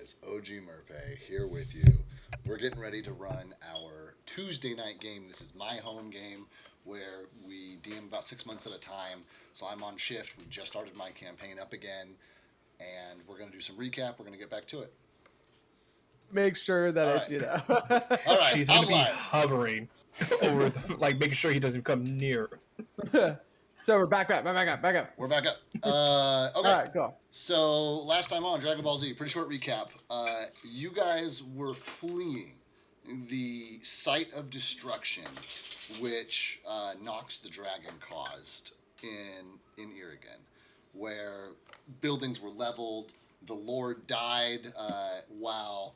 guys, OG Merpe here with you. We're getting ready to run our Tuesday night game. This is my home game where we DM about 6 months at a time. So I'm on shift. We just started my campaign up again, and we're going to do some recap. We're going to get back to it. Make sure that All it's, right. you know. All right, She's I'm gonna be live. hovering over, like making sure he doesn't come near. So we're back up. We're back up. All Okay. right, go. So last time on Dragon Ball Z, pretty short recap. You guys were fleeing the site of destruction, which Nox the Dragon caused in Irigan, where buildings were leveled. The Lord died while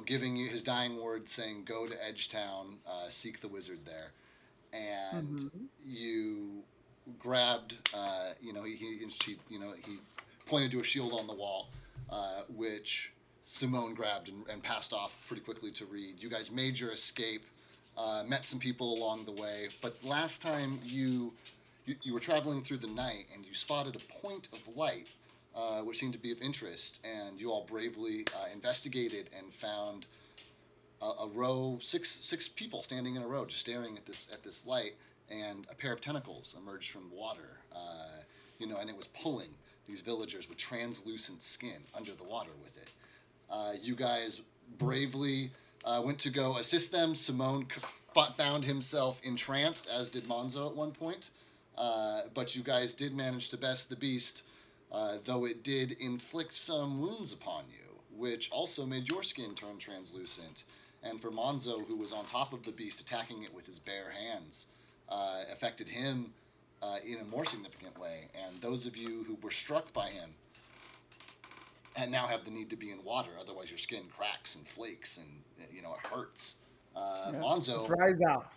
giving you his dying words, saying, "Go to Edgetown, seek the wizard there," and you grabbed, he pointed to a shield on the wall, which Simone grabbed and passed off pretty quickly to Reed. You guys made your escape, met some people along the way, but last time you were traveling through the night and you spotted a point of light, which seemed to be of interest, and you all bravely investigated and found a row, six people standing in a row, just staring at this light, and a pair of tentacles emerged from water, and it was pulling these villagers with translucent skin under the water with it. You guys bravely went to go assist them. Simone found himself entranced, as did Monzo at one point, but you guys did manage to best the beast, though it did inflict some wounds upon you, which also made your skin turn translucent. And for Monzo, who was on top of the beast, attacking it with his bare hands, affected him in a more significant way. And those of you who were struck by him and now have the need to be in water, otherwise your skin cracks and flakes, and it hurts. Monzo dries out.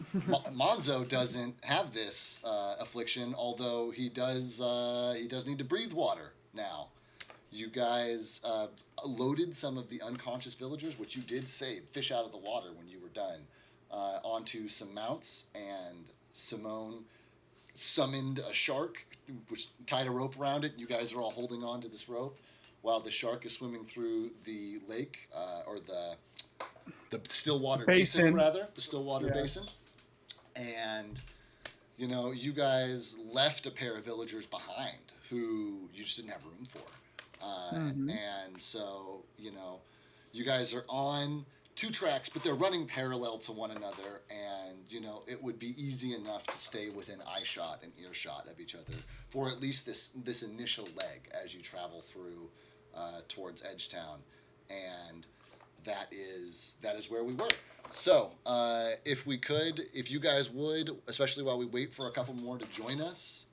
Monzo doesn't have this affliction, although he does need to breathe water now. You guys loaded some of the unconscious villagers, which you did save, fish out of the water when you were done, onto some mounts, and Simone summoned a shark, which tied a rope around it. You guys are all holding on to this rope while the shark is swimming through the lake, or the Stillwater basin, rather. The Stillwater basin. And you guys left a pair of villagers behind who you just didn't have room for. And so, you guys are on two tracks, but they're running parallel to one another, and, it would be easy enough to stay within eyeshot and earshot of each other for at least this initial leg as you travel through towards Edgetown. And that is where we were. So, if you guys would, especially while we wait for a couple more to join us,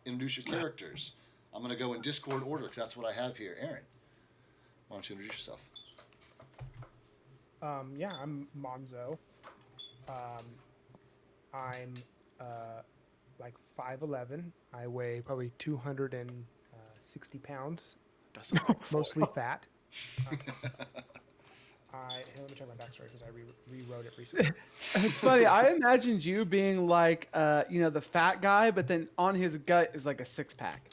introduce your characters. I'm going to go in Discord order because that's what I have here. Aaron, why don't you introduce yourself? Yeah, I'm Monzo. I'm like 5'11". I weigh probably 260 pounds. Mostly fat. Let me check my backstory because I rewrote it recently. It's funny. I imagined you being like, the fat guy, but then on his gut is like a six pack.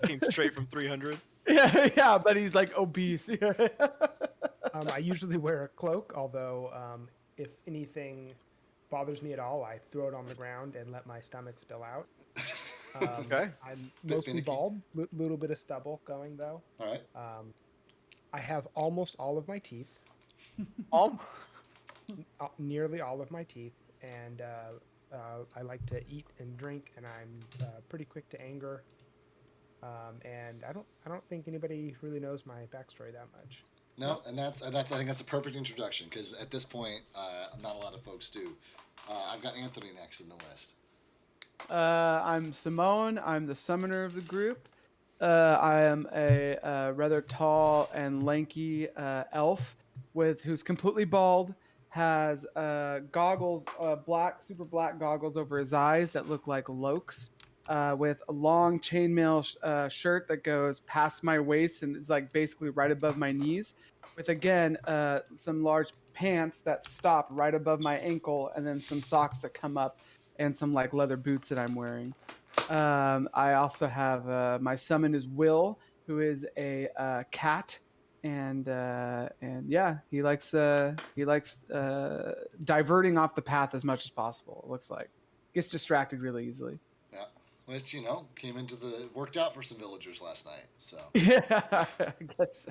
Came straight from 300. Yeah, but he's like obese. I usually wear a cloak, although if anything bothers me at all, I throw it on the ground and let my stomach spill out. Okay. I'm mostly bald, little bit of stubble going though. All right. I have almost all of my teeth. Nearly all of my teeth, and I like to eat and drink, and I'm pretty quick to anger. And I don't think anybody really knows my backstory that much. No, and that's I think that's a perfect introduction because at this point, not a lot of folks do. I've got Anthony next in the list. I'm Simone. I'm the summoner of the group. I am a rather tall and lanky elf who's completely bald, has goggles, super black goggles over his eyes that look like lokes, with a long chainmail shirt that goes past my waist and is like basically right above my knees, with again some large pants that stop right above my ankle, and then some socks that come up, and some like leather boots that I'm wearing. I also have my summon is Will. who is a cat, and yeah, he likes diverting off the path as much as possible. It looks like gets distracted really easily. Yeah. Which, worked out for some villagers last night. So, Yeah, I guess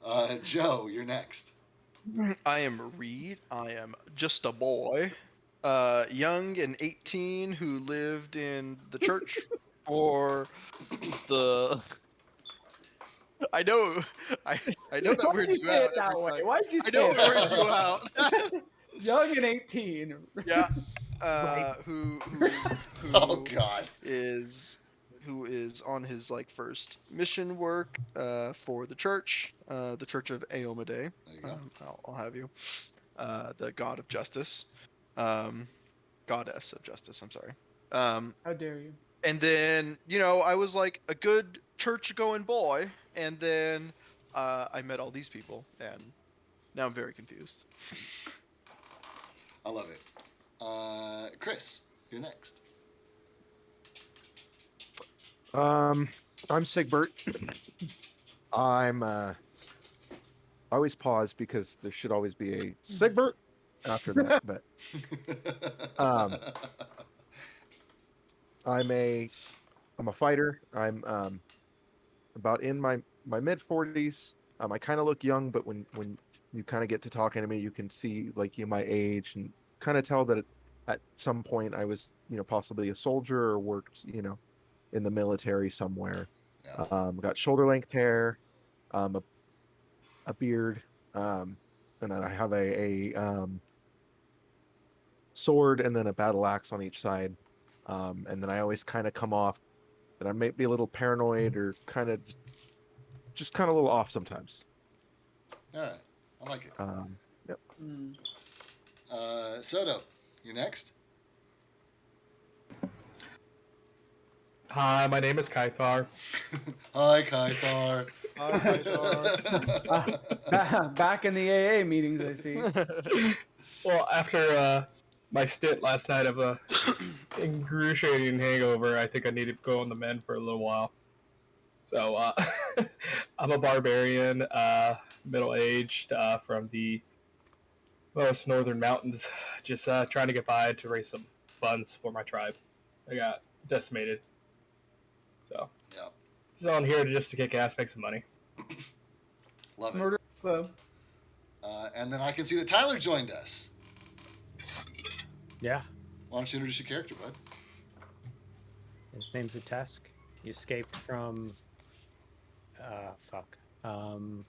so. Joe, you're next. I am Reed. I am just a boy, young and 18, who lived in the church for the. I know, I know that Why'd weirds you you say out it that every way? time. Why'd you I say know it it that weirds you way? out. Young and 18. Yeah. Right. Who Oh God. who is on his like first mission work for the church of Aomade. There you go. I'll have you. The god of justice. Goddess of justice, I'm sorry. How dare you? And then, I was like a good church going boy, and then I met all these people, and now I'm very confused. I love it. Chris, you're next. I'm Sigbert. I'm I always pause because there should always be a Sigbert after that, but um I'm a fighter. I'm about in my mid 40s. I kind of look young, but when you kind of get to talking to me, you can see like my age and kind of tell that at some point I was, possibly a soldier or worked, in the military somewhere. Yeah. Got shoulder length hair, a beard, and then I have a sword and then a battle axe on each side. And then I always kind of come off that I may be a little paranoid or kind of just kind of a little off sometimes. All right. I like it. Yep. Soto, you're next. Hi, my name is Kaithar. Hi, Kaithar. Back in the AA meetings, I see. Well, after my stint last night of a excruciating hangover, I think I need to go on the mend for a little while. So I'm a barbarian, middle-aged, from the most northern mountains, just trying to get by to raise some funds for my tribe. I got decimated. So Yeah. just on here just to kick ass, make some money. Love it. Murder Club. And then I can see that Tyler joined us. Yeah, Why don't you introduce your character, bud? his name's Atesk. He escaped from fuck. You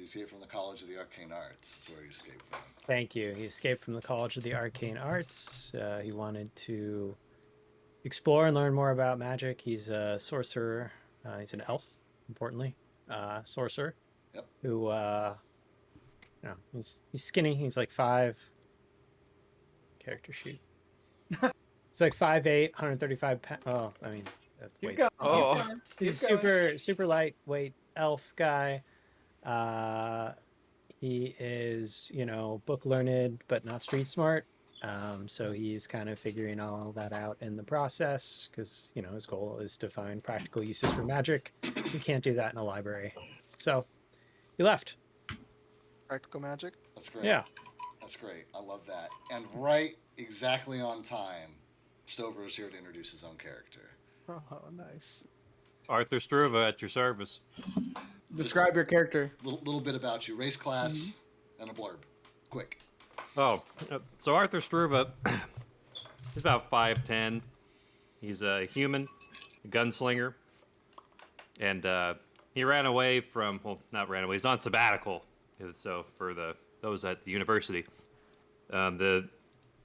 escaped from the College of the Arcane Arts. That's where you escaped from. Thank you. He escaped from the College of the Arcane Arts. He wanted to explore and learn more about magic. He's a sorcerer. He's an elf, importantly. Sorcerer. Yep. Who he's skinny. He's like 5. Character sheet. He's like 5'8", 135 pounds. Oh, I mean, that's Keep weight. going. Oh. Keep going. He's Keep going. super lightweight elf guy. He is, book learned but not street smart. So he's kind of figuring all that out in the process because, his goal is to find practical uses for magic. You can't do that in a library. So he left. Practical magic. That's great. Yeah. That's great. I love that. And right exactly on time, Stover is here to introduce his own character. Oh, nice. Arthur Struva at your service. Describe your character. Little bit about you. Race, class, and a blurb. Quick. Oh, so Arthur Struva, he's about 5'10". He's a human, a gunslinger, and he ran away from, well, not ran away, he's on sabbatical. So for those at the university, the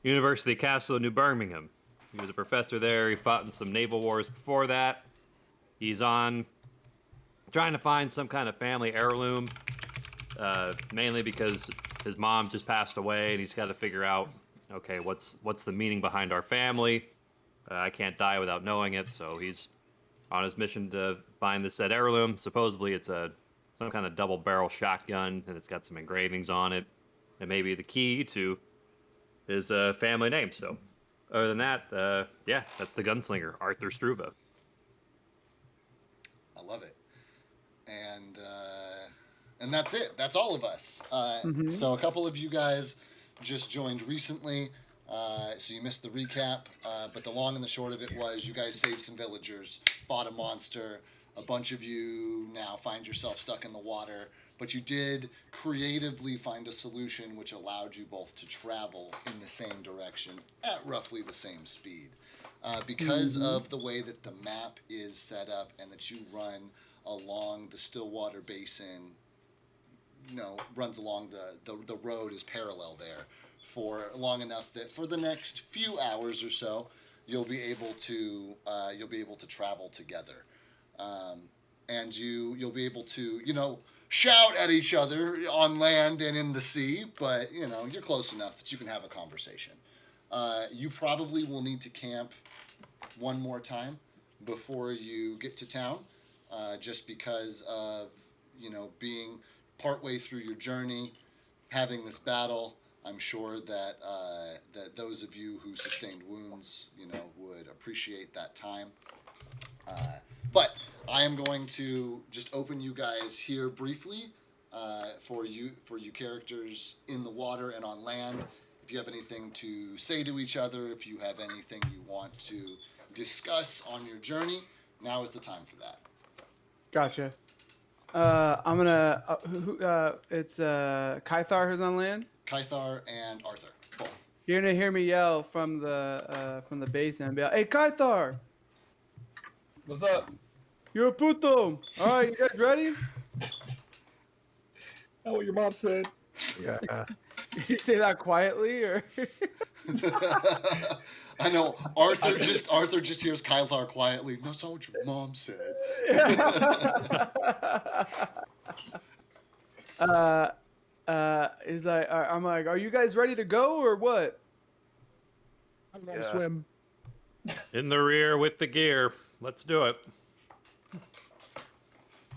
University Castle of New Birmingham. He was a professor there. He fought in some naval wars before that. He's on trying to find some kind of family heirloom, mainly because his mom just passed away, and he's got to figure out, okay, what's the meaning behind our family? I can't die without knowing it, so he's on his mission to find this said heirloom. Supposedly, it's some kind of double-barrel shotgun, and it's got some engravings on it. It may be the key to his family name. So Other than that, yeah, that's the gunslinger, Arthur Struve. I love it. And that's it. That's all of us. Mhm. So a couple of you guys just joined recently, so you missed the recap. But the long and the short of it was you guys saved some villagers, fought a monster. A bunch of you now find yourself stuck in the water, but you did creatively find a solution which allowed you both to travel in the same direction at roughly the same speed. Because Mhm. of the way that the map is set up and that you run along the Stillwater Basin, runs along the road is parallel there for long enough that for the next few hours or so you'll be able to travel together, and you'll be able to shout at each other on land and in the sea, but you're close enough that you can have a conversation. You probably will need to camp one more time before you get to town, just because of being partway through your journey, having this battle. I'm sure that that those of you who sustained wounds, would appreciate that time. But I am going to just open you guys here briefly, for you characters in the water and on land. If you have anything to say to each other, if you have anything you want to discuss on your journey, now is the time for that. Gotcha. I'm gonna. It's Kythar who's on land. Kythar and Arthur, both. You're gonna hear me yell from the base and be like, "Hey, Kythar, What's up? you're a puto. All right, you guys ready?" Oh, what your mom said. Yeah. Did you say that quietly or? I know Arthur just hears Kythar quietly. That's not what your mom said. He's like, I'm like, are you guys ready to go or what? I'm gonna Yeah. swim. In the rear with the gear. Let's do it.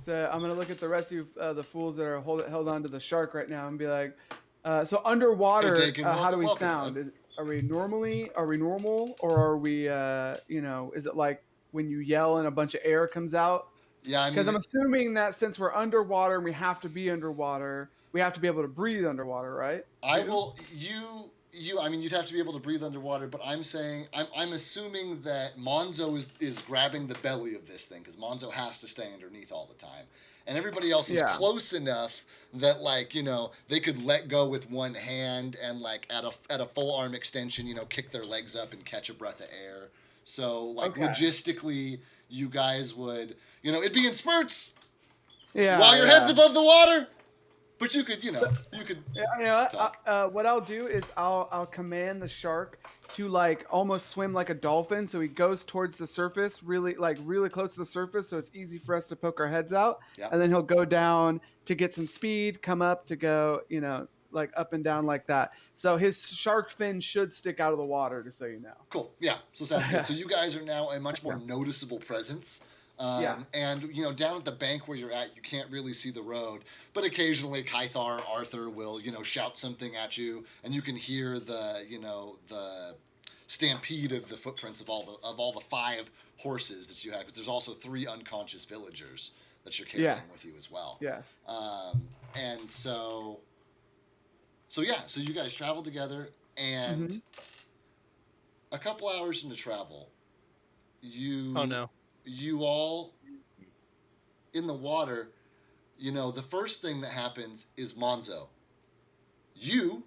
So I'm gonna look at the rest of you, the fools that are held on to the shark right now, and be like, so underwater, Hey, Dakin, how do we welcome, sound? Are we normal, or are we, is it like when you yell and a bunch of air comes out? Yeah, I Because mean, I'm assuming that since we're underwater and we have to be underwater, we have to be able to breathe underwater, right? I Too? will. I mean, you'd have to be able to breathe underwater, but I'm saying, I'm assuming that Monzo is grabbing the belly of this thing because Monzo has to stay underneath all the time, and everybody else is Yeah. close enough that they could let go with one hand and at a full arm extension, kick their legs up and catch a breath of air. So Okay. logistically, you guys would, it'd be in spurts Yeah. while your head's yeah. above the water. But you could. Yeah, what I'll do is I'll command the shark to almost swim like a dolphin, so he goes towards the surface, really close to the surface, so it's easy for us to poke our heads out. Yeah. And then he'll go down to get some speed, come up to go, up and down like that. So his shark fin should stick out of the water, just so you know. Cool. Yeah. So sounds good. So you guys are now a much more noticeable presence. Yeah. And down at the bank where you're at, you can't really see the road, but occasionally Kythar, Arthur will shout something at you, and you can hear the stampede of the footprints of all the 5 horses that you have, because there's also 3 unconscious villagers that you're carrying Yes. with you as well. Yes. And so yeah, so you guys travel together, and Mhm. a couple hours into travel, Oh no. you all in the water, the first thing that happens is Monzo. You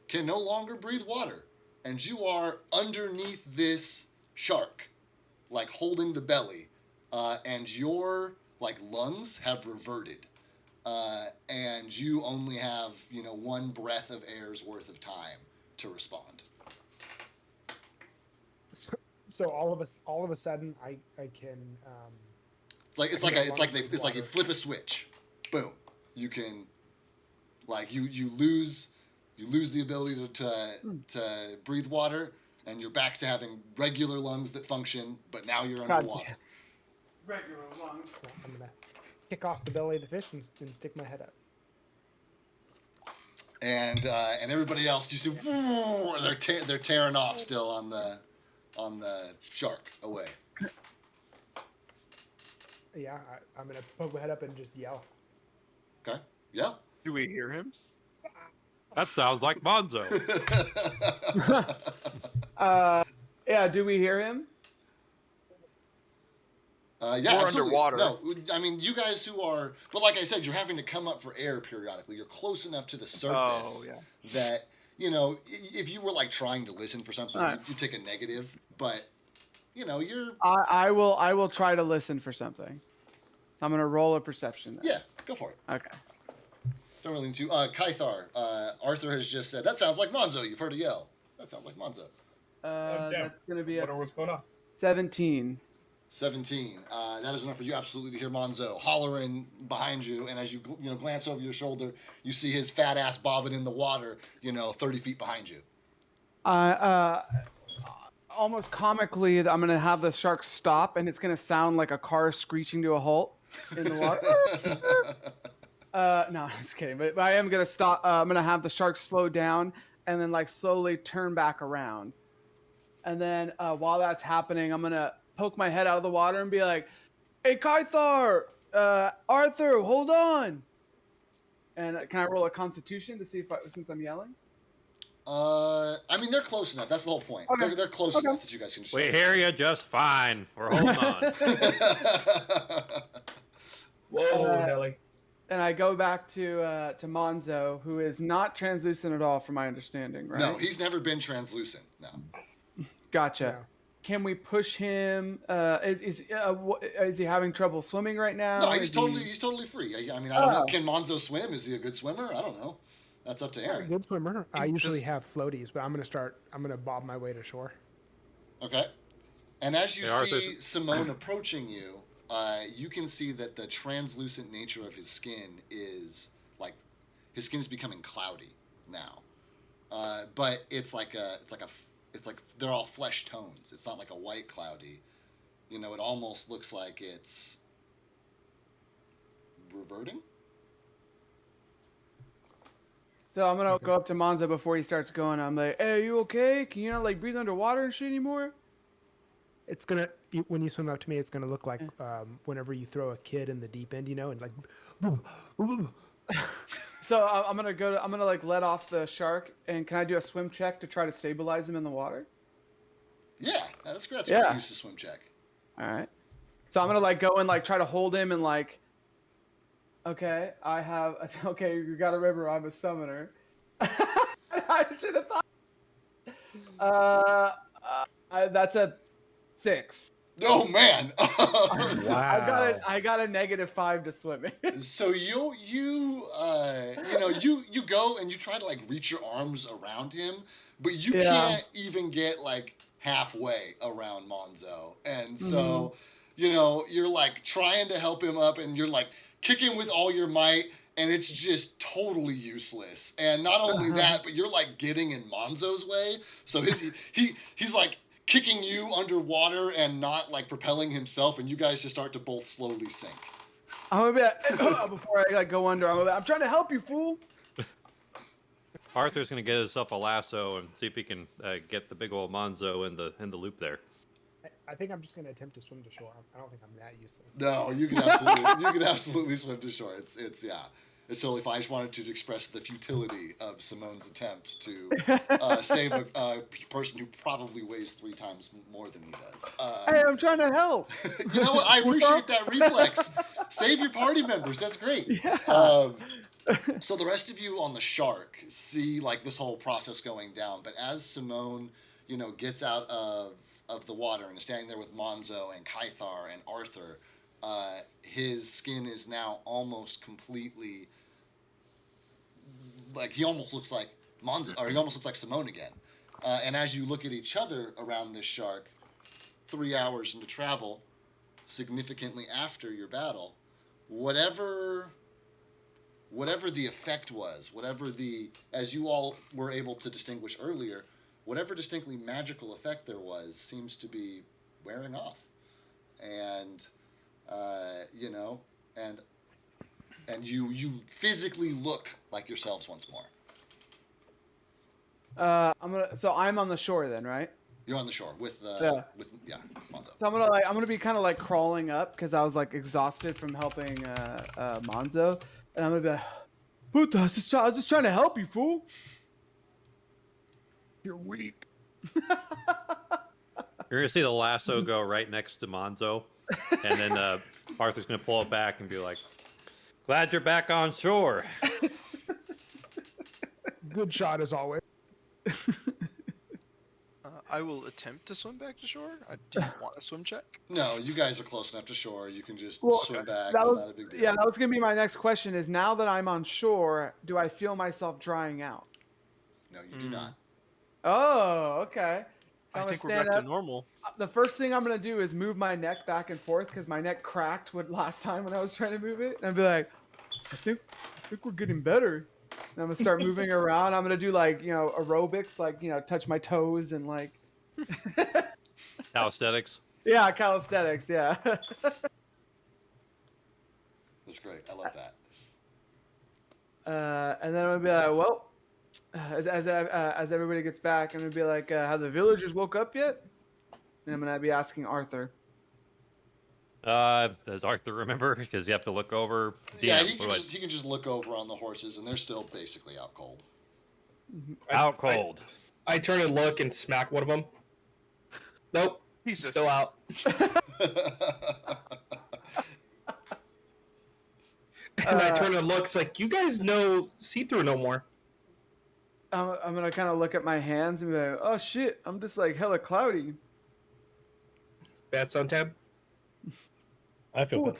can no longer breathe water, and you are underneath this shark, holding the belly, and your lungs have reverted, and you only have 1 breath of air's worth of time to respond. So all of a sudden, I can. It's like you flip a switch, boom. You can, you lose the ability to breathe water, and you're back to having regular lungs that function, but now you're God underwater. damn. Regular lungs. I'm gonna kick off the belly of the fish and stick my head up. and everybody else, you see, they're tearing off still on the shark away. Yeah, I'm gonna poke my head up and just yell. Okay. Yeah. Do we hear him? That sounds like Monzo. Yeah, do we hear him? Yeah, We're absolutely. underwater. No, I mean you guys who are, but like I said, you're having to come up for air periodically. You're close enough to the surface Oh, yeah. that if you were like trying to listen for something, Alright. you take a negative. But you're I will try to listen for something. I'm gonna roll a perception then. yeah, go for it. Okay. Don't really need to. Kythar, Arthur has just said that sounds like Monzo. You've heard a yell. That sounds like Monzo. Damn. That's gonna be Wonder a what's going on. 17. 17. That is enough for you absolutely to hear Monzo hollering behind you, and as you glance over your shoulder, you see his fat ass bobbing in the water, 30 feet behind you. Almost comically, I'm gonna have the shark stop, and it's gonna sound like a car screeching to a halt in the water. No, I'm just kidding. But I am gonna stop. I'm gonna have the shark slow down, and then like slowly turn back around. And then while that's happening, I'm gonna poke my head out of the water and be like, "Hey, Kythar, Arthur, hold on." And can I roll a Constitution to see since I'm yelling? I mean, they're close enough. That's the whole point. Okay. They're close Okay. enough that you guys can. We hear you just fine. We're holding on. Whoa, Nelly. And I go back to Monzo, who is not translucent at all, from my understanding, right? No, he's never been translucent. No. Gotcha. No. Can we push him? Is he having trouble swimming right now? No, he's Is totally free. I mean, I don't know. Can Monzo swim? Is he a good swimmer? I don't know. That's up to I'm a Aaron. good swimmer. I usually have floaties, but I'm gonna bob my way to shore. Okay. And as you Hey, Arthur. see Simone approaching you, you can see that the translucent nature of his skin is like his skin is becoming cloudy now. But it's like they're all flesh tones. It's not like a white cloudy. It almost looks like it's reverting. So I'm gonna go up to Monzo before he starts going. I'm like, "Hey, are you okay? Can you not like breathe underwater and shit anymore?" It's gonna when you swim up to me, it's gonna look like whenever you throw a kid in the deep end, and like. So I'm gonna like let off the shark, and can I do a swim check to try to stabilize him in the water? Yeah, that's great. That's Yeah. a use to swim check. All right. So I'm gonna like go and like try to hold him and like. Okay, okay, you gotta remember I'm a summoner. I should have thought. That's a 6. Oh man. Wow. I got a -5 to swimming. So you go and you try to like reach your arms around him, but you Yeah. can't even get like halfway around Monzo. And so, you're like trying to help him up and you're like kicking with all your might and it's just totally useless. And not only that, but you're like getting in Monzo's way. So he's like kicking you underwater and not like propelling himself, and you guys just start to both slowly sink. I'm gonna be like, before I like go under, I'm trying to help you, fool. Arthur's gonna get himself a lasso and see if he can get the big old Monzo in the loop there. I think I'm just gonna attempt to swim to shore. I don't think I'm that useless. No, you can absolutely swim to shore. It's totally fine. I just wanted to express the futility of Simone's attempt to save a person who probably weighs 3 times more than he does. Hey, I'm trying to help. You know what? I appreciate that reflex. Save your party members. That's great. Yeah. So the rest of you on the shark see like this whole process going down, but as Simone, gets out of the water and is standing there with Monzo and Kythar and Arthur, his skin is now almost completely like he almost looks like Monzo, or he almost looks like Simone again. And as you look at each other around this shark, 3 hours into travel, significantly after your battle, whatever the effect was, as you all were able to distinguish earlier, whatever distinctly magical effect there was seems to be wearing off. And, and you physically look like yourselves once more. I'm on the shore then, right? You're on the shore with Yeah. Monzo. So I'm gonna be kind of like crawling up because I was like exhausted from helping Monzo, and I'm gonna be like, Puta, I was just trying to help you, fool. You're weak. You're gonna see the lasso go right next to Monzo, and then Arthur's gonna pull it back and be like, "Glad you're back on shore." Good shot as always. I will attempt to swim back to shore. Do you want a swim check? No, you guys are close enough to shore. You can just Well, swim back. that It's was- not a big deal. Yeah, that was gonna be my next question. Is now that I'm on shore, do I feel myself drying out? No, you do not. Oh, okay. So I I'm think gonna we're stand back up. to normal. The first thing I'm gonna do is move my neck back and forth because my neck cracked last time when I was trying to move it, and I'd be like, I think we're getting better. And I'm gonna start moving around. I'm gonna do like aerobics, like touch my toes and like Calisthenics. yeah, calisthenics, yeah. That's great. I love that. And then I'm gonna be like, well, as everybody gets back, I'm gonna be like, have the villagers woke up yet? And I'm gonna be asking Arthur. Does Arthur remember? Because you have to look over. Yeah, DM, he can just look over on the horses, and they're still basically out cold. out cold. I turn and look and smack one of them. Nope. Jesus. Still out. And I turn and look. It's like, you guys know see-through no more. I'm gonna kind of look at my hands and be like, oh shit, I'm just like hella cloudy. Bad sun tab. I feel Cool.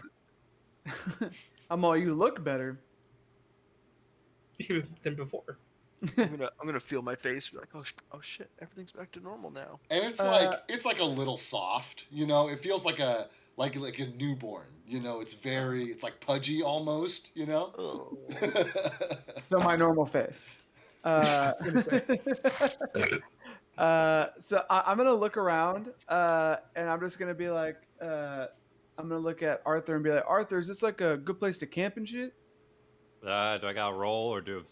better. I'm all, you look better. Even than before. I'm gonna feel my face. Be like, oh shit, everything's back to normal now. And it's like a little soft, It feels like a newborn, It's like pudgy almost, Oh. So my normal face. So I'm gonna look around, and I'm just gonna be like, I'm gonna look at Arthur and be like, Arthur, is this like a good place to camp and shit? Do I got to roll or do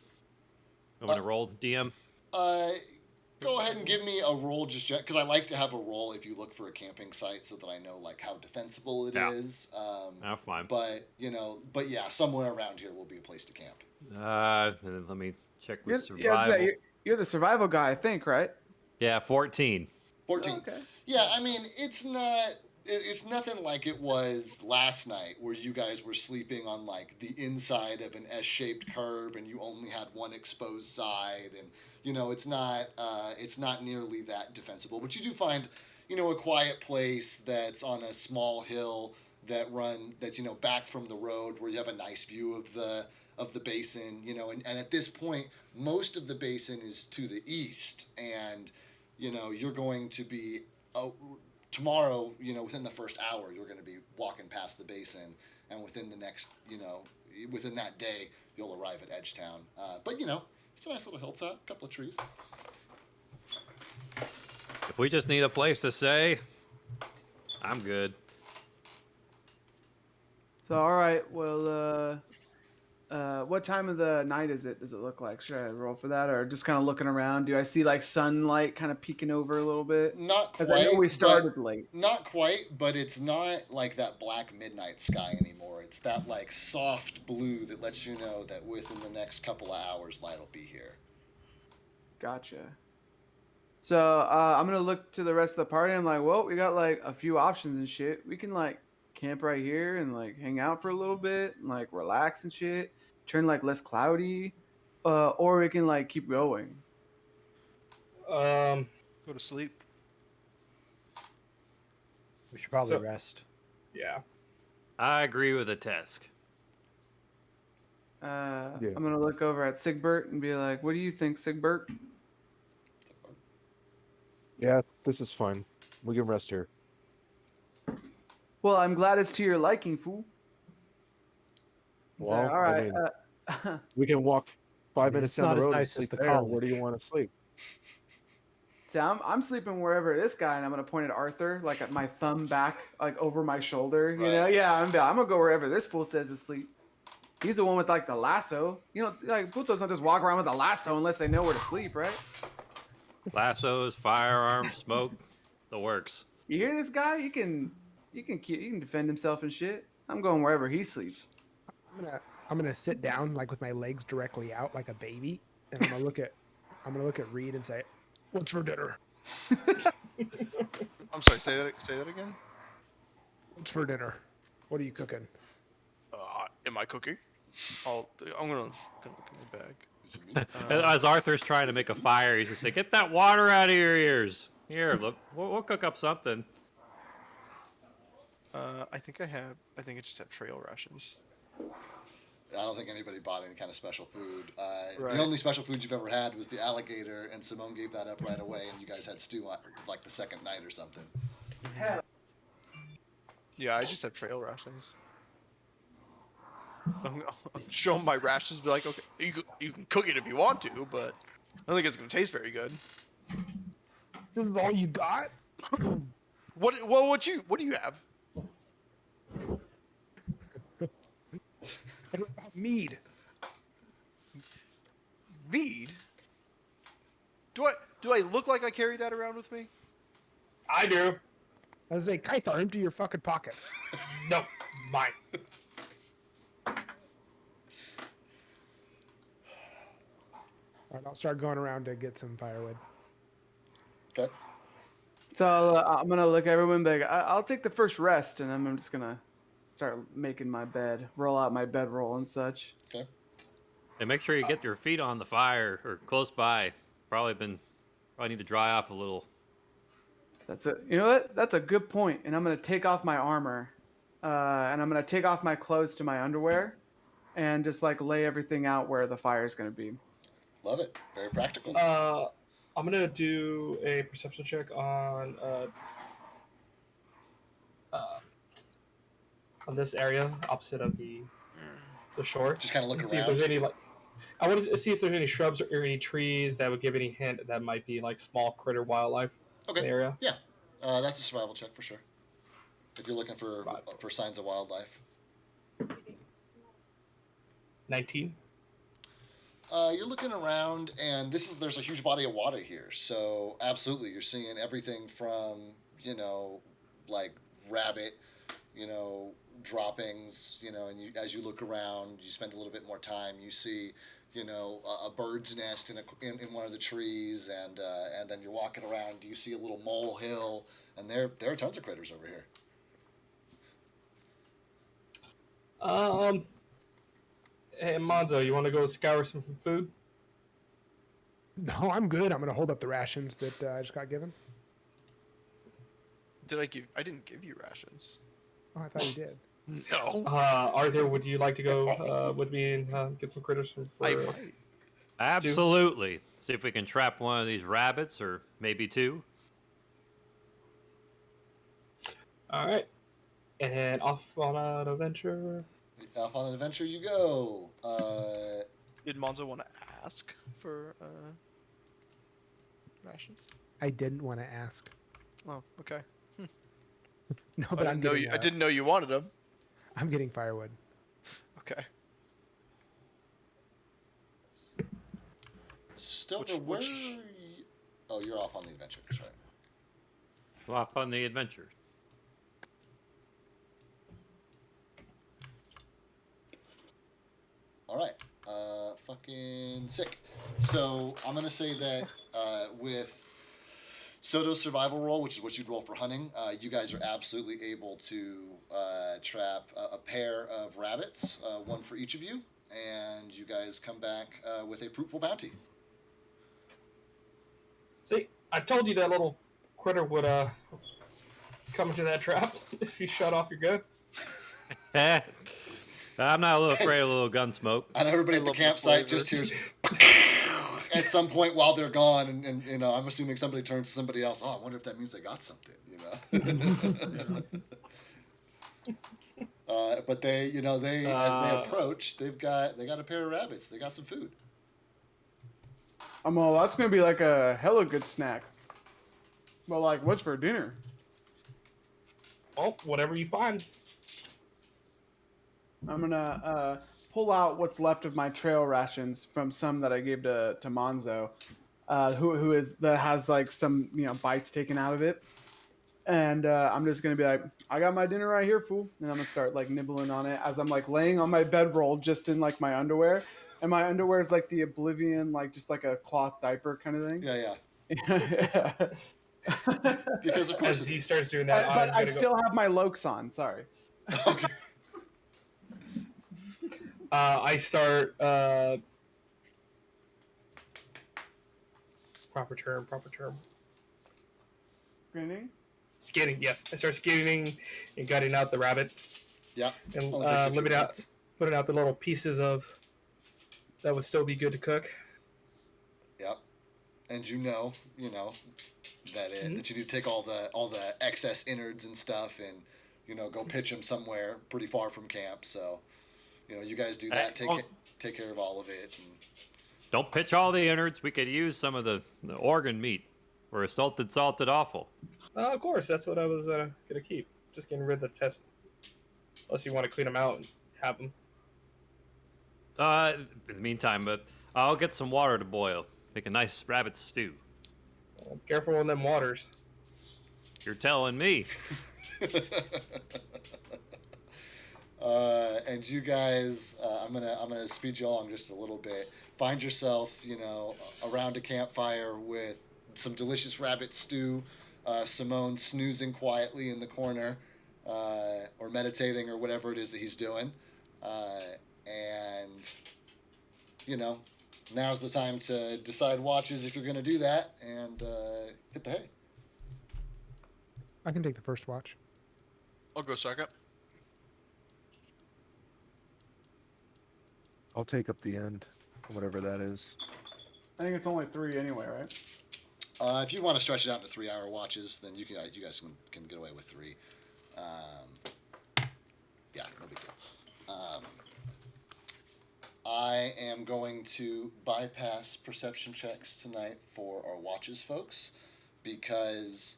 I'm gonna roll DM? Go ahead and give me a roll just yet, because I like to have a roll if you look for a camping site so that I know like how defensible it is. That's fine. But yeah, somewhere around here will be a place to camp. And then let me check with survival. Yeah, you're the survival guy, I think, right? Yeah, 14. 14. Oh, okay. Yeah, I mean, it's nothing like it was last night where you guys were sleeping on like the inside of an S-shaped curb and you only had one exposed side, and it's not nearly that defensible. But you do find a quiet place that's on a small hill that's back from the road, where you have a nice view of the basin, and at this point most of the basin is to the east, and you're going to be tomorrow, within the first hour, you're going to be walking past the basin, and within the next, within that day, you'll arrive at Edgetown. But it's a nice little hilltop, a couple of trees. If we just need a place to stay, I'm good. So all right, well, what time of the night is it? Does it look like? Should I roll for that, or just kind of looking around? Do I see like sunlight kind of peeking over a little bit? Not quite. Because I know we started but, late. Not quite, but it's not like that black midnight sky anymore. It's that like soft blue that lets you know that within the next couple of hours, light will be here. Gotcha. So I'm gonna look to the rest of the party. I'm like, well, we got like a few options and shit. We can like camp right here and like hang out for a little bit and like relax and shit. Turn like less cloudy, or we can like keep going. Go to sleep. We should probably rest. Yeah. I agree with the Tesk. I'm gonna look over at Sigbert and be like, what do you think, Sigbert? Yeah, this is fine. We can rest here. Well, I'm glad it's to your liking, fool. Well, All right. I mean, we can walk 5 minutes It's down not the as road nice and as sleep the there. Where do you college. want to sleep? See, I'm sleeping wherever this guy, and I'm gonna point at Arthur, like at my thumb back, like over my shoulder. You know, Right. yeah, I'm gonna go wherever this fool says to sleep. He's the one with like the lasso. Like putos don't just walk around with a lasso unless they know where to sleep, right? Lassos, firearms, smoke, the works. You hear this guy? You can defend himself and shit. I'm going wherever he sleeps. I'm gonna sit down like with my legs directly out like a baby, and I'm gonna look at Reed and say, "What's for dinner? I'm sorry. Say that again. What's for dinner? What are you cooking?" Am I cooking? I'm gonna look in the bag. As Arthur's trying to make a fire, he's just like, "Get that water out of your ears." Here, look, we'll cook up something. I think I just have trail rations. I don't think anybody bought any kind of special food. Right. The only special food you've ever had was the alligator, and Simone gave that up right away, and you guys had stew on, like the second night or something. Yeah, I just have trail rations. I'm gonna show them my rations. Be like, okay, you can cook it if you want to, but I don't think it's gonna taste very good. This is all you got? What do you have? Mead. Mead? Do I look like I carry that around with me? I do. I was like, Kythar, empty your fucking pockets. No, mine. All right, I'll start going around to get some firewood. Okay. So I'm gonna look at everyone and be like, I'll take the first rest, and I'm just gonna start making my bed, roll out my bedroll and such. Okay. And make sure you get your feet on the fire or close by. Probably need to dry off a little. That's it. You know what? That's a good point. And I'm gonna take off my armor, and I'm gonna take off my clothes to my underwear, and just like lay everything out where the fire is gonna be. Love it. Very practical. I'm gonna do a perception check on this area opposite of the shore. Just kind of look See if around. there's any I wanted to see if there's any shrubs or any trees that would give any hint that might be like small critter wildlife in the Okay. area. Yeah. That's a survival check for sure. If you're looking for signs of wildlife. 19. You're looking around, and there's a huge body of water here. So absolutely, you're seeing everything from like rabbit, droppings, and as you look around, you spend a little bit more time. You see, a bird's nest in one of the trees, and then you're walking around. You see a little mole hill, and there are tons of critters over here. Hey, Monzo, you want to go scour some food? No, I'm good. I'm gonna hold up the rations that I just got given. I didn't give you rations. Oh, I thought you did. No. Arthur, would you like to go with me and get some critters for I might. Absolutely. See if we can trap one of these rabbits or maybe two. All right. And off on an adventure. Off on an adventure you go. Did Monzo want to ask for rations? I didn't want to ask. Oh, okay. No, but I didn't know you wanted them. I'm getting firewood. Okay. Stover, where? Oh, you're off on the adventure. That's right. Off on the adventure. All right. Fucking sick. So I'm gonna say that with Soto's survival roll, which is what you'd roll for hunting, you guys are absolutely able to trap a pair of rabbits, one for each of you, and you guys come back with a fruitful bounty. See, I told you that little critter would come into that trap if you shut off your gun. I'm not a little afraid of a little gun smoke. And everybody at the campsite just hears at some point while they're gone, and I'm assuming somebody turns to somebody else. Oh, I wonder if that means they got something, But they, as they approach, they got a pair of rabbits. They got some food. I'm all, that's gonna be like a hella good snack. Well, like, what's for dinner? Oh, whatever you find. I'm gonna pull out what's left of my trail rations from some that I gave to Monzo, who is that has like some bites taken out of it, and I'm just gonna be like, I got my dinner right here, fool, and I'm gonna start like nibbling on it as I'm like laying on my bedroll just in like my underwear, and my underwear is like the Oblivion, like just like a cloth diaper kind of thing. Yeah. Yeah. Because of course As it he is. starts doing that, But I'm I gonna go. still have my Lokes on. Sorry. Okay. I start. Proper term. Grinning. Skinning. Yes, I start skinning and gutting out the rabbit Yeah. and Only takes you a few living out, minutes. putting out the little pieces of that would still be good to cook. Yep. And you know that Mhm. that you need to take all the excess innards and stuff and go pitch them somewhere pretty far from camp. So you guys do that. Take care of all of it. And Don't pitch all the innards. We could use some of the organ meat for a salted offal. Of course, that's what I was gonna keep. Just getting rid of the test. Unless you want to clean them out and have them. In the meantime, I'll get some water to boil. Make a nice rabbit stew. Careful in them waters. You're telling me. and you guys, I'm gonna speed you along just a little bit. Find yourself, around a campfire with some delicious rabbit stew. Simone snoozing quietly in the corner, or meditating, or whatever it is that he's doing. And now's the time to decide watches if you're gonna do that, and hit the hay. I can take the first watch. I'll go second. I'll take up the end, whatever that is. I think it's only 3 anyway, right? If you want to stretch it out to 3-hour watches, then you guys can get away with 3. Yeah, no big deal. I am going to bypass perception checks tonight for our watches, folks, because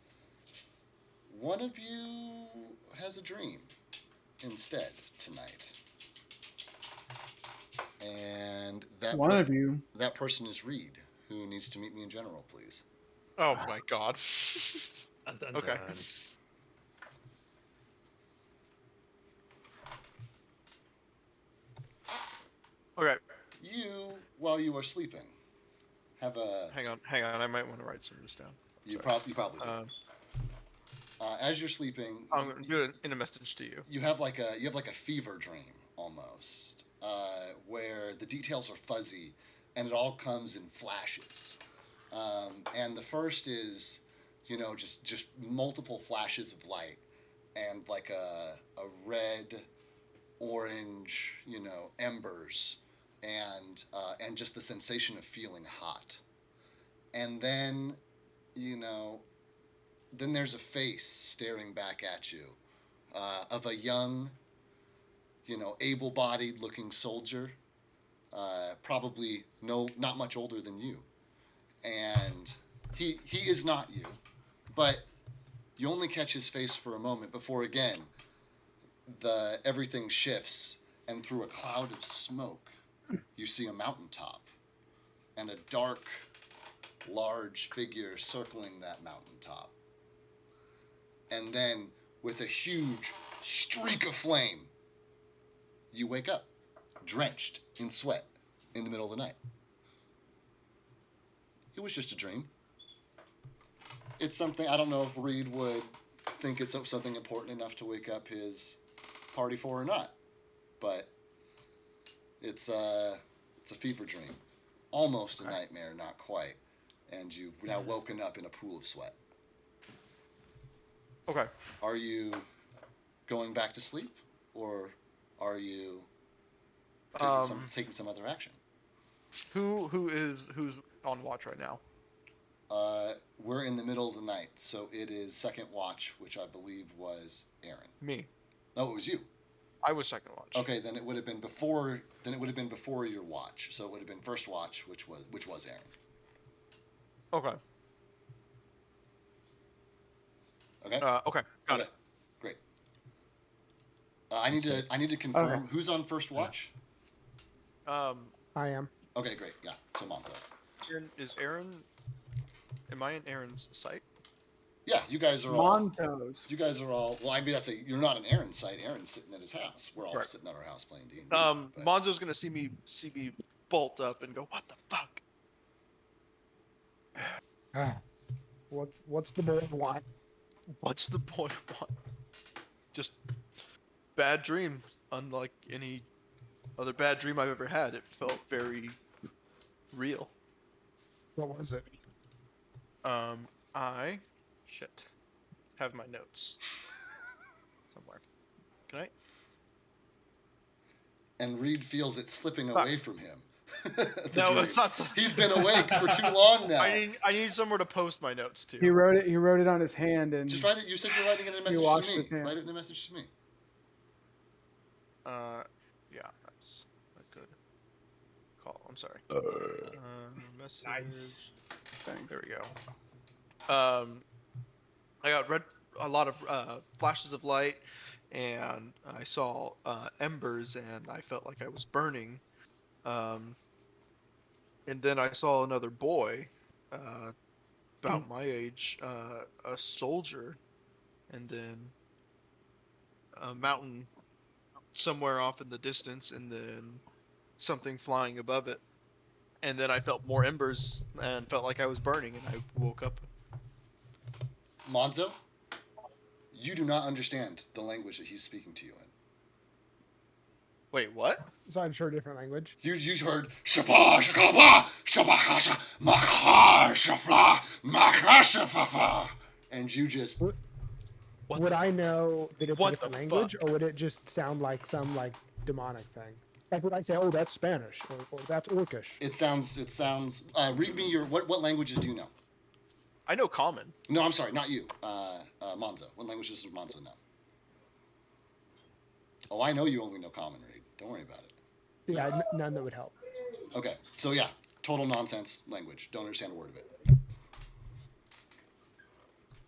one of you has a dream instead tonight. And that that person is Reed, who needs to meet me in general, please. Oh my god. Dun, dun, Okay. dun. Okay. You, while you are sleeping, have a. Hang on. I might want to write some of this down. You probably do. As you're sleeping, I'm gonna do it in a message to you. you have like a fever dream almost, where the details are fuzzy, and it all comes in flashes. And the first is, just multiple flashes of light, and like a red, orange, embers, and just the sensation of feeling hot. And then, then there's a face staring back at you, of a young, able-bodied looking soldier, probably not much older than you, and he is not you, but you only catch his face for a moment before again everything shifts, and through a cloud of smoke you see a mountaintop and a dark, large figure circling that mountaintop. And then, with a huge streak of flame, you wake up, drenched in sweat, in the middle of the night. It was just a dream. It's something, I don't know if Reed would think it's something important enough to wake up his party for or not, but it's a fever dream. Almost a nightmare, not quite. And you've now woken up in a pool of sweat. Okay. Are you going back to sleep, or are you taking some other action? Who's on watch right now? We're in the middle of the night, so it is second watch, which I believe was Aaron. Me. No, it was you. I was second watch. Okay, then it would have been before. Then it would have been before your watch, so it would have been first watch, which was Aaron. Okay. Okay. Okay. Got it. Great. I need to confirm who's on first watch. I am. Okay, great. Yeah, so Monzo. Aaron? Am I in Aaron's sight? Yeah, you guys are all. Montos. You guys are all. Well, I mean, you're not in Aaron's site. Aaron's sitting at his house. We're all Right. sitting at our house playing D&D. but- Monzo's gonna see me bolt up and go, "What the fuck? What's the boy want? What's the boy want?" Just bad dream, unlike any other bad dream I've ever had. It felt very real. What was it? I have my notes somewhere. Can I? And Reed feels it slipping Fuck. away from him. The No, dream. it's not. He's been awake for too long now. I need somewhere to post my notes too. He wrote it. He wrote it on his hand, and Just write it. You said you're writing it in a message watched to me. his hand. Write it in a message to me. Yeah, that's a good call. I'm sorry. Message. Nice. Thanks. There we go. I got a lot of flashes of light, and I saw embers, and I felt like I was burning. And then I saw another boy, about my age, a soldier, and then a mountain somewhere off in the distance, and then something flying above it. And then I felt more embers and felt like I was burning, and I woke up. Monzo, you do not understand the language that he's speaking to you in. Wait, what? So I'm sure a different language. You heard Shapa Shakapa Shabakasha Makha Shafla Makha Shafafa, and you just What Would I know that it's a what different the language, or would it just sound like some demonic thing? Like would I say, "Oh, that's Spanish," or "That's Orcish"? it sounds. Read me your what languages do you know? I know common. No, I'm sorry, not you. Monzo. What languages does Monzo know? Oh, I know you only know common, Reed. Don't worry about it. Yeah, none that would help. Okay, so yeah, total nonsense language. Don't understand a word of it.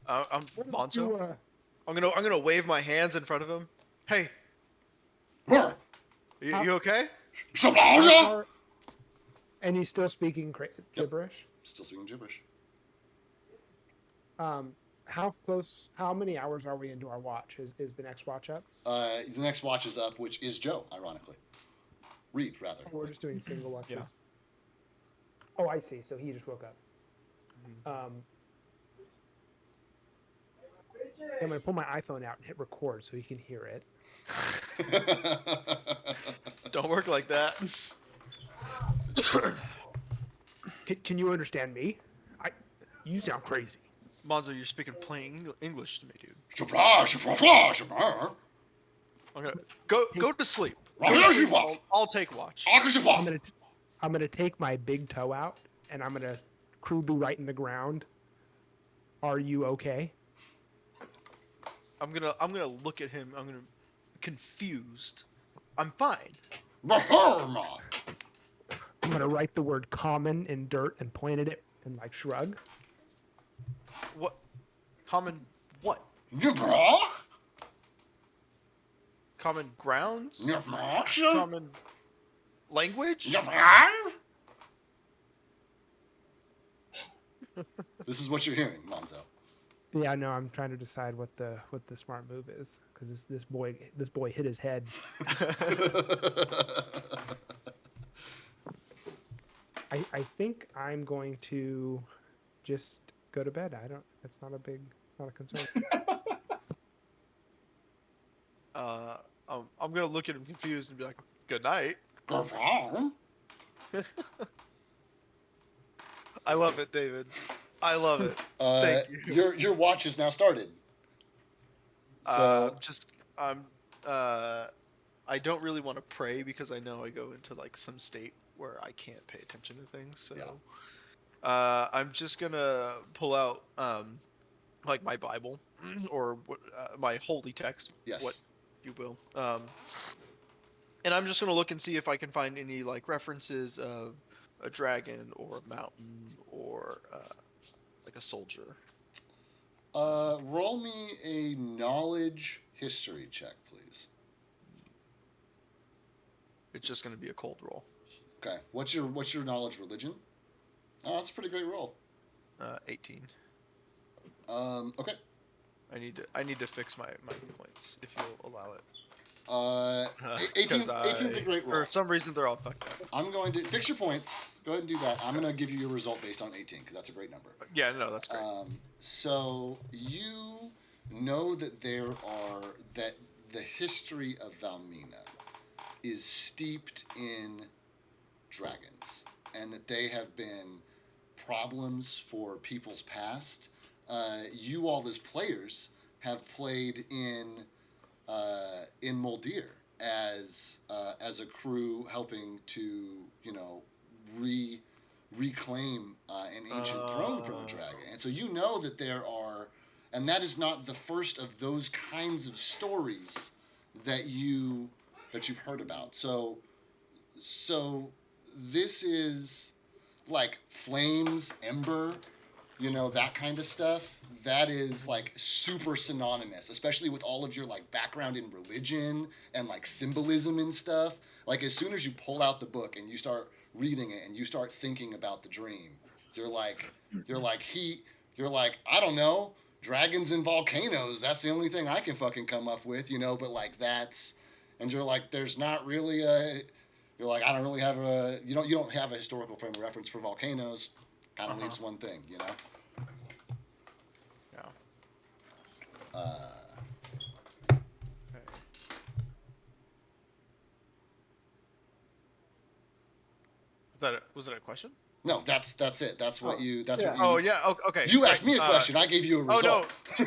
I'm Monzo. You, I'm gonna wave my hands in front of him. Hey, Roar! you okay? how Shabla! far- and he's still speaking gibberish. Still speaking gibberish. How close? How many hours are we into our watch? Is the next watch up? The next watch is up, which is Joe, ironically. Reed, rather. Or we're just doing single watches. Yeah. Oh, I see. So he just woke up. I'm gonna pull my iPhone out and hit record so he can hear it. Don't work like that. Can you understand me? You sound crazy. Monzo, you're speaking plain English to me, dude. Shabla, shabla, shabla. I'm gonna go to sleep. I'll take watch. I'm gonna take my big toe out and I'm gonna crudely write in the ground. Are you okay? I'm gonna look at him. I'm gonna confused. I'm fine. I'm gonna write the word common in dirt and point at it and shrug. What? Common what? Yabra? Common grounds? Yabra? Common language? Yabra? This is what you're hearing, Monzo. Yeah, no, I'm trying to decide what the smart move is because this boy hit his head. I think I'm going to just go to bed. It's not a concern. I'm gonna look at him confused and be like, "Good night." I love it, David. I love it. Thank you. Your watch is now started. So I don't really want to pray because I know I go into some state where I can't pay attention to things. So Yeah. I'm just gonna pull out my Bible or my holy text, Yes. what you will. And I'm just gonna look and see if I can find any references of a dragon or a mountain or a soldier. Roll me a knowledge history check, please. It's just gonna be a cold roll. Okay. What's your knowledge religion? Oh, that's a pretty great roll. 18. Okay. I need to fix my points if you'll allow it. 18. 'Cause 18's a great roll. For some reason, they're all fucked up. I'm going to fix your points. Go ahead and do that. I'm going to give you your result based on 18 because that's a great number. Yeah, no, that's great. So you know that that the history of Valmina is steeped in dragons, and that they have been problems for people's past. You all as players have played in Moldir as a crew helping to reclaim an ancient throne from a dragon, and so you know that there are, and that is not the first of those kinds of stories that you've heard about. So this is like flames, ember, that kind of stuff. That is like super synonymous, especially with all of your like background in religion and like symbolism and stuff. Like as soon as you pull out the book and you start reading it and you start thinking about the dream, you're like, I don't know, dragons and volcanoes. That's the only thing I can fucking come up with, but like and you're like, there's not really you're like, I don't really have you don't have a historical frame of reference for volcanoes. Kind of leaves one thing, Yeah. Okay. Was that a question? No, that's it. That's what you. That's yeah. what you. Oh yeah. Okay. You great. asked me a question. I gave you a result. Oh no. So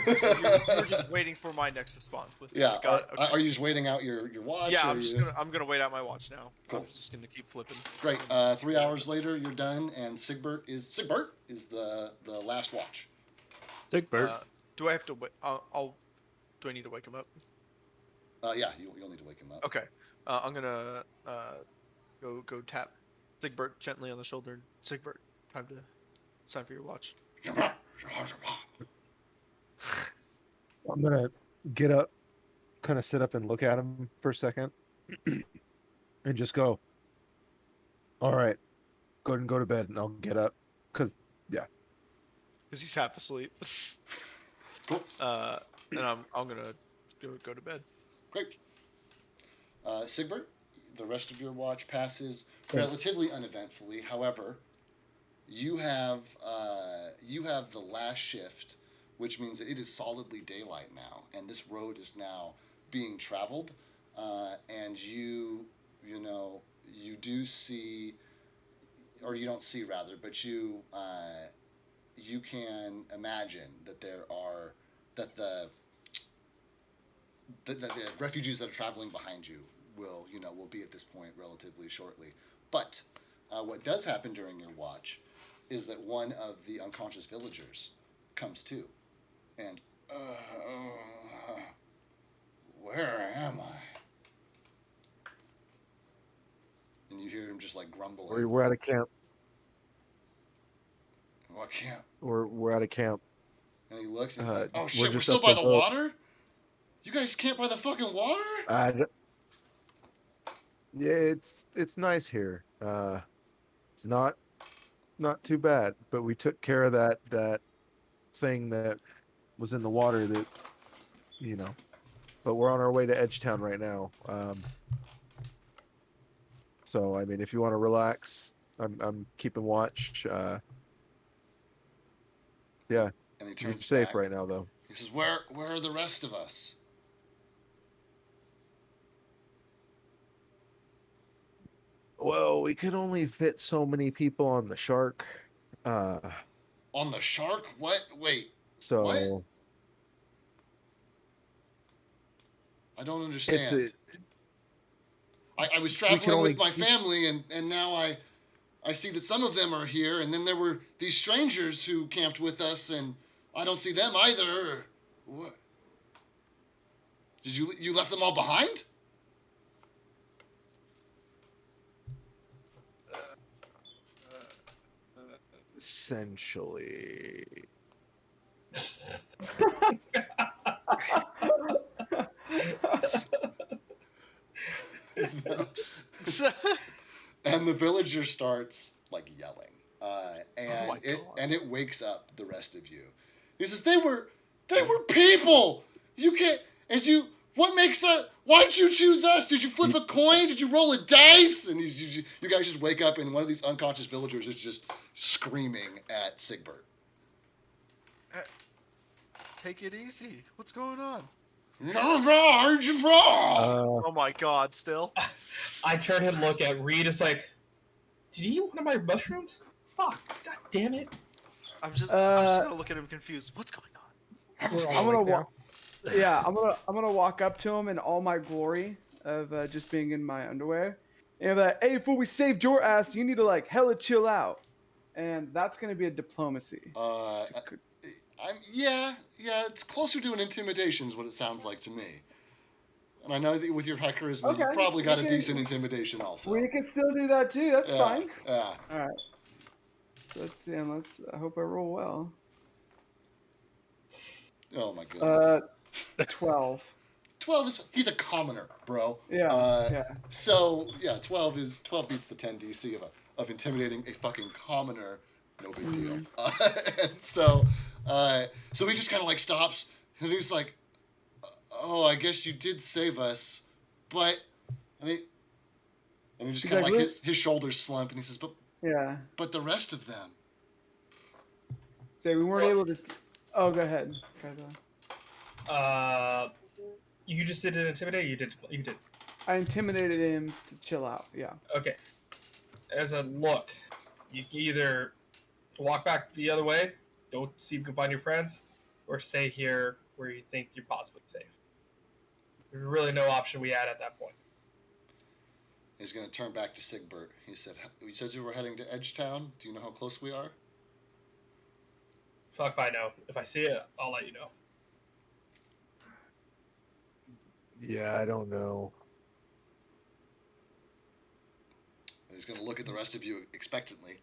you're just waiting for my next response. Yeah. Got it. Okay. Are you just waiting out your watch? Yeah, I'm gonna wait out my watch now. Cool. I'm just gonna keep flipping. Great. 3 hours later, you're done, and Sigbert is the last watch. Sigbert. Do I have to wait? Do I need to wake him up? Yeah, you'll need to wake him up. Okay. I'm gonna go tap Sigbert gently on the shoulder. Sigbert, it's time for your watch. I'm gonna get up, kind of sit up and look at him for a second, and just go, all right, go ahead and go to bed, and I'll get up, because he's half asleep. Cool. And I'm gonna go to bed. Great. Sigbert, the rest of your watch passes relatively uneventfully. However, you have the last shift, which means that it is solidly daylight now, and this road is now being traveled. And you do see, or you don't see rather, but you can imagine that the refugees that are traveling behind you will be at this point relatively shortly. But what does happen during your watch is that one of the unconscious villagers comes to, and where am I? And you hear him just like grumbling. we're at a camp. What camp? We're at a camp. And he looks and he's like, oh shit, we're we're just still up by the the road. water? You guys camp by the fucking water? Yeah, it's nice here. It's not too bad, but we took care of that thing that was in the water that, but we're on our way to Edgetown right now. So I mean, if you want to relax, I'm keeping watch. Yeah, And he you're turns safe back. right now, though. He says, where are the rest of us? Well, we could only fit so many people on the shark. On the shark? What? Wait. So What? I don't understand. I was traveling with my family, and now I see that some of them are here, and then there were these strangers who camped with us, and I don't see them either. What? Did you left them all behind? essentially. And the villager starts like yelling, and and my God. it wakes up the rest of you. He says, "They were people. You can't. And you. What makes us? Why'd you choose us? Did you flip a coin? Did you roll a dice?" And you guys just wake up, and one of these unconscious villagers is just screaming at Sigbert. Take it easy. What's going on? Oh my God! Still. I turn and look at Reed. It's like, did he eat one of my mushrooms? Fuck! God damn it! I'm just gonna look at him confused. What's going on? We're I'm all gonna awake now. walk. Yeah, I'm gonna walk up to him in all my glory of just being in my underwear, and be like, "Hey, before we saved your ass, you need to like hella chill out," and that's gonna be a diplomacy. Yeah, it's closer to an intimidation is what it sounds like to me. And I know that with your high charisma, Okay, you probably got we a can- decent intimidation also. We can still do that too. That's fine. Yeah. All right. Let's see, and I hope I roll well. Oh my goodness. 12. 12 is he's a commoner, bro. Yeah, yeah. So yeah, 12 beats the 10 DC of intimidating a fucking commoner. No big deal. And so he just kind of like stops and he's like, "Oh, I guess you did save us, but and he just kind of like his shoulders slump and he says, Yeah. but the rest of them." So we weren't able to. Oh, go ahead. You just did an intimidate. You did. I intimidated him to chill out. Yeah. Okay. As a look, you can either walk back the other way, go see if you can find your friends, or stay here where you think you're possibly safe. There's really no option we had at that point. He's going to turn back to Sigbert. He said, "You said you were heading to Edgetown. Do you know how close we are?" Fuck if I know. If I see it, I'll let you know. Yeah, I don't know. And he's going to look at the rest of you expectantly.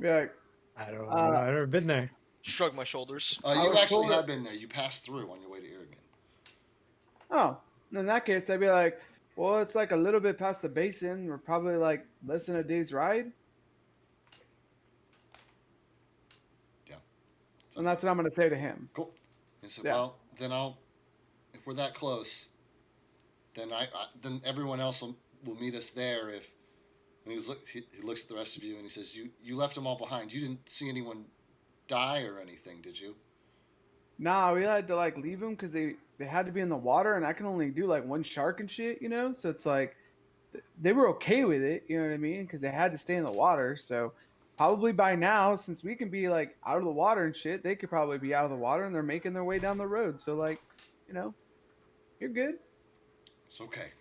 Yeah. I don't know. I've never been there. Shrug my shoulders. You was actually told have been there. You passed through on your way to Irrigan. Oh, in that case, I'd be like, well, it's like a little bit past the basin. We're probably like less than a day's ride. Yeah. And that's what I'm going to say to him. Cool. He said, Yeah. "Well, then if we're that close, then then everyone else will meet us there." And he looks at the rest of you and he says, "You left them all behind. You didn't see anyone die or anything, did you?" Nah, we had to like leave them because they had to be in the water, and I can only do like one shark and shit, you know. So it's like they were okay with it, you know what I mean? Because they had to stay in the water. So probably by now, since we can be like out of the water and shit, they could probably be out of the water and they're making their way down the road. So like, you know, you're good. It's okay.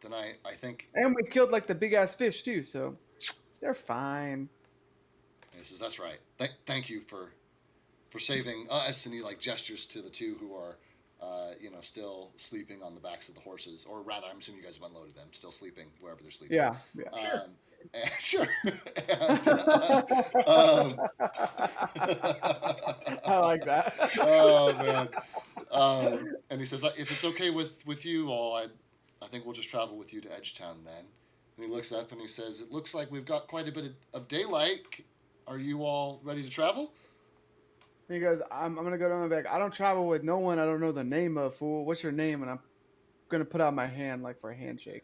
Then I think. And we killed like the big ass fish too, so they're fine. And he says, "That's right. Thank you for saving us." And he like gestures to the two who are, still sleeping on the backs of the horses, or rather, I'm assuming you guys have unloaded them, still sleeping wherever they're sleeping. Yeah. Sure. I like that. Oh man. And he says, "If it's okay with you all, I think we'll just travel with you to Edgetown then." And he looks up and he says, "It looks like we've got quite a bit of daylight. Are you all ready to travel?" He goes, I'm gonna go down and be like, "I don't travel with no one I don't know the name of, fool. What's your name?" And I'm gonna put out my hand like for a handshake.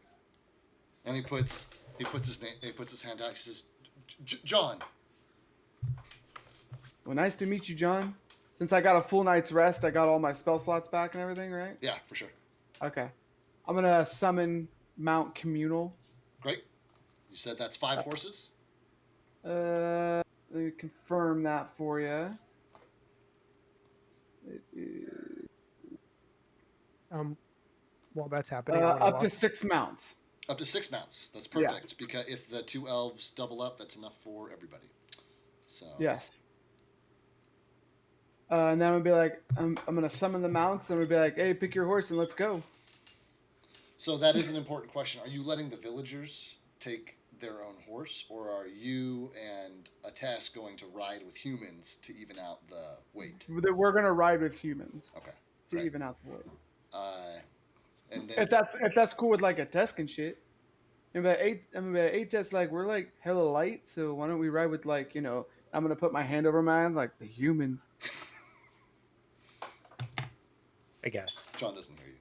And he puts his hand out. He says, "John." Well, nice to meet you, John. Since I got a full night's rest, I got all my spell slots back and everything, right? Yeah, for sure. Okay. I'm gonna summon Mount Communal. Great. You said that's 5 horses? Let me confirm that for you. While that's happening, Up to 6 mounts. Up to 6 mounts. That's perfect. Because if the 2 elves double up, that's enough for everybody. So Yes. And then I'm gonna be like, I'm gonna summon the mounts, and we'll be like, "Hey, pick your horse and let's go." So that is an important question. Are you letting the villagers take their own horse, or are you and a Tess going to ride with humans to even out the weight? We're gonna ride with humans Okay. to Right. even out the weight. And then If that's cool with like a desk and shit. I'm gonna be like, 8 desks, like we're like hella light, so why don't we ride with like, I'm gonna put my hand over mine like the humans. I guess. John doesn't hear you.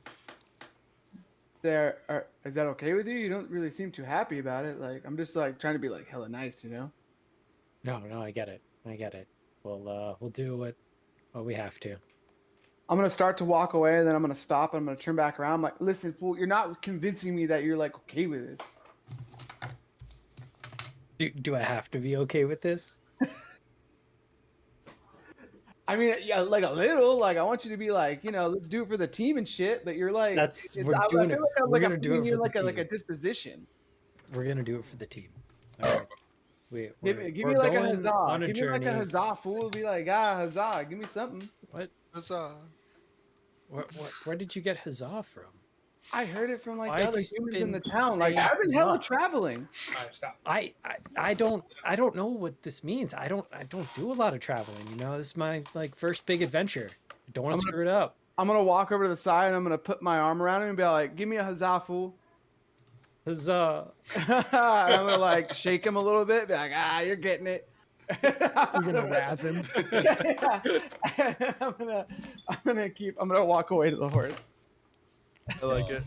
Is that okay with you? You don't really seem too happy about it. Like I'm just like trying to be like hella nice, you know? No, I get it. We'll do what we have to. I'm gonna start to walk away, and then I'm gonna stop. And I'm gonna turn back around. I'm like, listen, fool, you're not convincing me that you're like okay with this. Do I have to be okay with this? I mean, yeah, like a little. Like I want you to be like, let's do it for the team and shit. But you're like, We're I doing feel it. like I'm We're like gonna I'm do it giving you for the like a team. disposition. We're gonna do it for the team. All right. Give me like a huzzah. Give me like a huzzah, fool. Be like, huzzah. Give me something. What? Huzzah. Where did you get huzzah from? I heard it from like Why the have other you humans been in the town. Like saying I've been hella huzzah? traveling. All right, stop. I don't know what this means. I don't do a lot of traveling. This is my like first big adventure. I don't want to screw it up. I'm gonna walk over to the side and I'm gonna put my arm around him and be like, "Give me a huzzah, fool." Huzzah! And I'm gonna like shake him a little bit, be like, you're getting it. You're gonna razz him. Yeah. I'm gonna walk away to the horse. I like it.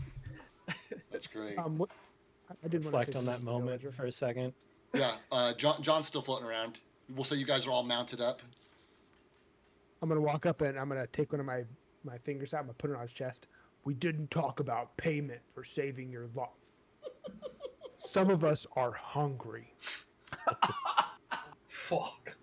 That's great. I did Reflect on that moment for a second. Yeah, John's still floating around. We'll say you guys are all mounted up. I'm gonna walk up and I'm gonna take one of my fingers out. I'm gonna put it on his chest. We didn't talk about payment for saving your life. Some of us are hungry. Fuck.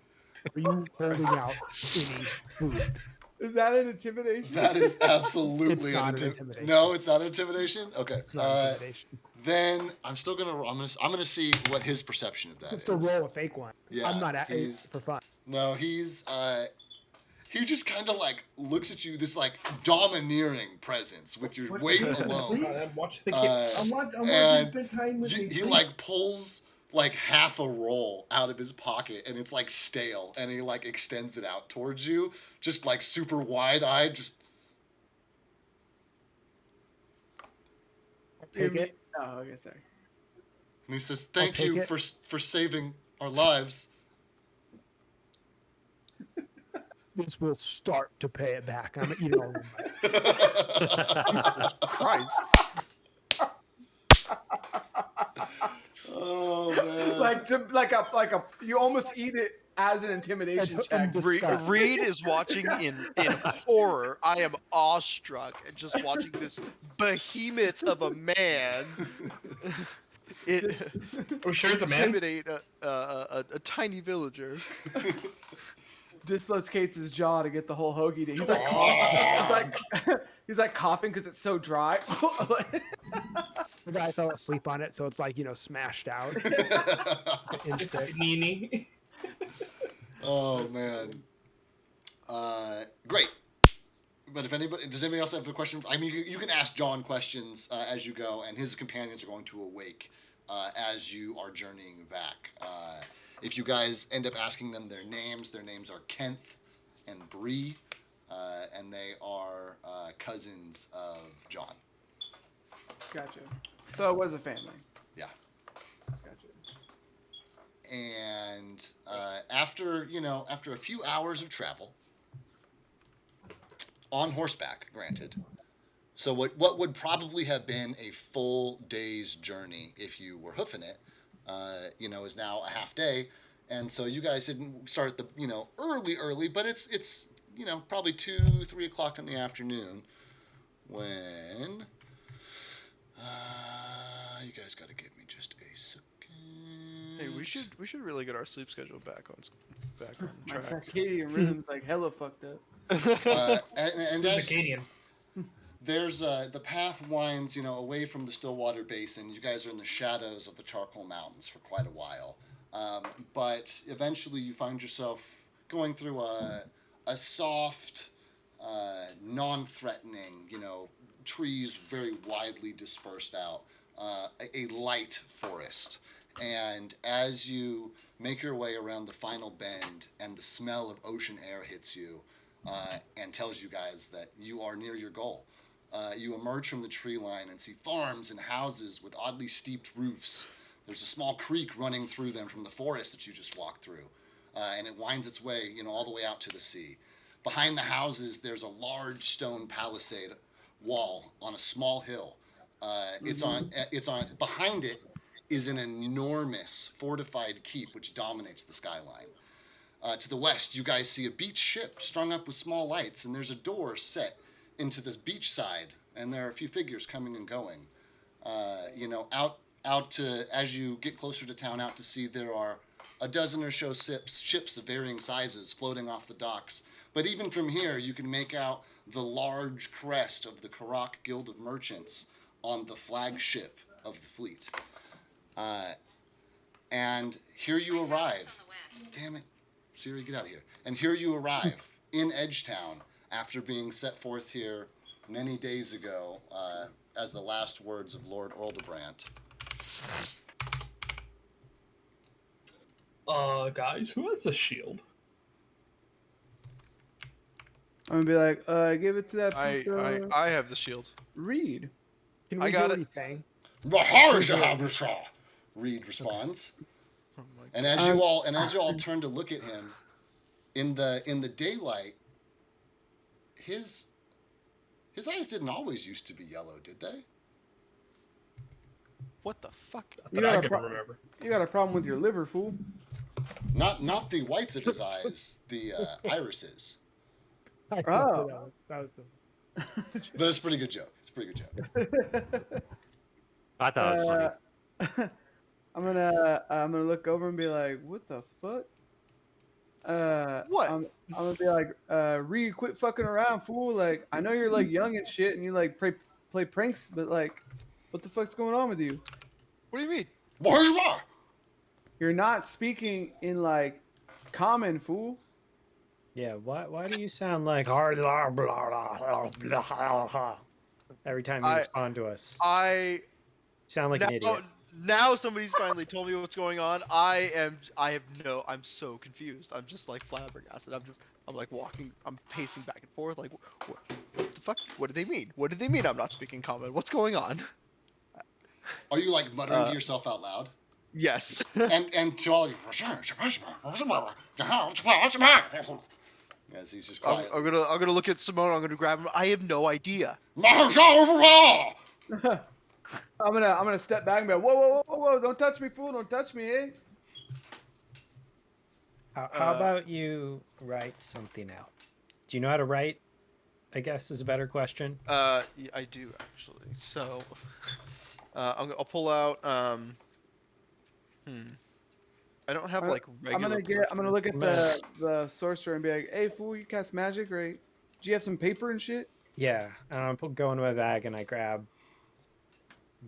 Are you holding out any food? Is that an intimidation? That is absolutely It's not an intimidation. No, it's not intimidation. Okay. It's not intimidation. Then I'm gonna see what his perception of that Just is. to roll a fake one. Yeah, I'm not he's- for fun. No, he just kind of like looks at you, this like domineering presence with your weight alone. Watch the Uh, kid. I want you to and spend time with me. He please. like pulls like half a roll out of his pocket and it's like stale and he like extends it out towards you, just like super wide-eyed, just Take it. Oh, okay, sorry. and he says, I'll "Thank take you it. for saving our lives." This will start to pay it back. I'm gonna eat it all. Jesus Christ. Oh man. like a you almost eat it as an intimidation And check. disgust. Reed is watching in horror. I am awestruck at just watching this behemoth of a man Oh, sure it's a man. intimidate a tiny villager. Dislocates his jaw to get the whole hoagie. He's like, he's like coughing because it's so dry. The guy fell asleep on it, so it's like smashed out. Inch thick. Nini. Oh man. Great. But if does anybody else have a question? I mean, you can ask John questions as you go, and his companions are going to awake as you are journeying back. If you guys end up asking them their names are Kenneth and Bree, and they are cousins of John. Gotcha. So it was a family. Yeah. Gotcha. And after a few hours of travel, on horseback, granted. So what would probably have been a full day's journey if you were hoofing it, is now a half day. And so you guys didn't start the early, but it's probably 2-3 o'clock in the afternoon when you guys got to give me just a second. Hey, we should really get our sleep schedule back on My track. circadian rhythm's like hella fucked up. And Who's as, Acadian? there's the path winds away from the Stillwater Basin. You guys are in the shadows of the Charcoal Mountains for quite a while, but eventually you find yourself going through a soft, non-threatening, trees very widely dispersed out, a light forest. And as you make your way around the final bend and the smell of ocean air hits you and tells you guys that you are near your goal, you emerge from the tree line and see farms and houses with oddly steeped roofs. There's a small creek running through them from the forest that you just walked through. and it winds its way, all the way out to the sea. Behind the houses, there's a large stone palisade wall on a small hill. It's on behind it is an enormous fortified keep which dominates the skyline. To the west, you guys see a beach ship strung up with small lights, and there's a door set into this beach side, and there are a few figures coming and going. Out to, as you get closer to town, out to sea, there are a dozen or so ships of varying sizes floating off the docks. But even from here, you can make out the large crest of the Karak Guild of Merchants on the flagship of the fleet. And here you arrive. Damn it. Siri, get out of here. And here you arrive in Edgetown after being set forth here many days ago as the last words of Lord Orldebrandt. Guys, who has a shield? I'm gonna be like, give it to that. I have the shield. Reed. Can I we got hear it. what he's saying? Reed responds. Oh my And as you all turn to look at him, in the daylight, his eyes didn't always used to be yellow, did they? What the fuck? That I can remember. You got a problem with your liver, fool. Not the whites of his eyes, the irises. I know Oh. that was the. But it's a pretty good joke. I thought it was funny. I'm gonna look over and be like, what the fuck? What? I'm gonna be like, Reed, quit fucking around, fool. Like, I know you're like young and shit, and you like play pranks, but like, what the fuck's going on with you? What do you mean? You're not speaking in like common, fool. Yeah, why do you sound like every time you respond to us? I You sound like an idiot. Now somebody's finally told me what's going on. I'm so confused. I'm just like flabbergasted. I'm like I'm pacing back and forth like what the fuck? What do they mean? What do they mean I'm not speaking common? What's going on? Are you like muttering to yourself out loud? Yes. And to all of you, as he's just quiet. I'm gonna look at Simone. I'm gonna grab him. I have no idea. I'm gonna step back and be like, whoa, don't touch me, fool, don't touch me, eh? How about you write something out? Do you know how to write? I guess is a better question. Yeah, I do actually. So, I'll pull out. I don't have like regular. I'm gonna look at the sorcerer and be like, hey, fool, you cast magic, right? Do you have some paper and shit? Yeah, go into my bag and I grab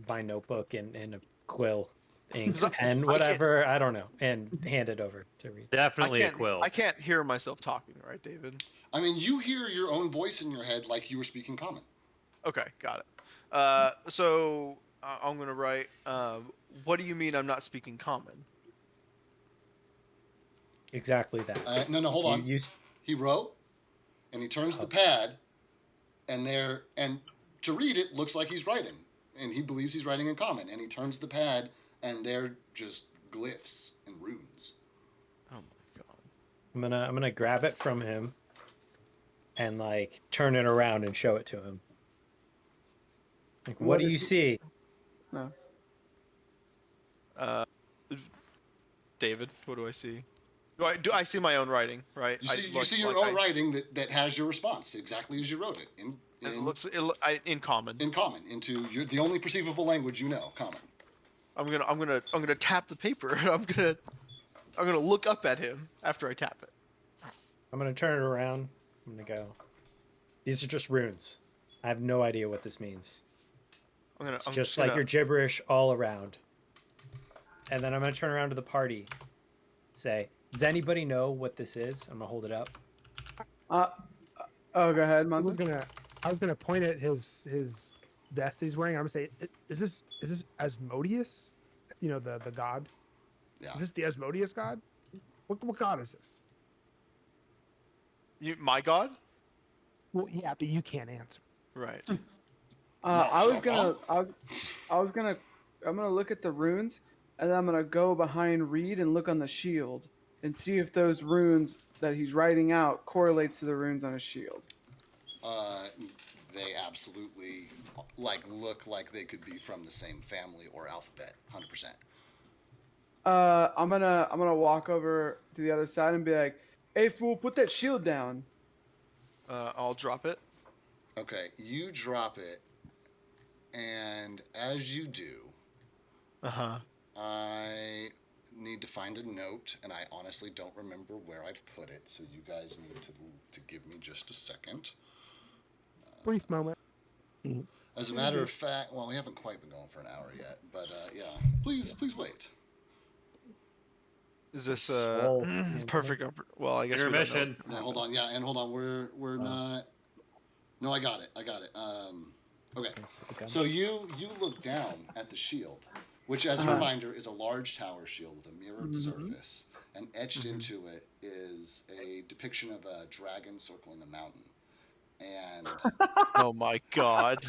my notebook and a quill, ink, pen, whatever. I don't know, and hand it over to Reed. Definitely a quill. I can't hear myself talking, right, David? I mean, you hear your own voice in your head like you were speaking common. Okay, got it. So I'm gonna write. What do you mean I'm not speaking common? Exactly that. No, hold on. He wrote, and he turns the pad, and to read it looks like he's writing, and he believes he's writing in common, and he turns the pad, and they're just glyphs and runes. Oh my god. I'm gonna grab it from him, and like turn it around and show it to him. Like, what do you see? No. David, what do I see? Do I see my own writing, right? You see your own writing that has your response exactly as you wrote it in common. In common, into the only perceivable language you know, common. I'm gonna tap the paper. I'm gonna look up at him after I tap it. I'm gonna turn it around. I'm gonna go. These are just runes. I have no idea what this means. It's just like your gibberish all around. And then I'm gonna turn around to the party. Say, does anybody know what this is? I'm gonna hold it up. Oh, go ahead, I Monza. was gonna point at his vest he's wearing. I'm gonna say, is this Asmodeus? You know, the god. Yeah. Is this the Asmodeus god? What god is this? My god? Well, yeah, but you can't answer. Right. I'm gonna look at the runes, and then I'm gonna go behind Reed and look on the shield and see if those runes that he's writing out correlates to the runes on his shield. They absolutely look like they could be from the same family or alphabet, 100%. I'm gonna walk over to the other side and be like, "Hey, fool, put that shield down." I'll drop it. Okay, you drop it, and as you do, I need to find a note, and I honestly don't remember where I put it, so you guys need to give me just a second. Brief moment. As a matter of fact, well, we haven't quite been going for an hour yet, but yeah, please wait. Is this Swole. perfect? Well, I guess we don't know. Intermission. Yeah, hold on. Yeah, and hold on. We're not. No, I got it. Okay. So you look down at the shield, which, as a reminder, is a large tower shield with a mirrored surface, and etched into it is a depiction of a dragon circling a mountain. And Oh my god.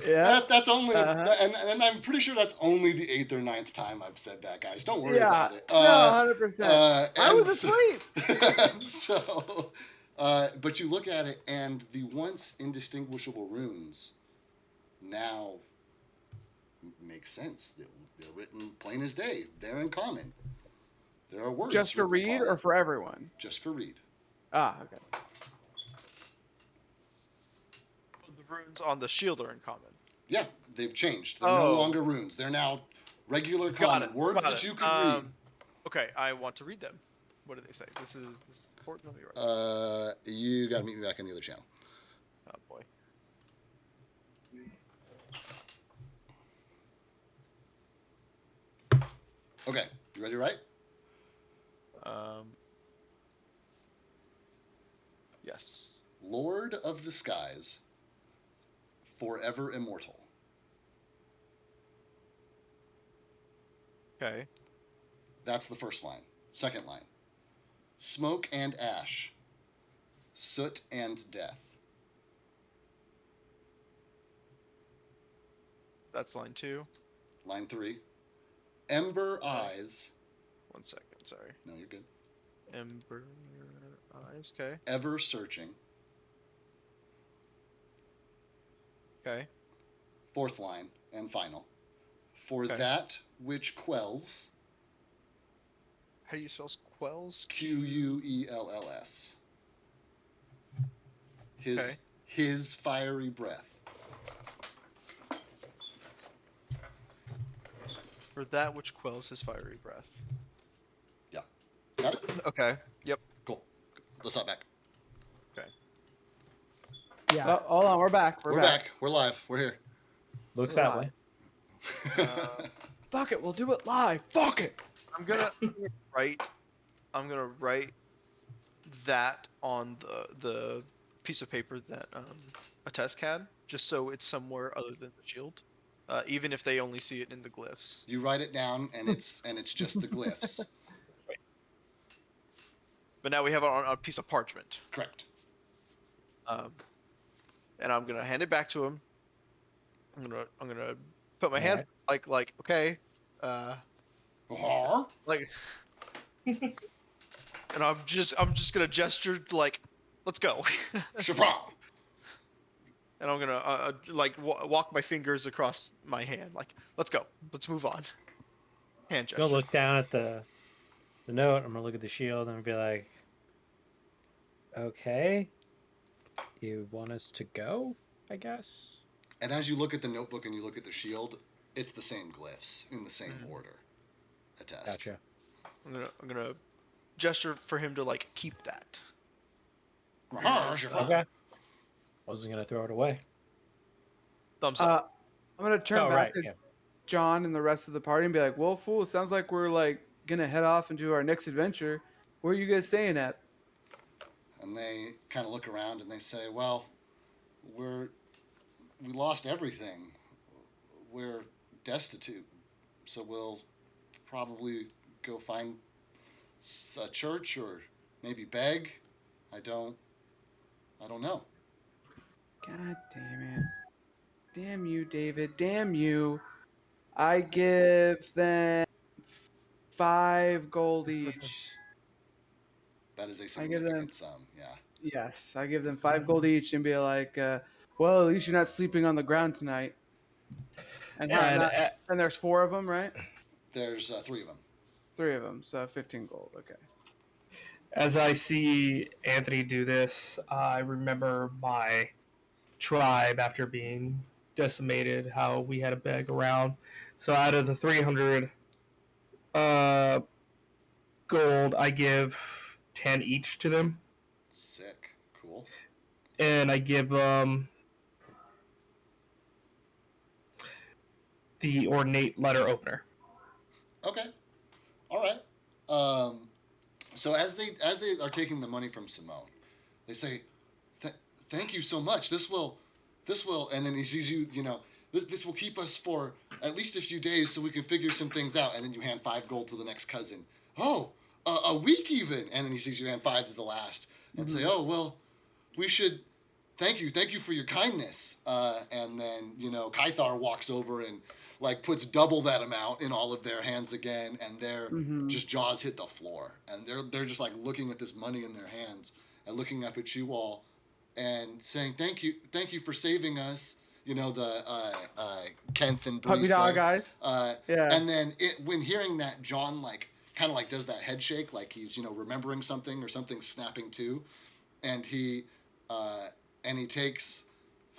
Yeah. that's only, and I'm pretty sure that's only the 8th or 9th time I've said that, guys. Don't worry about it. No, 100%. I was asleep. So, but you look at it, and the once indistinguishable runes now make sense. They're written plain as day. They're in common. There are words. Just for Reed or for everyone? Just for Reed. Ah, okay. The runes on the shield are in common. Yeah, they've changed. They're no longer runes. They're now regular common words that you can read. Okay, I want to read them. What do they say? This is important. Let me write this. You gotta meet me back in the other channel. Oh boy. Okay, you ready to write? Yes. Lord of the skies, forever immortal. Okay. That's the first line. Second line. Smoke and ash, soot and death. That's line 2. Line 3. Ember eyes. 1 second, sorry. No, you're good. Ember eyes, okay. Ever searching. Okay. Fourth line and final. For that which quells. How do you spell quells? Quells. His fiery breath. For that which quells his fiery breath. Yeah. Got it? Okay. Yep. Cool. Let's hop back. Okay. Yeah. Oh, hold on, we're back. We're back. We're live. We're here. Looks We're that live. way. Fuck it, we'll do it live. Fuck it. I'm gonna write that on the piece of paper that a test had, just so it's somewhere other than the shield. Even if they only see it in the glyphs. You write it down, and it's just the glyphs. But now we have it on a piece of parchment. Correct. And I'm gonna hand it back to him. I'm gonna put my hand Alright. like okay, like, and I'm just gonna gesture like, let's go. And I'm gonna walk my fingers across my hand, like, let's go, let's move on. Hand gesture. Go look down at the note. I'm gonna look at the shield and be like, okay, you want us to go? I guess. And as you look at the notebook and you look at the shield, it's the same glyphs in the same order. Attest. Gotcha. I'm gonna gesture for him to like keep that. Okay. I wasn't gonna throw it away. Thumbs up. I'm gonna turn back right. to Yeah. John and the rest of the party and be like, "Well, fool, it sounds like we're like gonna head off into our next adventure. Where are you guys staying at?" And they kind of look around and they say, "Well, we lost everything. We're destitute, so we'll probably go find a church or maybe beg. I don't know." God damn it. Damn you, David. Damn you. I give them 5 gold each. That is a I give them significant sum. Yeah. yes. I give them 5 gold each and be like, well, at least you're not sleeping on the ground tonight. And And and there's 4 of them, right? There's 3 of them. 3 of them, so 15 gold. Okay. as I see Anthony do this, I remember my tribe after being decimated, how we had to beg around. So out of the 300 gold, I give 10 each to them, Sick. Cool. and I give them the ornate letter opener. Okay. All right. So as they are taking the money from Simone, they say, "Thank you so much. This will," and then he sees you. You know, this will keep us for at least a few days, so we can figure some things out. And then you hand 5 gold to the next cousin. Oh, a week even. And then he sees you hand 5 to the last, and say, "Oh well, we should." Thank you for your kindness. And then, Kythar walks over and like puts double that amount in all of their hands again, and their just jaws hit the floor, and they're just like looking at this money in their hands and looking up at you all, and saying thank you for saving us. The Kenneth and Puppy dog guys. Yeah. And then when hearing that, John like kind of like does that head shake, like he's remembering something or something snapping to, and he takes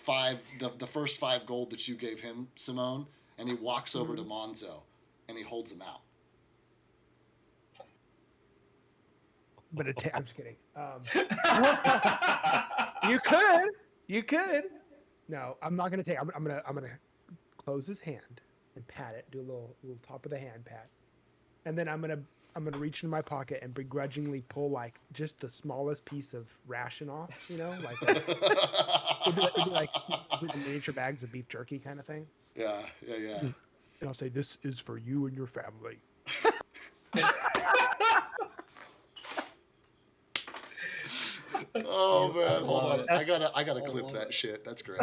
the first 5 gold that you gave him, Simone, and he walks over to Monzo and he holds him out. But I'm just kidding. You could. No, I'm not gonna take. I'm gonna close his hand and pat it. Do a little top of the hand pat, and then I'm gonna reach in my pocket and begrudgingly pull like just the smallest piece of ration off. Like it'd be like the miniature bags of beef jerky kind of thing. Yeah. And I'll say, "This is for you and your family." Oh man, hold on. That's I gotta clip that shit. That's great.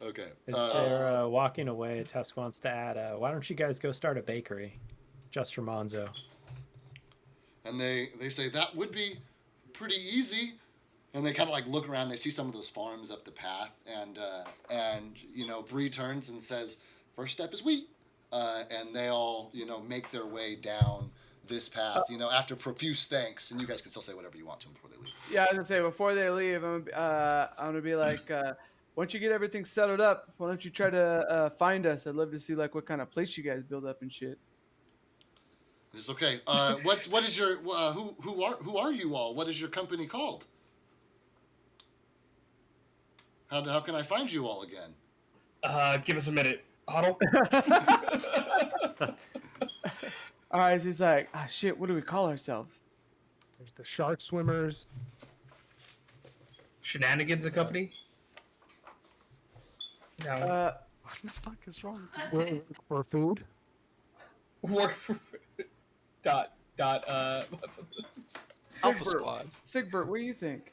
Okay. As they're walking away, Tusk wants to add, why don't you guys go start a bakery just for Monzo? And they say that would be pretty easy. And they kind of like look around. They see some of those farms up the path, and Bree turns and says, "First step is wheat." And they all make their way down this path. After profuse thanks, and you guys can still say whatever you want to them before they leave. Yeah, I was gonna say before they leave, I'm gonna be like, once you get everything settled up, why don't you try to find us? I'd love to see like what kind of place you guys build up and shit. It's okay. What is your who are you all? What is your company called? How can I find you all again? Give us a minute. Huddle. All right, so he's like, shit, what do we call ourselves? There's the shark swimmers. Shenanigans and Company. No. What the fuck is wrong with you? For food. Work for dot. Alpha Squad. Sigbert, what do you think?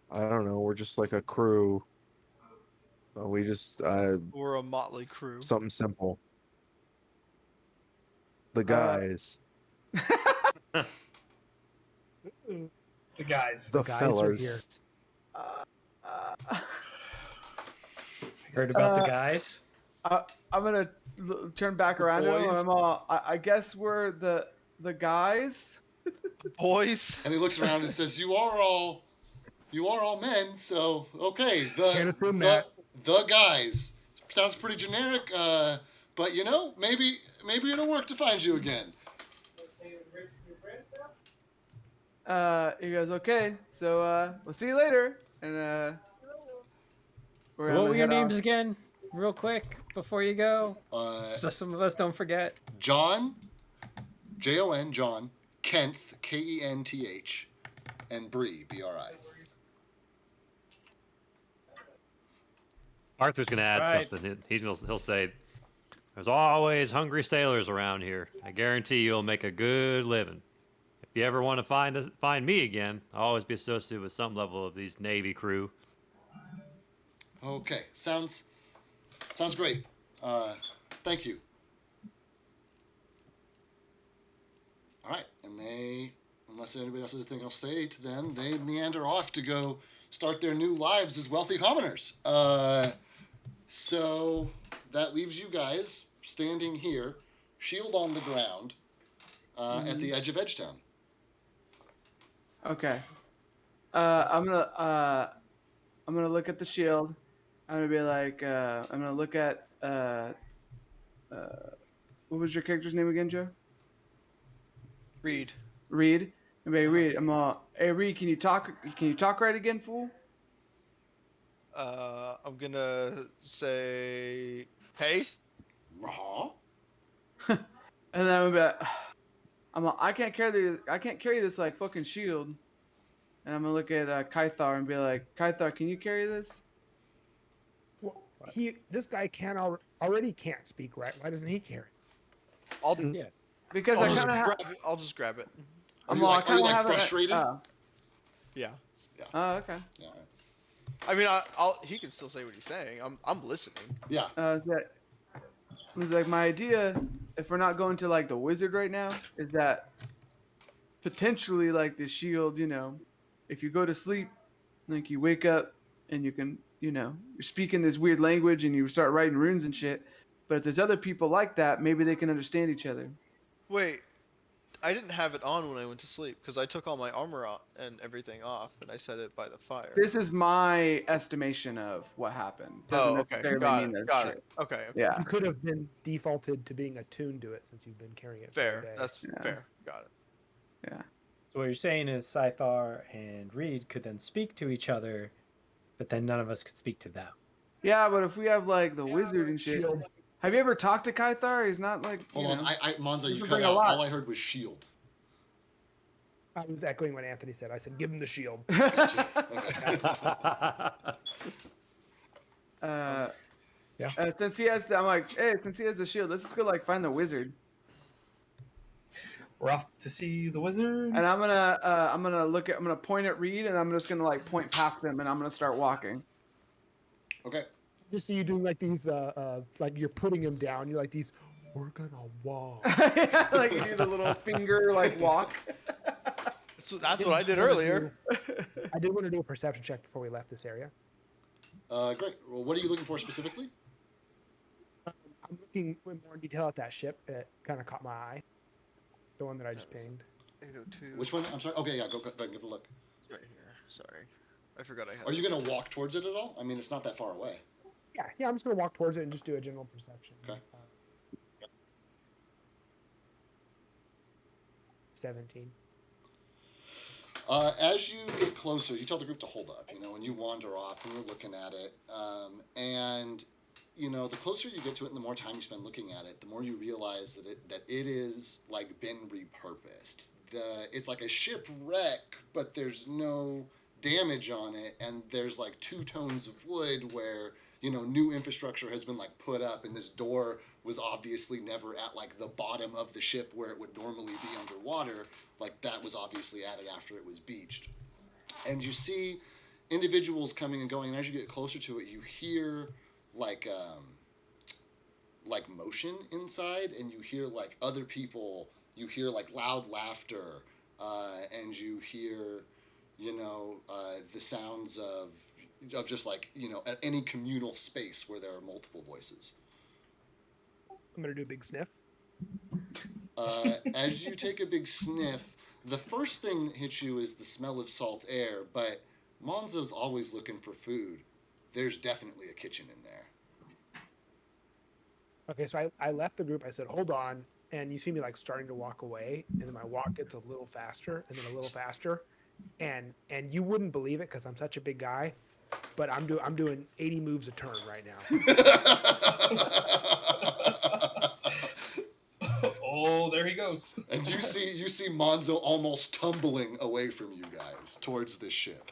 I don't know. We're just like a crew. We just We're a motley crew. something simple. The guys, The guys. the guys are here. fellas. Heard about the guys? I'm gonna turn back around to him, and I'm all. I guess we're the guys. Boys. And he looks around and says, "You are all men, so okay. Can't assume that. The guys sounds pretty generic, but maybe it'll work to find you again." He goes, okay, so we'll see you later, and What were your names again? Real quick, before you go. So some of us don't forget. John, Jon, John, Kenth, Kenth, and Bree, Bri. Arthur's gonna add Right. something. He'll say, "There's always hungry sailors around here. I guarantee you'll make a good living. If you ever want to find me again, I'll always be associated with some level of these Navy crew." Okay, sounds Sounds great. Thank you. All right, and they, unless anybody else has anything else to say to them, they meander off to go start their new lives as wealthy commoners. So that leaves you guys standing here, shield on the ground, at the edge of Edgetown. Okay. I'm gonna look at the shield. I'm gonna be like, I'm gonna look at what was your character's name again, Joe? Reed. Reed. And be Reed. Hey Reed, can you talk? Can you talk right again, fool? I'm gonna say, hey. Uh-huh. And then I'm gonna be like, I can't carry this like fucking shield. And I'm gonna look at Kythar and be like, Kythar, can you carry this? Well, this guy already can't speak, right? Why doesn't he carry? Because I'll I just kind of grab it. I'll just grab it. Are you like have frustrated? Yeah. Oh, okay. Yeah. All right. I mean, he can still say what he's saying. I'm listening. Yeah. It's like my idea, if we're not going to like the wizard right now, is that potentially like the shield, if you go to sleep, like you wake up and you can, you're speaking this weird language and you start writing runes and shit. But if there's other people like that, maybe they can understand each other. Wait, I didn't have it on when I went to sleep because I took all my armor and everything off and I set it by the fire. This is my estimation of what happened. Doesn't necessarily mean that it's true. Okay. Yeah. You could have been defaulted to being attuned to it since you've been carrying it. Fair. For a day. That's fair. Got it. Yeah. So what you're saying is Scythar and Reed could then speak to each other, but then none of us could speak to them. Yeah, but if we have like the wizard and shit. Shield. Have you ever talked to Kythar? He's not like. Hold on, Monzo, you doesn't cut bring a out. lot. All I heard was shield. I was echoing what Anthony said. I said, give him the shield. Gotcha. Okay. Since he has I'm like, hey, since he has the shield, let's just go like find the wizard. We're off to see the wizard. And I'm gonna point at Reed, and I'm just gonna like point past him, and I'm gonna start walking. Okay. Just see you doing like these, like you're putting him down. You're like these, we're gonna walk. Yeah, like you do the little finger like walk. That's what I did earlier. I did want to do a perception check before we left this area. Great. Well, what are you looking for specifically? I'm looking in more detail at that ship. It kind of caught my eye. The one that I just pinged. 802. Which one? I'm sorry. Okay, yeah, go ahead and give it a look. It's right here. Sorry. I forgot I had Are you going to walk towards it at all? I mean, it's not that far away. Yeah, I'm just gonna walk towards it and just do a general perception. Okay. 17. As you get closer, you tell the group to hold up, when you wander off and you're looking at it. And, the closer you get to it and the more time you spend looking at it, the more you realize that it is, like, been repurposed. It's like a shipwreck, but there's no damage on it, and there's, like, 2 tones of wood where, new infrastructure has been, like, put up, and this door was obviously never at, like, the bottom of the ship where it would normally be underwater. Like, that was obviously added after it was beached. And you see individuals coming and going, and as you get closer to it, you hear, like motion inside, and you hear, like, other people, you hear, like, loud laughter, and you hear, the sounds of just, like, at any communal space where there are multiple voices. I'm gonna do a big sniff. As you take a big sniff, the first thing that hits you is the smell of salt air, but Monzo's always looking for food. There's definitely a kitchen in there. Okay, so I left the group. I said, hold on. And you see me like starting to walk away. And then my walk gets a little faster and then a little faster. And you wouldn't believe it because I'm such a big guy. But I'm doing 80 moves a turn right now. Oh, there he goes. And you see Monzo almost tumbling away from you guys towards this ship.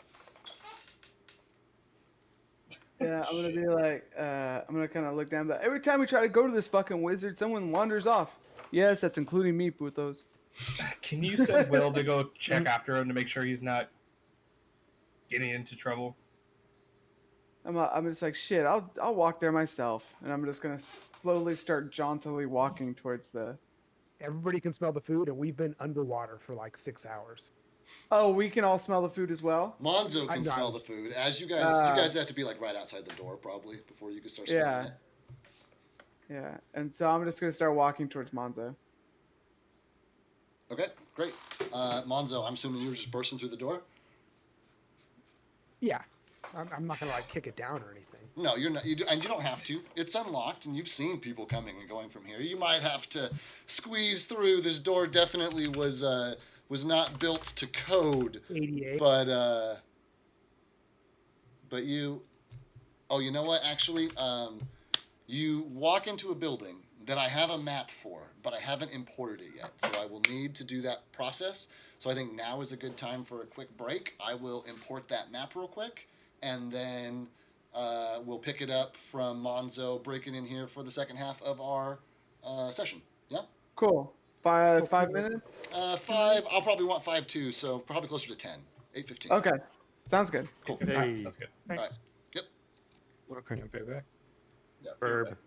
Yeah, I'm gonna be like, I'm gonna kind of look down. But every time we try to go to this fucking wizard, someone wanders off. Yes, that's including me, putos. Can you send Will to go check after him to make sure he's not getting into trouble? I'm just like, shit. I'll walk there myself, and I'm just gonna slowly start jauntily walking towards the. Everybody can smell the food, and we've been underwater for like 6 hours. Oh, we can all smell the food as well. Monzo I can know, I smell the was- food. As you Uh, guys have to be like right outside the door probably before you can start smelling Yeah. it. Yeah, and so I'm just gonna start walking towards Monzo. Okay, great. Monzo, I'm assuming you were just bursting through the door. Yeah, I'm not gonna like kick it down or anything. No, you're not. And you don't have to. It's unlocked, and you've seen people coming and going from here. You might have to squeeze through. This door definitely was not built to code, 88. but you. Oh, you know what? Actually, you walk into a building that I have a map for, but I haven't imported it yet. So I will need to do that process. So I think now is a good time for a quick break. I will import that map real quick, and then we'll pick it up from Monzo breaking in here for the second half of our session. Yeah? Cool. Cool. 5 minutes. 5. I'll probably want 5 too, so probably closer to 10. 8:15. Okay, sounds good. Cool. Hey, that's good. All Thanks. right. Yep. What can you pay back? Yeah. Verb.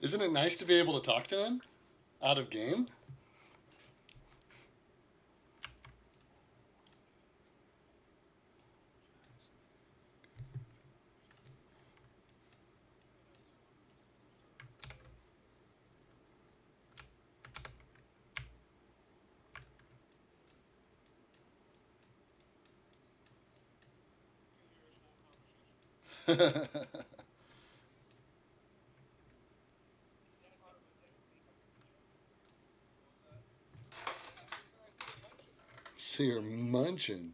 Isn't it nice to be able to talk to him out of game? So you're munching.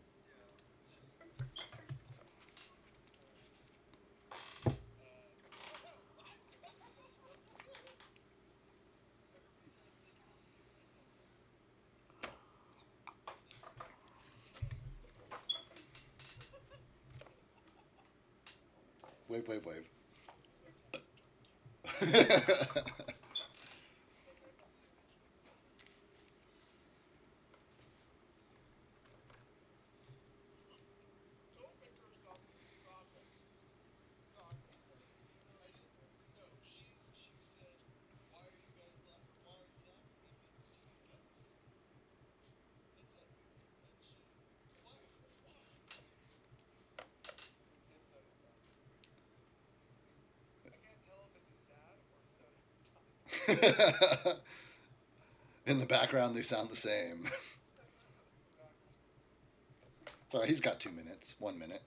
Wave, wave, wave. In the background, they sound the same. Sorry, he's got 2 minutes. 1 minute.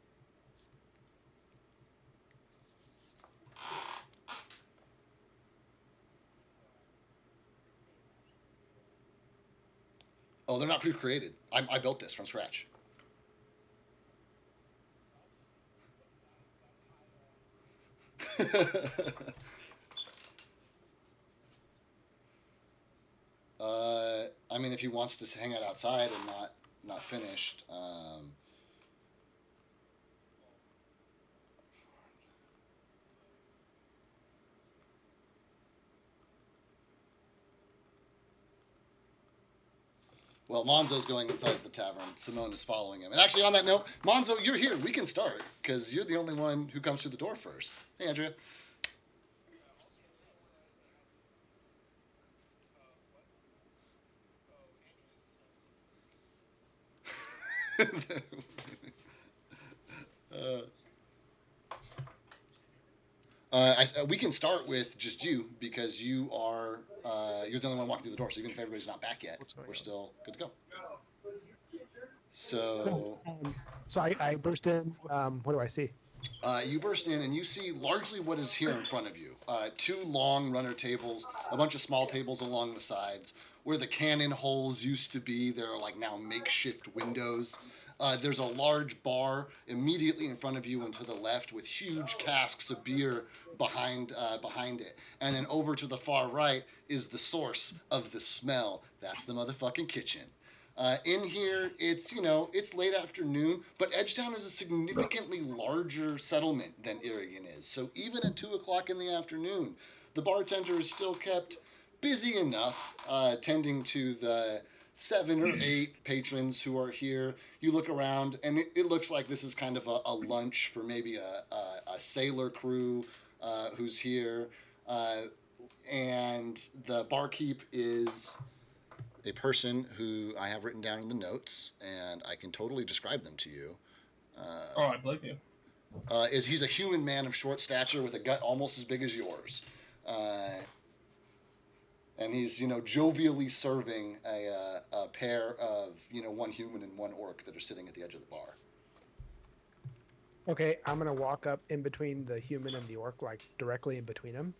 Oh, they're not pre-created. I built this from scratch. I mean, if he wants to hang out outside and not finished. Well, Monzo's going inside the tavern. Simone is following him. And actually, on that note, Monzo, you're here. We can start because you're the only one who comes through the door first. Hey, Andrea. We can start with just you because you're the only one walking through the door. So even if everybody's not back yet, we're still good to go. So, So I burst in. What do I see? You burst in and you see largely what is here in front of you. 2 long runner tables, a bunch of small tables along the sides. Where the cannon holes used to be, there are like now makeshift windows. There's a large bar immediately in front of you and to the left with huge casks of beer behind it. And then over to the far right is the source of the smell. That's the motherfucking kitchen. In here, it's late afternoon, but Edgetown is a significantly larger settlement than Irrigan is. So even at 2 o'clock in the afternoon, the bartender is still kept busy enough tending to the 7 or 8 patrons who are here. You look around, and it looks like this is kind of a lunch for maybe a sailor crew who's here. And the barkeep is a person who I have written down in the notes, and I can totally describe them to you. I believe you. He's a human man of short stature with a gut almost as big as yours. And he's, jovially serving a pair of, 1 human and 1 orc that are sitting at the edge of the bar. Okay, I'm gonna walk up in between the human and the orc, like directly in between them.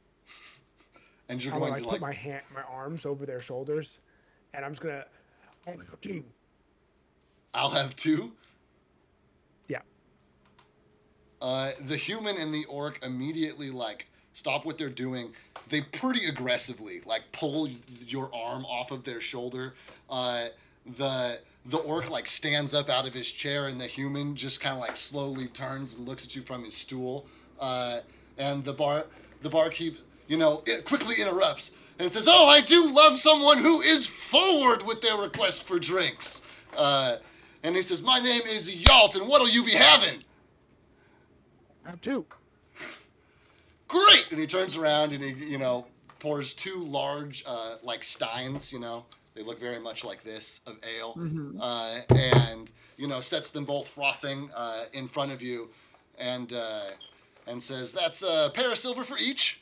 And you're I'm going gonna put my arms over their shoulders, and I'm just gonna. I'll have 2. I'll have 2? Yeah. The human and the orc immediately, stop what they're doing. They pretty aggressively, pull your arm off of their shoulder. The orc, stands up out of his chair, and the human just kind of, slowly turns and looks at you from his stool. And the barkeep, it quickly interrupts and says, "Oh, I do love someone who is forward with their request for drinks." And he says, "My name is Yalt, and what'll you be having?" I have 2. Great! And he turns around and he, pours 2 large, like steins. They look very much like this of ale, and sets them both frothing in front of you, and says, "That's a pair of silver for each."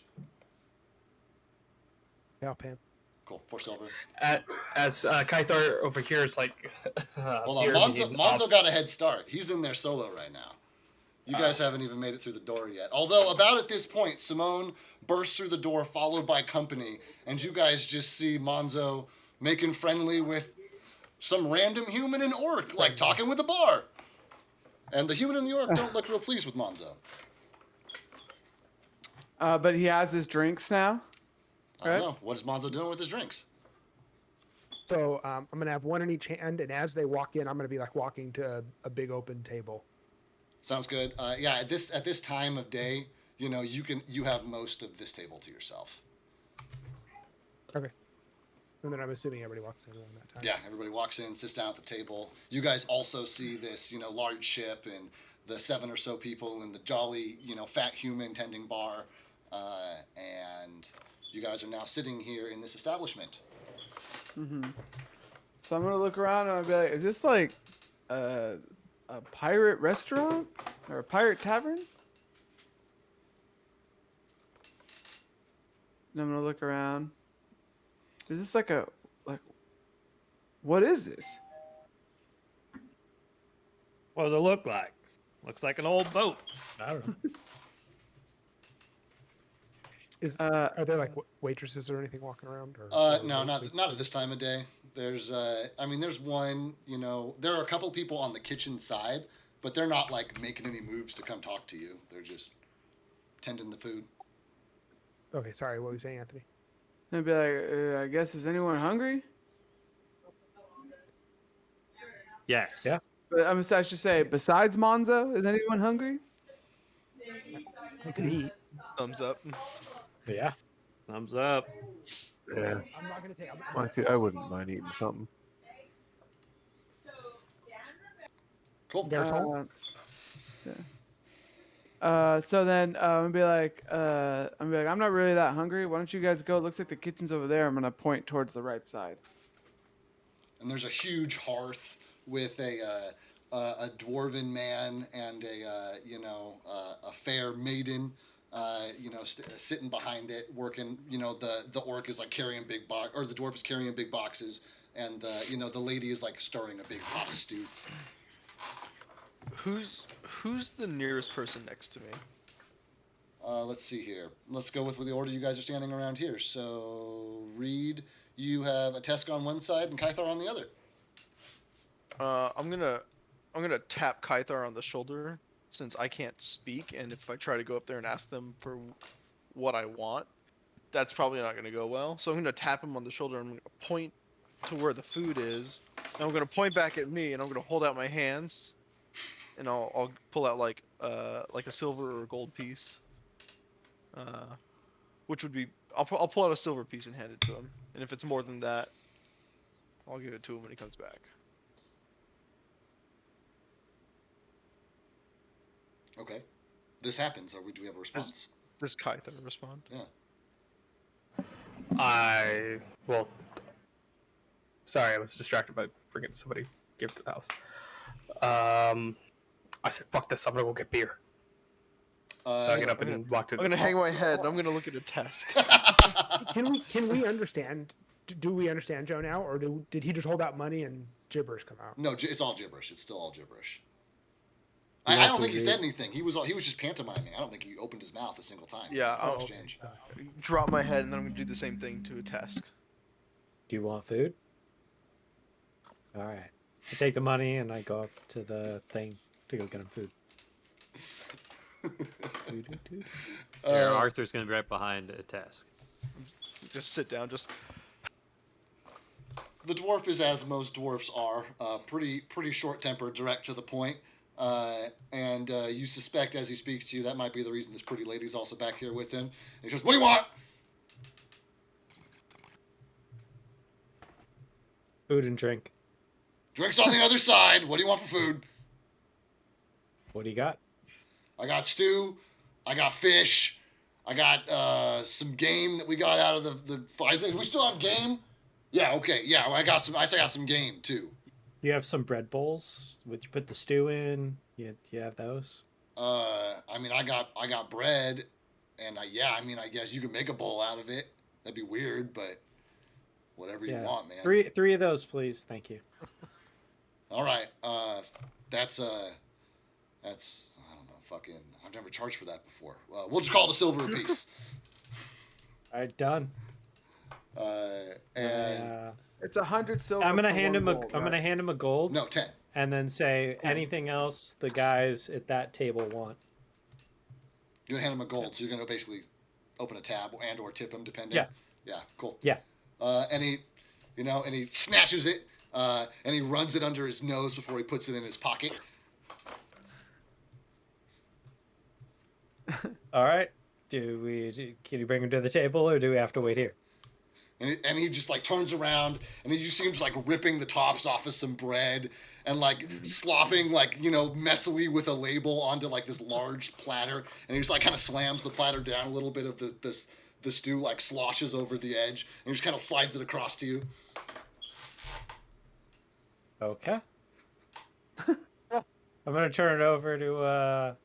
Yeah, Pam. Cool, 4 silver. As Kaithar over here is like, Hold on, pyramid Monzo of- got a head start. He's in there solo right now. You guys haven't even made it through the door yet. Although, about at this point, Simone bursts through the door, followed by company, and you guys just see Monzo making friendly with some random human and orc, like talking with a bar. And the human and the orc don't look real pleased with Monzo. But he has his drinks now. I don't know. What is Monzo doing with his drinks? So I'm gonna have one in each hand, and as they walk in, I'm gonna be like walking to a big open table. Sounds good. Yeah, at this time of day, you have most of this table to yourself. Okay. And then I'm assuming everybody walks in around that time. Yeah, everybody walks in, sits down at the table. You guys also see this, large ship and the 7 or so people and the jolly, fat human tending bar, and you guys are now sitting here in this establishment. Mm-hmm. So I'm gonna look around and I'll be like, "Is this like a pirate restaurant or a pirate tavern?" And I'm gonna look around. Is this like what is this? What does it look like? Looks like an old boat. I don't know. Are there like waitresses or anything walking around? Or No, not at this time of day. There's, there's one. There are a couple people on the kitchen side, but they're not like making any moves to come talk to you. They're just tending the food. Okay, sorry. What were you saying, Anthony? I'd be like, "I guess, is anyone hungry?" Yes. Yeah. But I should say, besides Monzo, is anyone hungry? I could eat. Thumbs up. Yeah. Thumbs up. Yeah, I'm not gonna take. I wouldn't mind eating something. Cool. There's all. So then I'm gonna be like, I'm not really that hungry. Why don't you guys go? It looks like the kitchen's over there. I'm gonna point towards the right side. And there's a huge hearth with a dwarven man and a fair maiden, sitting behind it, working. The orc is like carrying big or the dwarf is carrying big boxes, and the lady is like stirring a big pot of stew. Who's the nearest person next to me? Let's see here. Let's go with the order you guys are standing around here. So, Reed, you have a Tesk on one side and Kaithar on the other. I'm gonna tap Kaithar on the shoulder since I can't speak, and if I try to go up there and ask them for what I want, that's probably not gonna go well. So I'm gonna tap him on the shoulder and I'm gonna point to where the food is, and I'm gonna point back at me, and I'm gonna hold out my hands, and I'll pull out like a silver or a gold piece, which would be I'll pull out a silver piece and hand it to him, and if it's more than that, I'll give it to him when he comes back. Okay. This happens. Do we have a response? Does Kaithar respond? Yeah. Sorry, I was distracted by freaking somebody came to the house. I said, "Fuck this! I'm gonna go get beer." So I get up and walk to. I'm gonna hang my head and I'm gonna look at a Tesk. Can we understand? Do we understand Joe now, or did he just hold out money and gibberish come out? No, it's all gibberish. It's still all gibberish. You I have don't to think he read- said anything. He was just pantomiming. I don't think he opened his mouth a single time. Yeah, No I'll- exchange. Drop my head and then I'm gonna do the same thing to a Tesk. Do you want food? All right. I take the money and I go up to the thing to go get him food. Here, Arthur's gonna be right behind a task. Just sit down. Just The dwarf is as most dwarfs are, pretty short-tempered, direct to the point, and you suspect as he speaks to you that might be the reason this pretty lady's also back here with him. And he goes, "What do you want?" Food and drink. Drinks on the other side. What do you want for food? What do you got? I got stew. I got fish. I got some game that we got out of the. I think we still have game. Yeah. Okay. Yeah. I got some. I got some game too. You have some bread bowls. Would you put the stew in? Do you have those? I mean, I got bread, and I mean, I guess you can make a bowl out of it. That'd be weird, but whatever you want, man. Three of those, please. Thank you. All right. That's I don't know. Fucking, I've never charged for that before. We'll just call it a silver apiece. All right, done. And It's 100 silver. I'm gonna for hand one him a. gold, I'm gonna right? hand him a gold. no 10. And then say anything else the guys at that table want. You're gonna hand him a gold, so you're gonna basically open a tab or tip him, depending. Yeah. Yeah. Cool. Yeah. And he snatches it, and he runs it under his nose before he puts it in his pocket. All right. Can you bring him to the table, or do we have to wait here? And he just like turns around, and you see him just like ripping the tops off of some bread and like slopping like messily with a label onto like this large platter, and he just like kind of slams the platter down a little bit of the stew like sloshes over the edge, and he just kind of slides it across to you. Okay. I'm gonna turn it over to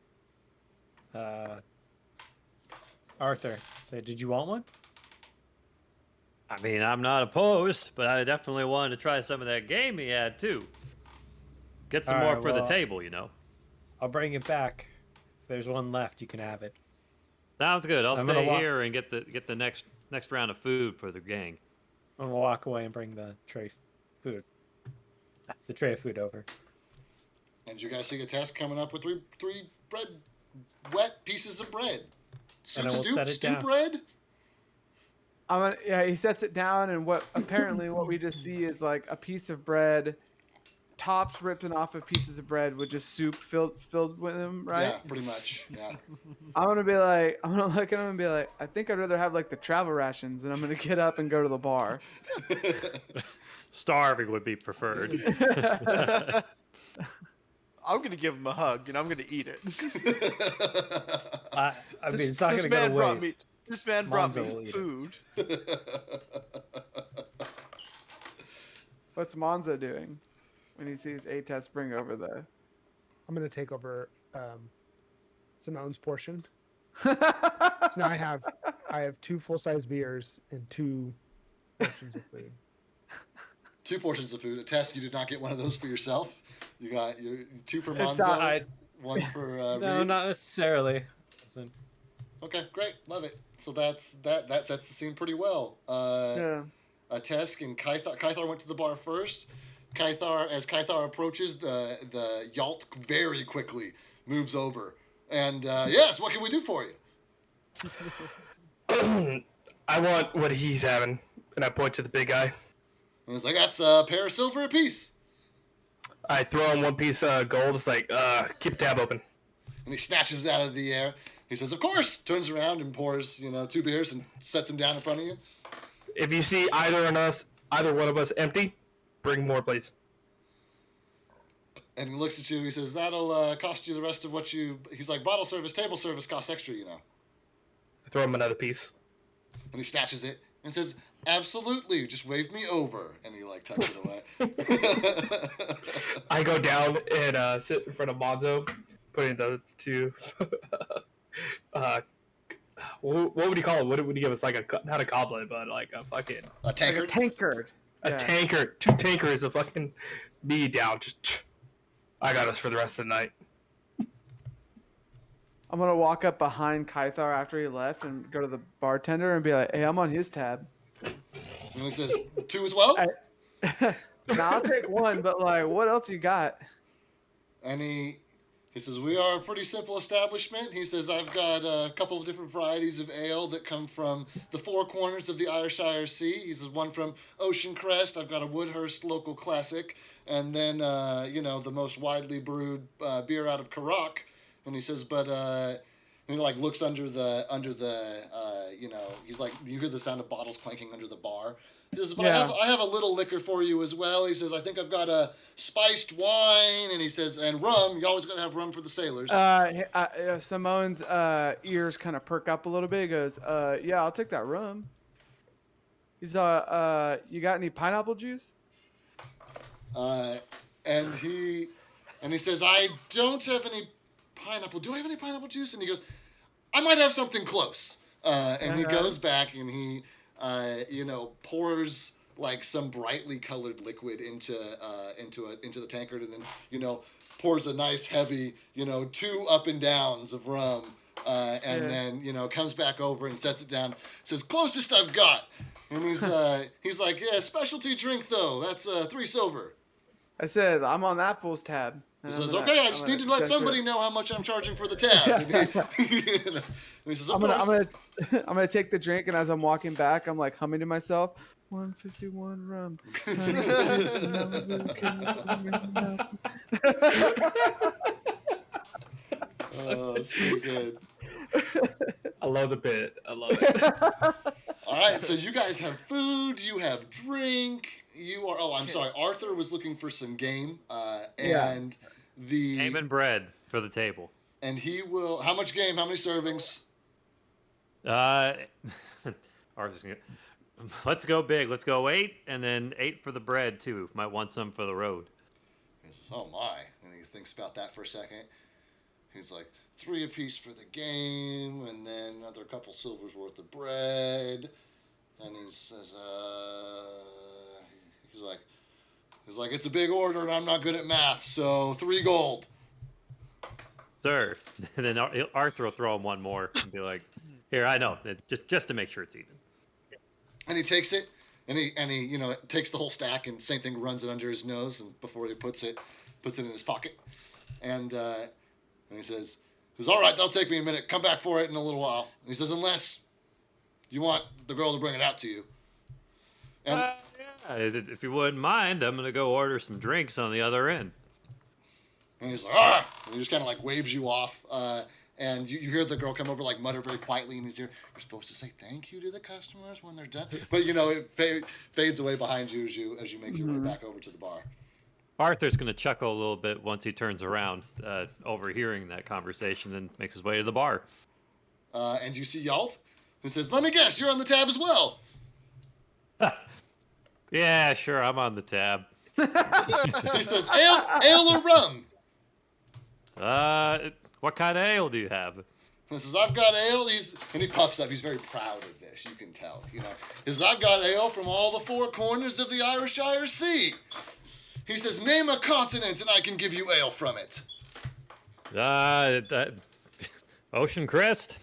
Arthur. Say, did you want one? I mean, I'm not opposed, but I definitely wanted to try some of that game he had too. Get some All more right, for the well- table, you know. I'll bring it back. If there's one left, you can have it. Sounds good. I'll I'm gonna stay walk- here and get the next round of food for the gang. I'm gonna walk away and bring the tray of food over. And you guys see a test coming up with three wet pieces of bread. And I will set it stew down. bread. He sets it down, and what we just see is like a piece of bread, tops ripping off of pieces of bread with just soup filled with them, right? Yeah, pretty much. Yeah. I'm gonna look at him and be like, I think I'd rather have like the travel rations, and I'm gonna get up and go to the bar. Starving would be preferred. I'm gonna give him a hug and I'm gonna eat it. I mean, it's not gonna go to waste. This man brought Monzo will me eat it. food. What's Monzo doing when he sees A-Test bring over the? I'm gonna take over Simone's portion. So now I have 2 full-size beers and 2 portions of food. 2 portions of food. A test. You did not get one of those for yourself. You got your 2 for It's Monzo, 1 for No, Reed. not necessarily. Listen, Okay, great, love it. So that sets the scene pretty well. Yeah. Tesk and Kythar. Kythar went to the bar first. As Kythar approaches, the Yalt very quickly moves over. And yes, what can we do for you? I want what he's having, and I point to the big guy. And he's like, that's a pair of silver apiece. I throw him one piece of gold. It's like, keep the tab open. And he snatches it out of the air. He says, of course. Turns around and pours 2 beers and sets them down in front of you. If you see either one of us empty, bring more, please. And he looks at you. He says, that'll cost you the rest of what you. He's like, bottle service, table service costs extra, I throw him another piece. And he snatches it and says, absolutely, just wave me over. And he like tucks it away. I go down and sit in front of Monzo, putting those 2. What would you call it? What would you give us? Like not a goblet, but like a fucking A Like a tankard. tankard. a Yeah. tankard. 2 tankers of fucking me down. Just I got us for the rest of the night. I'm gonna walk up behind Kythar after he left and go to the bartender and be like, "Hey, I'm on his tab." And he says, 2 as well? Now I'll take 1, but like, what else you got? And he says, we are a pretty simple establishment. He says, I've got a couple of different varieties of ale that come from the 4 corners of the Ayrshire Sea. He says, one from Ocean Crest. I've got a Woodhurst local classic. And then, the most widely brewed beer out of Karak. And he says, but, and he like looks under the he's like, you hear the sound of bottles clanking under the bar. He says, but Yeah. I have a little liquor for you as well. He says, I think I've got a spiced wine, and he says, and rum. You always got to have rum for the sailors. Simone's ears kind of perk up a little bit. He goes, yeah, I'll take that rum. He's you got any pineapple juice? And he says, I don't have any pineapple. Do I have any pineapple juice? And he goes, I might have something close. And he goes back and he, pours like some brightly colored liquid into the tankard, and then pours a nice heavy 2 up and downs of rum, and then comes back over and sets it down. Says, closest I've got. And he's like, yeah, specialty drink though. That's 3 silver. I said, I'm on that fool's tab. He says, okay, I just need to let somebody know how much I'm charging for the tab. And he says, I'm gonna take the drink, and as I'm walking back, I'm like humming to myself, 151 rum. Oh, it's pretty good. I love the bit. I love it. All right, so you guys have food, you have drink, you are. Oh, I'm sorry. Arthur was looking for some game, and the Game and bread for the table. And he will. How much game? How many servings? Arthur's gonna, let's go big. Let's go 8, and then 8 for the bread too. Might want some for the road. He says, oh my, and he thinks about that for a second. He's like, 3 apiece for the game, and then another couple silvers worth of bread. And he says, he's like, it's a big order, and I'm not good at math, so 3 gold. Sir. And then Arthur will throw him one more and be like, here, I know, just to make sure it's even. And he takes it, and he takes the whole stack, and same thing, runs it under his nose, and before he puts it in his pocket, and he says, all right, that'll take me a minute. Come back for it in a little while. And he says, unless you want the girl to bring it out to you. And yeah, if you wouldn't mind, I'm gonna go order some drinks on the other end. And he's like, ah! And he just kind of like waves you off. And you hear the girl come over, like mutter very quietly in his ear, you're supposed to say thank you to the customers when they're done. But it fades away behind you as you make your way back over to the bar. Arthur's gonna chuckle a little bit once he turns around, overhearing that conversation, and makes his way to the bar. And you see Yalt, who says, let me guess, you're on the tab as well. Yeah, sure, I'm on the tab. He says, ale or rum? What kind of ale do you have? He says, I've got ale. And he puffs up. He's very proud of this. You can tell. He says, I've got ale from all the 4 corners of the Irishire Sea. He says, name a continent and I can give you ale from it. Ocean Crest?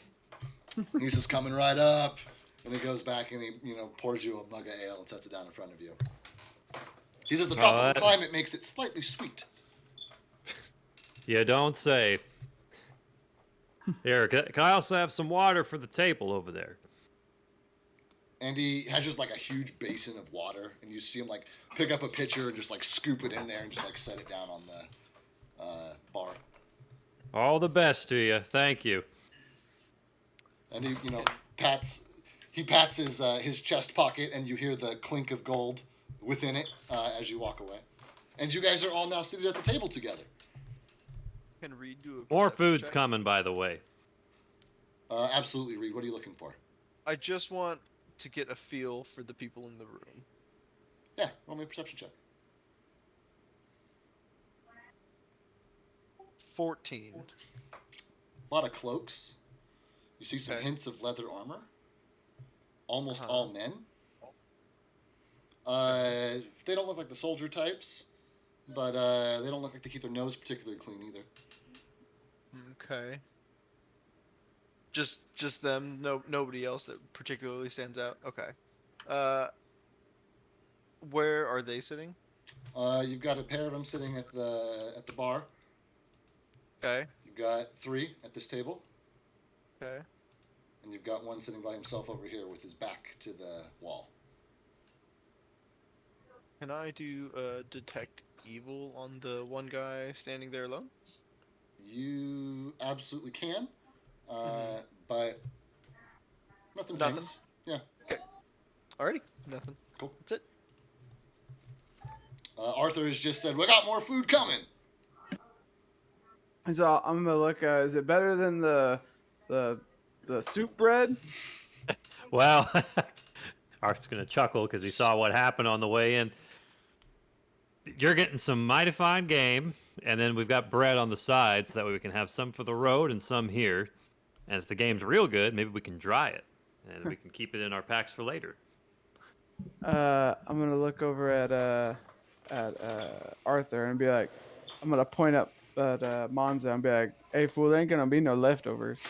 He says, coming right up. And he goes back and he, pours you a mug of ale and sets it down in front of you. He says, the tropical climate makes it slightly sweet. You don't say. Here, can I also have some water for the table over there? And he has just like a huge basin of water, and you see him like pick up a pitcher and just like scoop it in there and just like set it down on the bar. All the best to you. Thank you. And he, pats his chest pocket, and you hear the clink of gold within it as you walk away. And you guys are all now seated at the table together. Can Reed do a More perception food's check? coming, by the way. Absolutely, Reed. What are you looking for? I just want to get a feel for the people in the room. Yeah, roll me a perception check. 14. A lot of cloaks. You see some Okay. hints of leather armor. Almost Uh-huh. all men. They don't look like the soldier types, but they don't look like they keep their nose particularly clean either. Okay. Just them. No, nobody else that particularly stands out. Okay. Where are they sitting? You've got a pair of them sitting at the bar. Okay. You've got 3 at this table, Okay. and you've got one sitting by himself over here with his back to the wall. Can I do detect evil on the one guy standing there alone? You absolutely can, Mhm. but Nothing Nothing. famous. Yeah. Alrighty, nothing. Cool. That's it. Arthur has just said, "We got more food coming." So I'm gonna look. Is it better than the soup bread? Well, Art's gonna chuckle because he saw what happened on the way in. You're getting some mighty fine game, and then we've got bread on the side, so that way we can have some for the road and some here. And if the game's real good, maybe we can dry it, and we can keep it in our packs for later. I'm gonna look over at Arthur and be like, I'm gonna point up at Monza and be like, "Hey fool, there ain't gonna be no leftovers."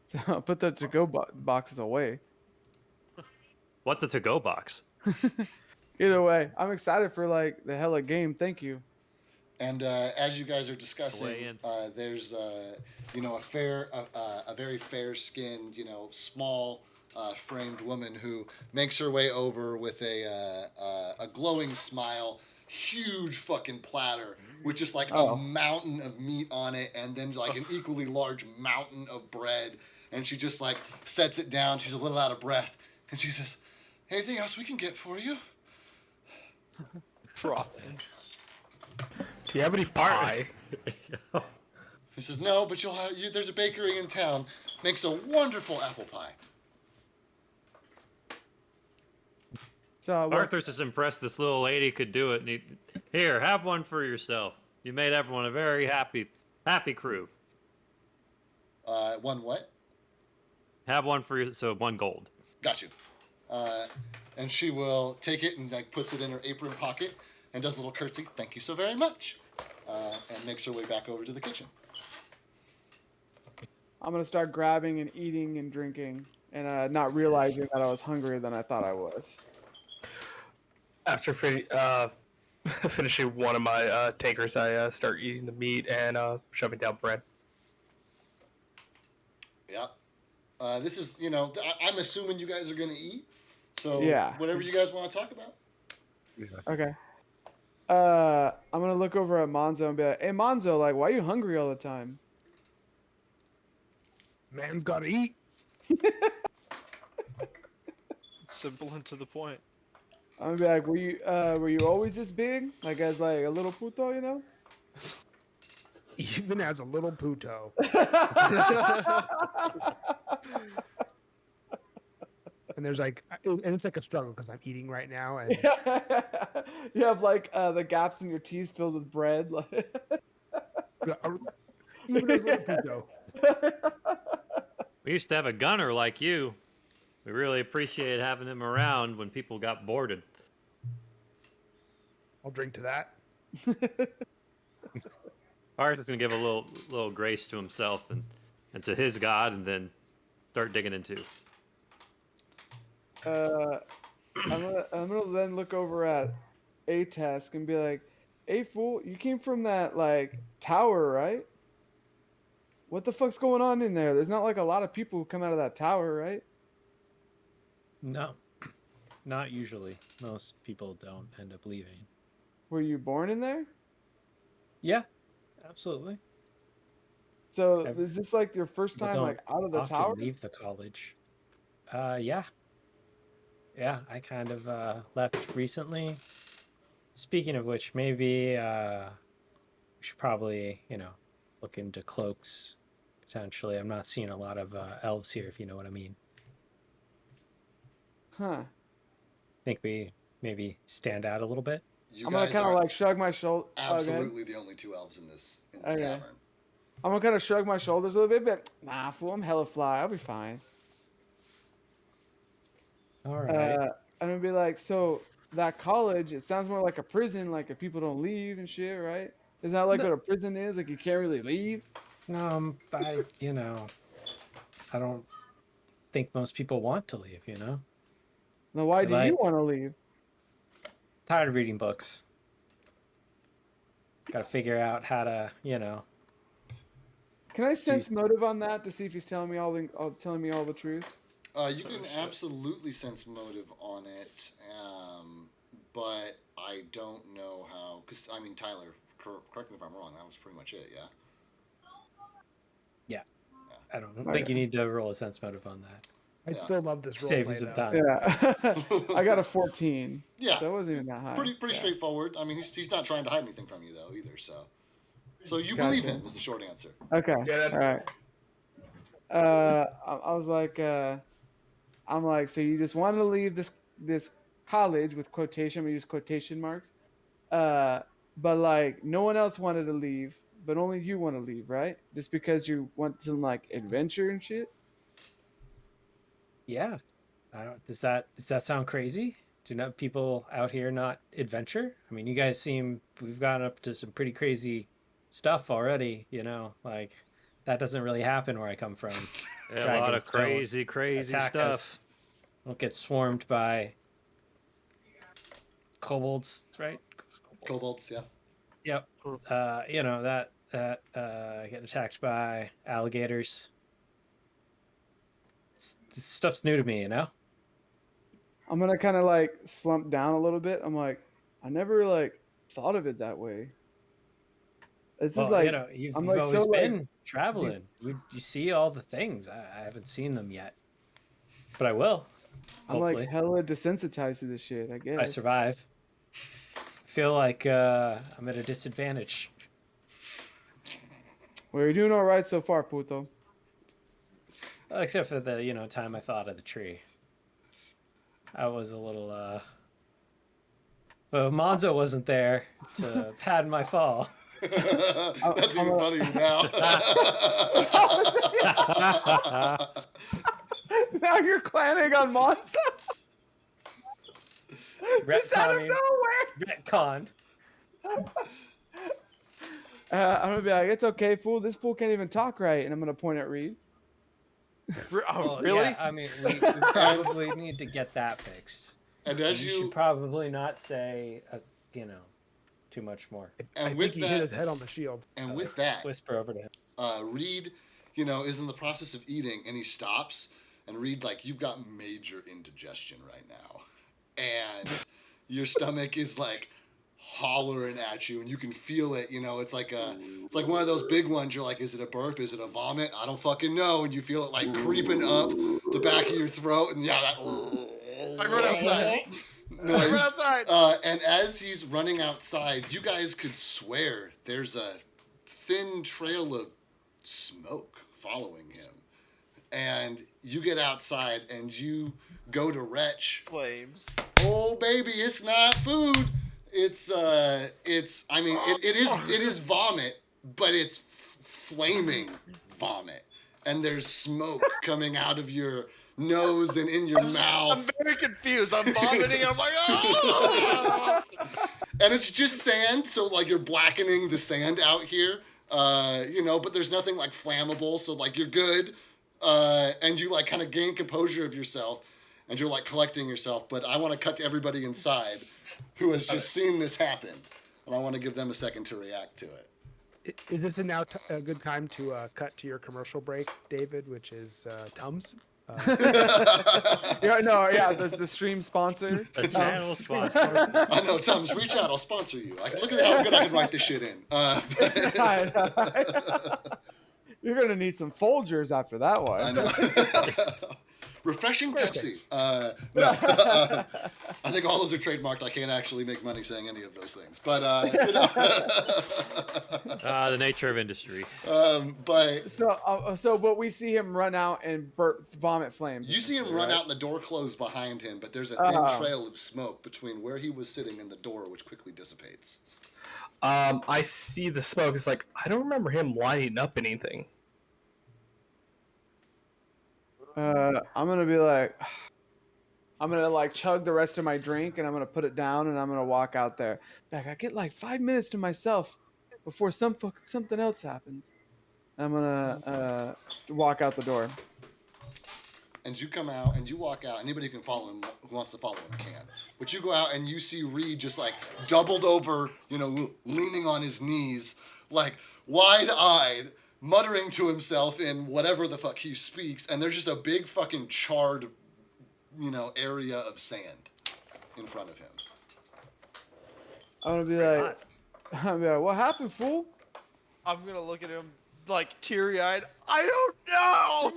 So I'll put the to-go boxes away. What's a to-go box? Either way, I'm excited for like the hella game. Thank you. And as you guys are Way discussing, in. there's a very fair-skinned, small framed woman who makes her way over with a glowing smile, huge fucking platter with just like Oh. a mountain of meat on it, and then like an equally large mountain of bread. And she just like sets it down. She's a little out of breath, and she says, "Anything else we can get for you?" Frothing. Do you have any pie? He says, "No, but there's a bakery in town. Makes a wonderful apple pie." So Arthur's just impressed this little lady could do it. And here, have one for yourself. You made everyone a very happy crew. One what? Have one for you, so 1 gold. Got you. And she will take it and like puts it in her apron pocket and does a little curtsy. "Thank you so very much," and makes her way back over to the kitchen. I'm gonna start grabbing and eating and drinking and not realizing that I was hungrier than I thought I was. After finishing one of my takers, I start eating the meat and shoving down bread. Yeah. This is, I'm assuming you guys are gonna eat. So Yeah. whatever you guys want to talk about. Okay. I'm gonna look over at Monzo and be like, "Hey Monzo, like, why are you hungry all the time?" Man's got to eat. Simple and to the point. I'm gonna be like, were you always this big? Like as like a little puto, you know? Even as a little puto. And there's like, and it's like a struggle because I'm eating right now, and You have like the gaps in your teeth filled with bread. even as a little puto. We used to have a gunner like you. We really appreciated having him around when people got boarded. I'll drink to that. Arthur's gonna give a little grace to himself and to his god, and then start digging into. I'm gonna then look over at A-Task and be like, "Hey fool, you came from that like tower, right? What the fuck's going on in there? There's not like a lot of people who come out of that tower, right? No, not usually. Most people don't end up leaving. Were you born in there? Yeah, absolutely. So I've- is this like your first People time don't like out of the often tower? leave the college. Yeah. Yeah, I kind of left recently. Speaking of which, maybe we should probably, look into cloaks potentially. I'm not seeing a lot of elves here, if you know what I mean. Huh. Think we maybe stand out a little bit. You I'm gonna guys kind of are like shrug my shoulder. absolutely the only 2 elves in this Okay. tavern. I'm gonna kind of shrug my shoulders a little bit, but nah, fool, I'm hella fly. I'll be fine. All right. I'm gonna be like, so that college, it sounds more like a prison, like if people don't leave and shit, right? Isn't that like No. what a prison is? Like you can't really leave? No, I don't think most people want to leave, Now why do you Like- want to leave? Tired of reading books. Got to figure out how to, Can I sense Jeez. motive on that to see if he's telling me all the truth? You can absolutely sense motive on it, but I don't know how. Because Tyler, correct me if I'm wrong. That was pretty much it. Yeah. I don't Okay. think you need to roll a sense motive on that. I'd Yeah. still love this role Save you play, some though. time. Yeah. I got a 14. Yeah. So it wasn't even that high. Pretty Yeah. straightforward. I mean, he's not trying to hide anything from you though either. So you Gotcha. believe him is the short answer. Okay. Yeah, All right. I was like, I'm like, so you just wanted to leave this college with quotation, we use quotation marks, but like no one else wanted to leave, but only you want to leave, right? Just because you want some like adventure and shit. Yeah. I don't. Does that sound crazy? Do not people out here not adventure? I mean, you guys seem we've gotten up to some pretty crazy stuff already. You know, like that doesn't really happen where I come from. Yeah, a lot Dragons of crazy attack stuff. us. Don't get swarmed by kobolds, right? Kobolds, yeah. Yep. You know that get attacked by alligators. This stuff's new to me, you know. I'm gonna kind of like slump down a little bit. I'm like, I never like thought of it that way. It's just Well, like you know, you've I'm like always so like been traveling. You see all the things. I haven't seen them yet, but I will. I'm Hopefully, like hella desensitized to this shit. I guess. I survive. I feel like I'm at a disadvantage. Well, you're doing all right so far, puto. Well, except for the time I thought of the tree. I was a little Well, Monzo wasn't there to pad my fall. That's even funnier now. Now you're clanning on Monza? Just out of Retconning. nowhere. Retconned. I'm gonna be like, it's okay, fool. This fool can't even talk right, and I'm gonna point at Reed. Oh, Well, really? Yeah, I mean, we probably need to get that fixed. And And as you you should probably not say, too much more. and I with think he hit his that head on the shield. and with that, Whisper over to him. Reed, is in the process of eating, and he stops, and Reed, like, you've got major indigestion right now, and your stomach is like hollering at you, and you can feel it. It's like one of those big ones. You're like, is it a burp? Is it a vomit? I don't fucking know. And you feel it like creeping up the back of your throat, and yeah, that. I run outside. No, I run outside. and as he's running outside, you guys could swear there's a thin trail of smoke following him. And you get outside and you go to retch. Flames. Oh baby, it's not food. It is vomit, but it's flaming vomit. And there's smoke coming out of your nose and in your mouth. I'm very confused. I'm vomiting. I'm like, oh! And it's just sand, so like you're blackening the sand out here, but there's nothing like flammable, so like you're good, and you like kind of gain composure of yourself, and you're like collecting yourself. But I want to cut to everybody inside who has just seen this happen, and I want to give them a second to react to it. Is this a good time to cut to your commercial break, David, which is Tums? The stream sponsor. The channel sponsor. I know, Tums, reach out. I'll sponsor you. Look at how good I can write this shit in. You're gonna need some Folgers after that one. I know. Refreshing Pepsi. Squarespace. No. I think all those are trademarked. I can't actually make money saying any of those things. But, The nature of industry. but But we see him run out and vomit flames. you see him essentially, run right? out and the door closed behind him, but there's a thin trail of smoke between where he was sitting and the door, which quickly dissipates. I see the smoke. It's like, I don't remember him lighting up anything. I'm gonna be like, I'm gonna like chug the rest of my drink and I'm gonna put it down and I'm gonna walk out there. Like I get like 5 minutes to myself before something else happens. I'm gonna walk out the door. And you come out and you walk out. Anybody can follow him who wants to follow him can. But you go out and you see Reed just like doubled over, leaning on his knees, like wide-eyed, muttering to himself in whatever the fuck he speaks. And there's just a big fucking charred, area of sand in front of him. I'm gonna be like, what happened, fool? I'm gonna look at him like teary-eyed. I don't know.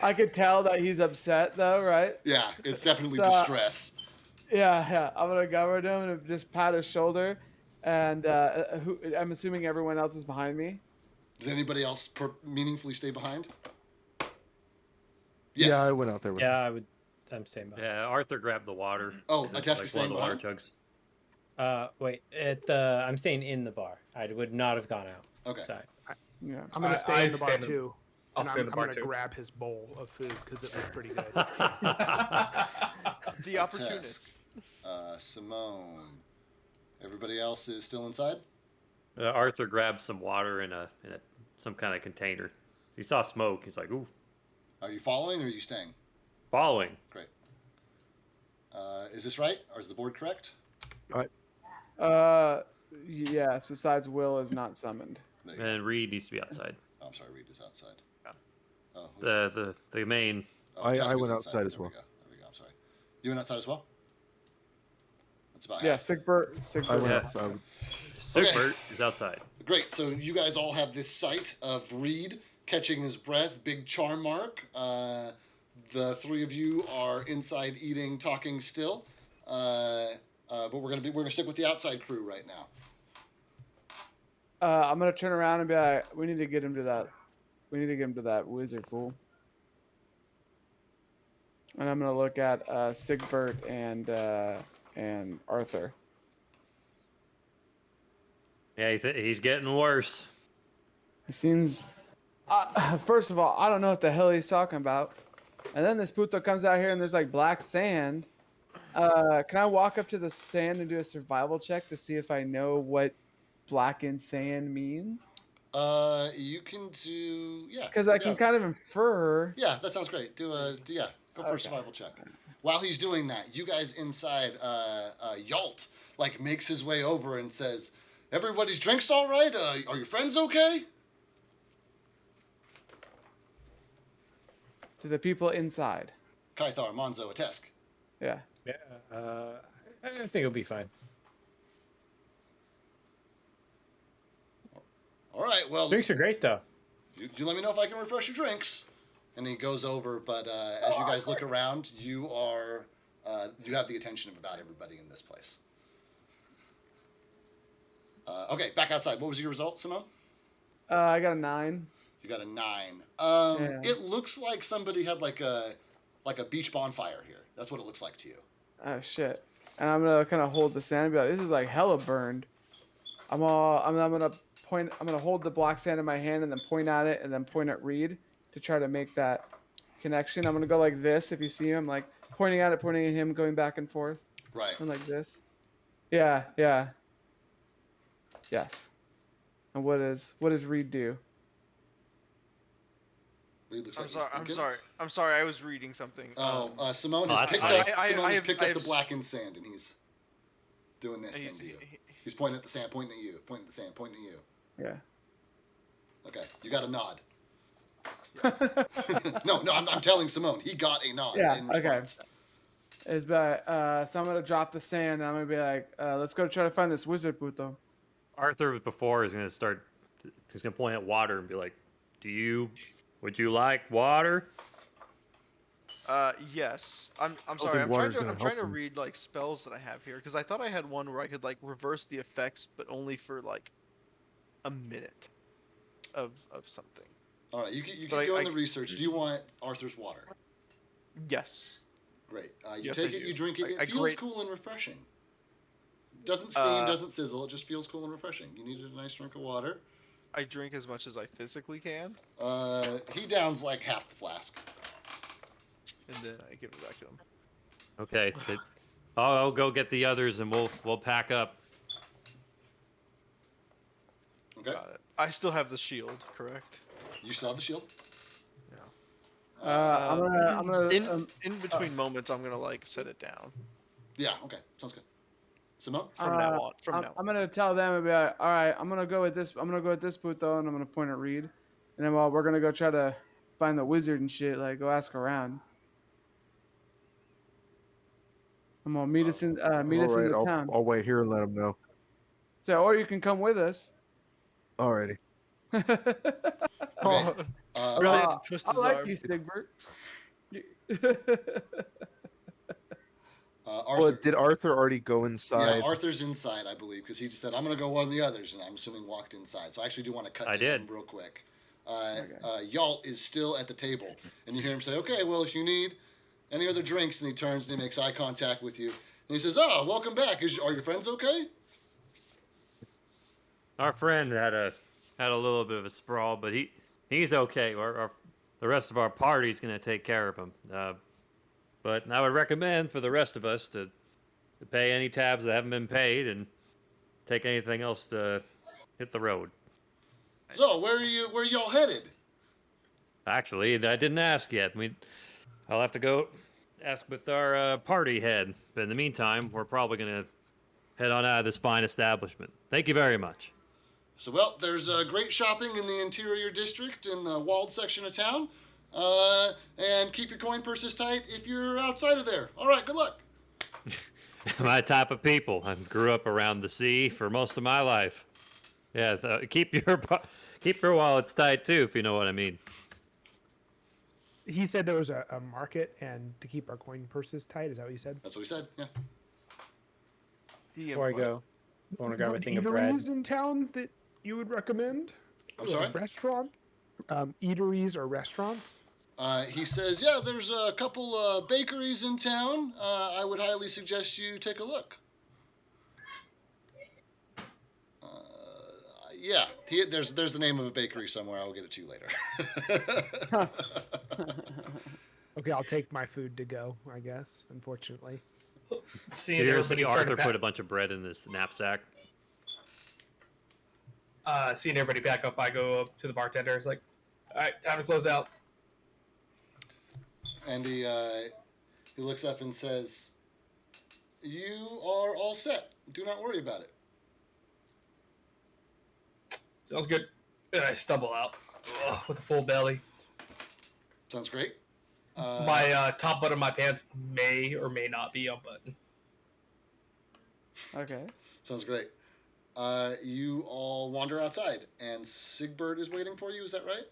I could tell that he's upset though, right? Yeah, it's definitely So- distress. Yeah. I'm gonna go over to him and just pat his shoulder, and I'm assuming everyone else is behind me. Does anybody else meaningfully stay behind? Yeah, I Yes. went out there with Yeah, I'm staying by. Yeah, Arthur grabbed the water. Oh, The- Ateska's like one staying of the water behind? jugs. Wait, I'm staying in the bar. I would not have gone out. Okay. Sorry. Yeah. I'm gonna I stay in the bar stand in- too. I'll And stay in I'm the bar gonna too. grab his bowl of food because it looks pretty good. The opportunist. Simone. Everybody else is still inside? Arthur grabbed some water in some kind of container. He saw smoke. He's like, "Ooh, Are you following or are you staying? following." Great. Is this right? Or is the board correct? Yes. Besides, Will is not summoned. There you go. And Reed needs to be outside. Oh, I'm sorry, Reed is outside. Yeah. Oh, The main. Teska's I went inside. outside as There well. There we go. I'm sorry. You went outside as well? That's about Yeah, half. Sigbert. I went Yes. outside. Sigbert is outside. Great. So you guys all have this sight of Reed catching his breath, big charm mark. The three of you are inside eating, talking still. But we're gonna stick with the outside crew right now. I'm gonna turn around and be like, "We need to get him to that. We need to get him to that wizard fool." And I'm gonna look at Sigbert and Arthur. Yeah, he's getting worse. He seems. First of all, I don't know what the hell he's talking about. And then this puto comes out here and there's like black sand. Can I walk up to the sand and do a survival check to see if I know what blackened sand means? You can do Because I can kind of infer. Yeah, that sounds great. Go for a Okay. survival check. While he's doing that, you guys inside, Yalt like makes his way over and says, "Everybody's drinks all right? Are your friends okay?" To the people inside. Kaithar, Monzo, Atesk. Yeah. Yeah, I think it'll be fine. All right, well, Drinks are great though. you let me know if I can refresh your drinks. And he goes over, but as you guys look around, you have the attention of about everybody in this place. Okay, back outside. What was your result, Simone? I got a 9. You got a 9. Yeah. It looks like somebody had like a beach bonfire here. That's what it looks like to you. Oh shit. And I'm gonna kind of hold the sand and be like, "This is like hella burned." I'm gonna hold the black sand in my hand and then point at it and then point at Reed to try to make that connection. I'm gonna go like this. If you see him, like pointing at it, pointing at him, going back and forth, Right. and like this. Yeah. Yes. And what does Reed do? Reed looks I'm like sorry. he's I'm thinking. sorry. I'm sorry. I was reading something. Simone Oh, has that's picked fine. up. Simone has picked I up have the blackened sand, and he's doing this thing to you. He's pointing at the sand, pointing at you, pointing at the sand, pointing at you. Yeah. Okay, you got a nod. No, I'm telling Simone. He got a nod. Yeah, In okay. response. Is so I'm gonna drop the sand. And I'm gonna be like, "Let's go try to find this wizard puto." Arthur before is gonna start. He's gonna point at water and be like, Would you like water?" Yes. I'm think sorry. I'm water's trying gonna to help him. read like spells that I have here because I thought I had one where I could like reverse the effects, but only for like a minute of something. All right, you keep But doing the research. Do you want Arthur's water? Yes. Great. You Yes, take I it, do. you drink it. It I feels grate- cool and refreshing. Doesn't steam, doesn't sizzle. It just feels cool and refreshing. You needed a nice drink of water. I drink as much as I physically can, He downs like half the flask. and then I give it back to him. Okay. I'll go get the others and we'll pack up. Okay. Got it. I still have the shield, correct? You still have the shield. Yeah. I'm gonna. In between moments, I'm gonna like set it down Yeah. Okay. Sounds good. Simone. from now on. From now. I'm gonna tell them and be like, "All right, I'm gonna go with this. I'm gonna go with this puto, and I'm gonna point at Reed, and then we're gonna go try to find the wizard and shit. Like, go ask around. I'm gonna meet us in All right, the town." I'll wait here and let him know. So, or you can come with us. Alrighty. Okay. Really had Aw, to twist I his like arm. you, Sigbert. Well, Arthur. did Arthur already go Yeah, inside? Arthur's inside, I believe, because he just said, "I'm gonna go one of the others," and I'm assuming walked inside. So I actually do want to cut I to did. him real quick. Okay. Yalt is still at the table, and you hear him say, "Okay, well, if you need any other drinks," and he turns and he makes eye contact with you, and he says, "Oh, welcome back. Are your friends okay?" Our friend had a little bit of a sprawl, but he's okay. The rest of our party's gonna take care of him. But I would recommend for the rest of us to pay any tabs that haven't been paid and take anything else to hit the road. So where are y'all headed? Actually, I didn't ask yet. I'll have to go ask with our party head. But in the meantime, we're probably gonna head on out of this fine establishment. Thank you very much. So, well, there's great shopping in the interior district in the walled section of town. And keep your coin purses tight if you're outside of there. All right, good luck. My type of people. I grew up around the sea for most of my life. Yeah, keep your wallets tight too, if you know what I mean. He said there was a market and to keep our coin purses tight. Is that what you said? That's what he said, yeah. Before I go, I want to grab a thing of bread. Eateries in town that you would recommend? I'm sorry? Restaurant? Eateries or restaurants? He says, yeah, there's a couple bakeries in town. I would highly suggest you take a look. Yeah, there's the name of a bakery somewhere. I'll get it to you later. Okay, I'll take my food to go, I guess, unfortunately. Seeing You everybody see starting Arthur to put a bunch of bread in this knapsack. seeing everybody back up, I go up to the bartender. It's like, all right, time to close out. And he looks up and says, you are all set. Do not worry about it. Sounds good. And I stumble out with a full belly. Sounds great. My top button of my pants may or may not be unbuttoned. Okay. Sounds great. You all wander outside, and Sigbert is waiting for you. Is that right?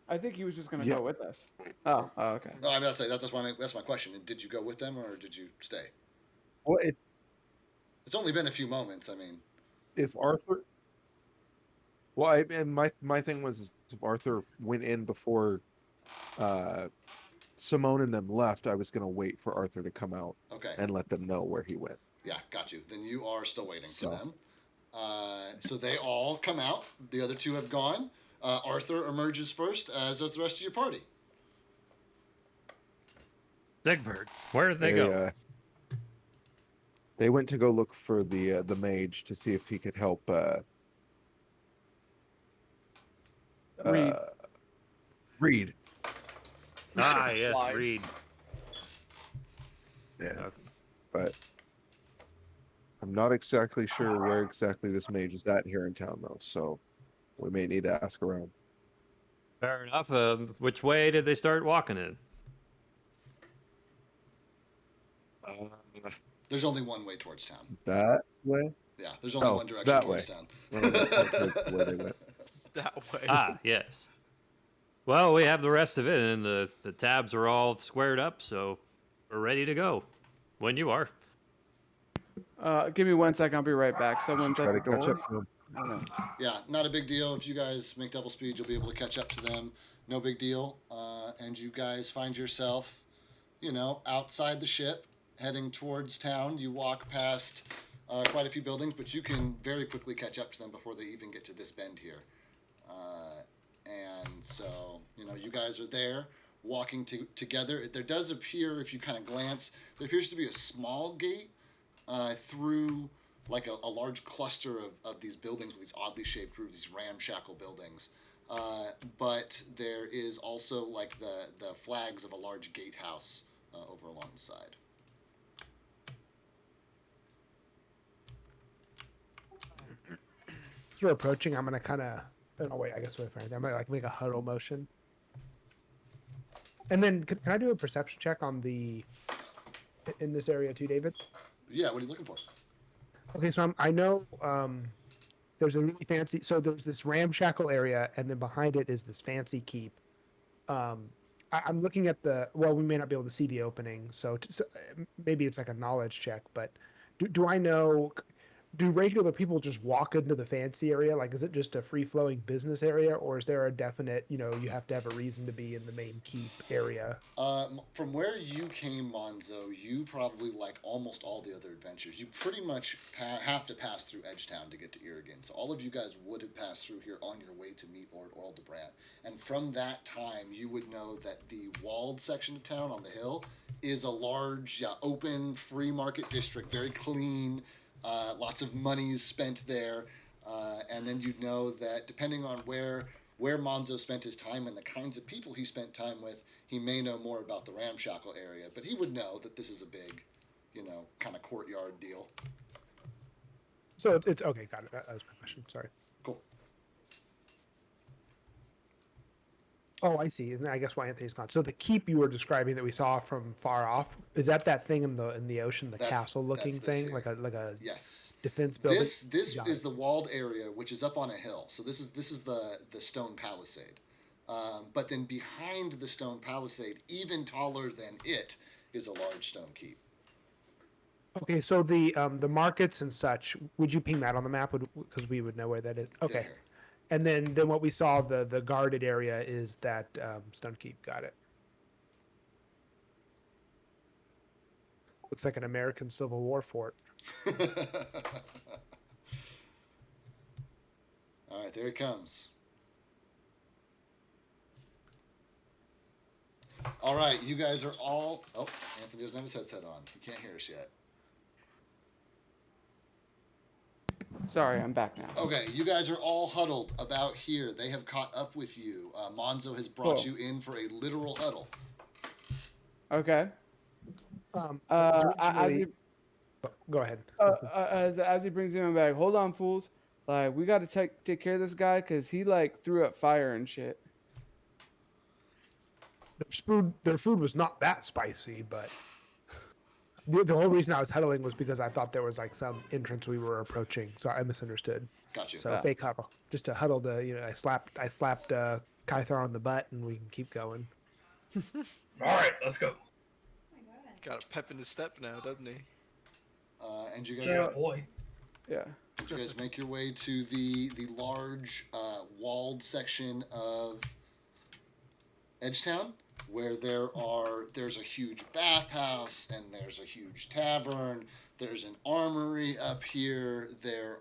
I think he was just gonna Yeah. go with us. Oh, okay. No, I'm not saying that's my question. Did you go with them or did you stay? Well, It's only been a few moments. I mean, if Arthur. Well, and my thing was if Arthur went in before Simone and them left, I was gonna wait for Arthur to come out okay. and let them know where he went. Yeah, got you. Then you are still waiting So. for them. So they all come out. The other two have gone. Arthur emerges first, as does the rest of your party. Sigbert, where did they go? They went to go look for the mage to see if he could help. Reed. Ah, yes, Lied. Reed. Yeah, Okay. but I'm not exactly sure where exactly this mage is at here in town, though. So we may need to ask around. Fair enough. Which way did they start walking in? There's only one way towards town. That way. Yeah, there's only Oh, one direction that towards way. town. Well, that's where they went. That way. Ah, yes. Well, we have the rest of it, and the tabs are all squared up, so we're ready to go. When you are. Give me 1 second. I'll be right back. Someone's Try at to the catch door. up to him. I don't know. Yeah, not a big deal. If you guys make double speed, you'll be able to catch up to them. No big deal. And you guys find yourself, outside the ship, heading towards town. You walk past quite a few buildings, but you can very quickly catch up to them before they even get to this bend here. And so, you guys are there walking together. There does appear, if you kind of glance, there appears to be a small gate through like a large cluster of these buildings with these oddly shaped roofs, these ramshackle buildings. But there is also like the flags of a large gatehouse over along the side. As we're approaching, I'm gonna kind of. Oh wait, I guess wait for it. I'm gonna like make a huddle motion. And then can I do a perception check on in this area too, David? Yeah, what are you looking for? Okay, so I know there's a really fancy. So there's this ramshackle area, and then behind it is this fancy keep. I'm looking at the. Well, we may not be able to see the opening, so maybe it's like a knowledge check. But do I know? Do regular people just walk into the fancy area? Like, is it just a free flowing business area, or is there a definite? You have to have a reason to be in the main keep area. From where you came, Monzo, you probably, like almost all the other adventures, you pretty much have to pass through Edgetown to get to Irrigan. So all of you guys would have passed through here on your way to meet Lord Aldebrand. And from that time, you would know that the walled section of town on the hill is a large, open, free market district, very clean. Lots of money is spent there. And then you'd know that depending on where Monzo spent his time and the kinds of people he spent time with, he may know more about the ramshackle area, but he would know that this is a big, kind of courtyard deal. So it's okay. Got it. That was my question. Sorry. Cool. Oh, I see. And I guess why Anthony's gone. So the keep you were describing that we saw from far off, is that thing in the ocean, the castle-looking thing, here. like a yes defense building? This is the walled area, which is up on a hill. So this is the stone palisade. But then behind the stone palisade, even taller than it, is a large stone keep. Okay, so the markets and such, would you ping that on the map? Because we would know where that is. Okay. There. And then what we saw, the guarded area is that stone keep. Got it. Looks like an American Civil War fort. All right, there he comes. All right, you guys are all... Oh, Anthony doesn't have his headset on. He can't hear us yet. Sorry, I'm back now. Okay, you guys are all huddled about here. They have caught up with you. Monzo has brought you in for a literal huddle. Okay. As he... Go ahead. As he brings him back, hold on, fools. Like, we got to take care of this guy because he like threw up fire and shit. Their food was not that spicy, but the whole reason I was huddling was because I thought there was like some entrance we were approaching, so I misunderstood. Gotcha. So fake huddle, just to huddle I slapped Kythar on the butt, and we can keep going. All right, let's go. Got a pep in his step now, doesn't he? And you guys, Yeah, boy. Yeah. did you guys make your way to the large walled section of Edgetown, where there's a huge bathhouse and there's a huge tavern. There's an armory up here. There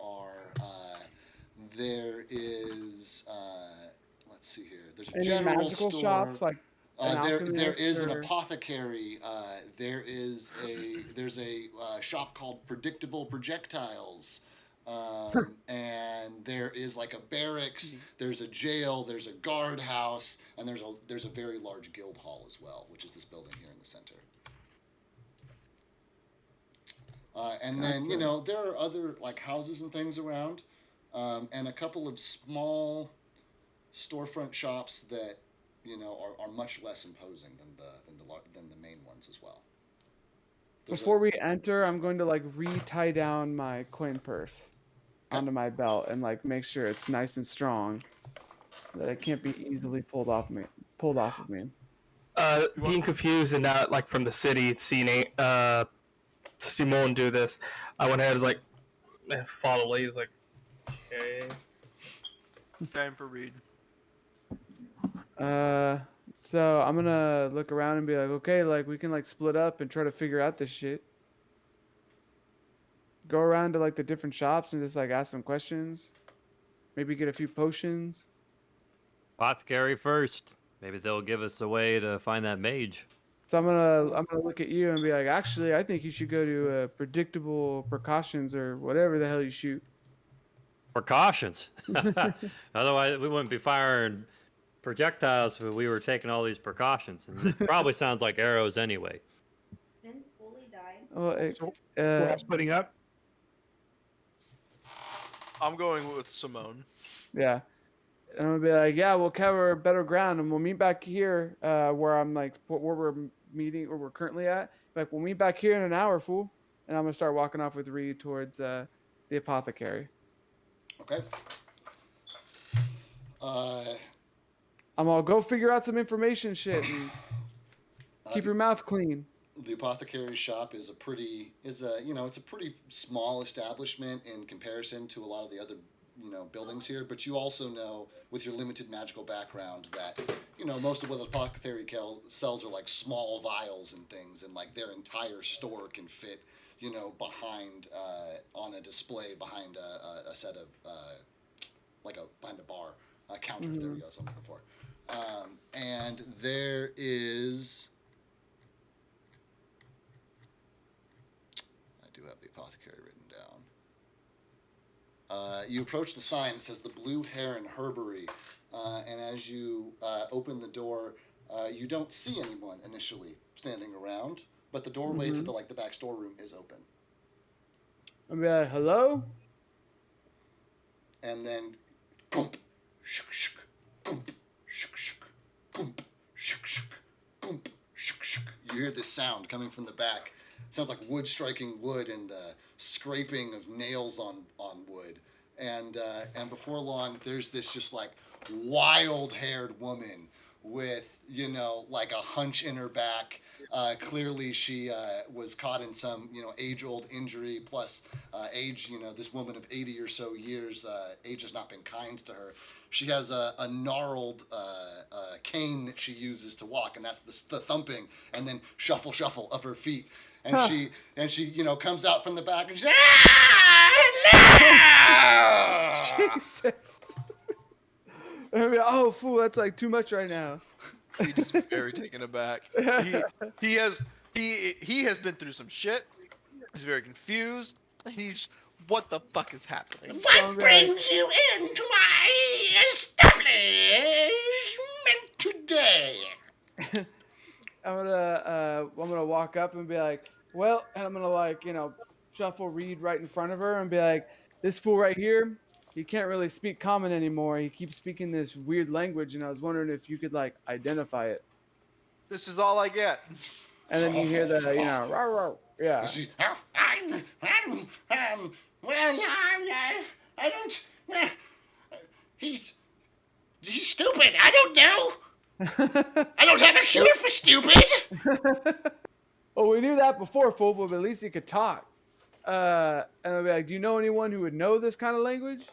is let's see here. There's a Any general magical store. shops like There is an or... apothecary. There's a shop called Predictable Projectiles. And there is like a barracks, there's a jail, there's a guardhouse, and there's a very large guild hall as well, which is this building here in the center. And then there are other like houses and things around, and a couple of small storefront shops that are much less imposing than the main ones as well. Before we enter, I'm going to like re-tie down my coin purse onto my belt and like make sure it's nice and strong, that it can't be easily pulled off of me. Being confused and not like from the city, seeing Simone do this, I went ahead and like follow. He's like, okay. Time for Reed. So I'm gonna look around and be like, okay, like we can like split up and try to figure out this shit. Go around to like the different shops and just like ask some questions. Maybe get a few potions. Apothecary first. Maybe they'll give us a way to find that mage. So I'm gonna look at you and be like, actually, I think you should go to Predictable Precautions or whatever the hell you shoot. Precautions. Otherwise, we wouldn't be firing projectiles if we were taking all these precautions. And it probably sounds like arrows anyway. Then Scully died. Well, We're all splitting up. I'm going with Simone. yeah. And I'm gonna be like, yeah, we'll cover better ground and we'll meet back here where I'm like, where we're meeting, where we're currently at. Like, we'll meet back here in an hour, fool. And I'm gonna start walking off with Reed towards the apothecary. Okay. I'm gonna go figure out some information shit and keep your mouth clean. The apothecary shop is a pretty it's a pretty small establishment in comparison to a lot of the other buildings here, but you also know with your limited magical background that most of what the apothecary sells are like small vials and things, and like their entire store can fit behind on a display behind a set of behind a bar counter. There we go, that's what I'm looking for. And there is, I do have the apothecary written down. You approach the sign. It says the Blue Heron Herbery, and as you open the door, you don't see anyone initially standing around, but the doorway to the back storeroom is open. I'll be like, hello? And then, goomp, shuk shuk, goomp, shuk shuk, goomp, shuk shuk, goomp, shuk shuk. You hear this sound coming from the back. It sounds like wood striking wood and the scraping of nails on wood. And before long, there's this just like wild-haired woman with like a hunch in her back. Clearly, she was caught in some age-old injury. Plus, age. This woman of 80 or so years. Age has not been kind to her. She has a gnarled cane that she uses to walk, and that's the thumping and then shuffle of her feet. And she comes out from the back and she's Jesus. And I'll be like, oh, fool, that's like too much right now. He's very taken aback. He has been through some shit. He's very confused. He's, what the fuck is happening? What brings you into my establishment today? I'm gonna walk up and be like, well, and I'm gonna shuffle Reed right in front of her and be like, this fool right here, he can't really speak common anymore. He keeps speaking this weird language, and I was wondering if you could like identify it. This is all I get. And then you hear the rah, rah, yeah. I don't. He's stupid. I don't know. I don't have a cure for stupid. Well, we knew that before, fool, but at least he could talk. And I'll be like, do you know anyone who would know this kind of language?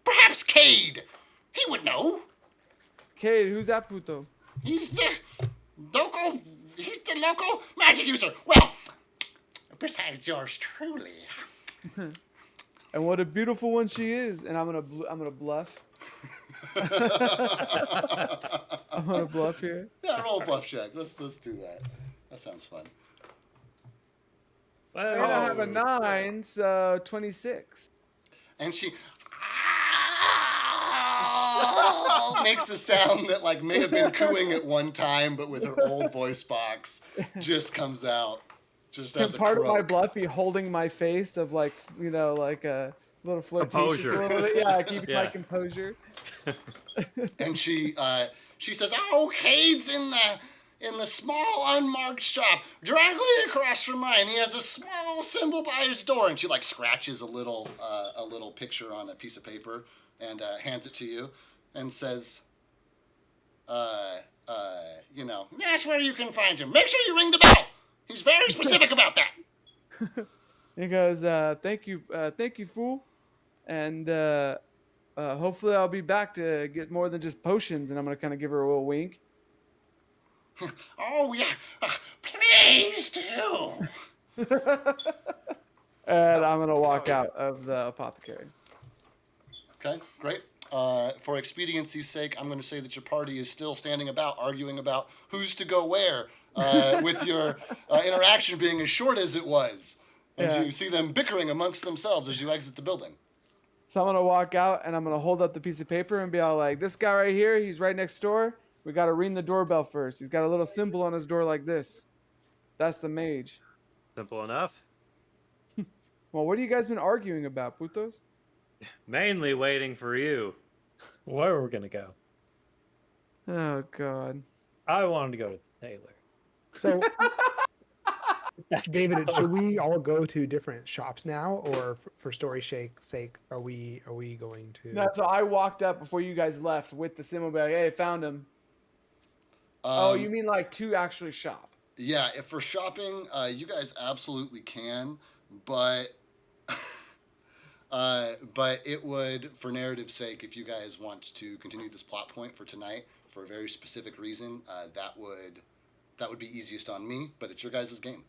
Perhaps Cade. He would know. Cade, who's that puto? He's the local magic user. Well, besides yours truly. And what a beautiful one she is. And I'm gonna bluff. I'm gonna bluff here. Yeah, roll a bluff check. Let's do that. That sounds fun. And I have a 9, so 26. And she makes a sound that like may have been cooing at one time, but with her old voice box, just comes out. Just Can as a part croak. of my bluff be holding my face of like like a little flirtatious Composure. a little bit? Yeah, keeping my composure. And she says, "Oh, Cade's in the small unmarked shop directly across from mine. He has a small symbol by his door." And she like scratches a little picture on a piece of paper and hands it to you and says, that's where you can find him. Make sure you ring the bell. He's very specific about that. He goes, thank you, fool. And hopefully I'll be back to get more than just potions. And I'm going to kind of give her a little wink. Oh, yeah. Please do. And I'm going to walk out of the apothecary. Okay, great. For expediency's sake, I'm going to say that your party is still standing about, arguing about who's to go where, with your interaction being as short as it was. And you see them bickering amongst themselves as you exit the building. So I'm going to walk out, and I'm going to hold up the piece of paper and be all like, this guy right here, he's right next door. We got to ring the doorbell first. He's got a little symbol on his door like this. That's the mage. Simple enough. Well, what have you guys been arguing about, putos? Mainly waiting for you. Where are we gonna go? Oh, God. I wanted to go to the tailor. So, That's David, how- should we all go to different shops now, or for story sake, are we going to? No, so I walked up before you guys left with the symbol, be like, "Hey, found him." Oh, you mean like to actually shop? Yeah, if for shopping, you guys absolutely can, but but it would, for narrative's sake, if you guys want to continue this plot point for tonight for a very specific reason, that would be easiest on me. But it's your guys' game.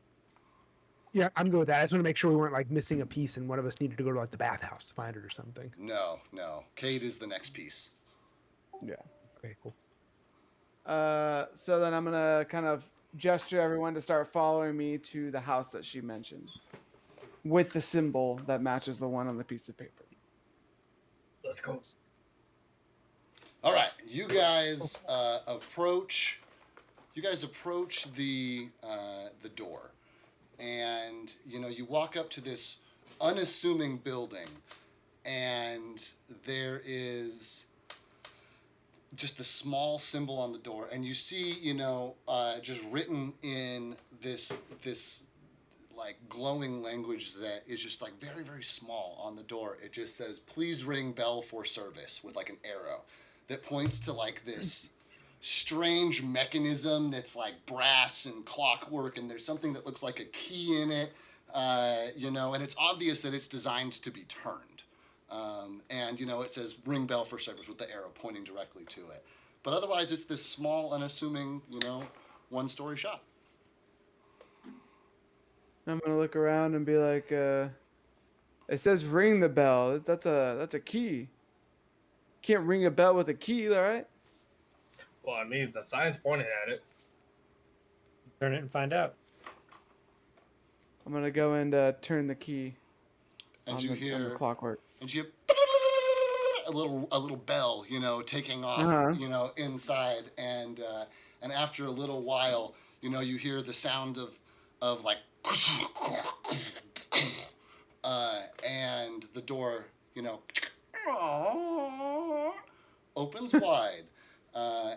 Yeah, I'm good with that. I just want to make sure we weren't like missing a piece, and one of us needed to go to like the bathhouse to find it or something. No, Cade is the next piece. Yeah. Okay, cool. So then I'm gonna kind of gesture everyone to start following me to the house that she mentioned, with the symbol that matches the one on the piece of paper. Let's go. All right, you guys approach. You guys approach the door, and you walk up to this unassuming building, and there is just the small symbol on the door, and you see just written in this like glowing language that is just like very, very small on the door. It just says, "Please ring bell for service," with like an arrow that points to like this strange mechanism that's like brass and clockwork, and there's something that looks like a key in it, and it's obvious that it's designed to be turned. And it says "ring bell for service" with the arrow pointing directly to it. But otherwise, it's this small, unassuming, one-story shop. I'm gonna look around and be like, "It says ring the bell. That's a key. Can't ring a bell with a key, all right?" Well, I mean, the sign's pointing at it. Turn it and find out. I'm gonna go and turn the key And on you the hear clockwork. and you a little bell, taking off, Uh-huh. inside, and after a little while, you hear the sound of like, and the door, opens wide,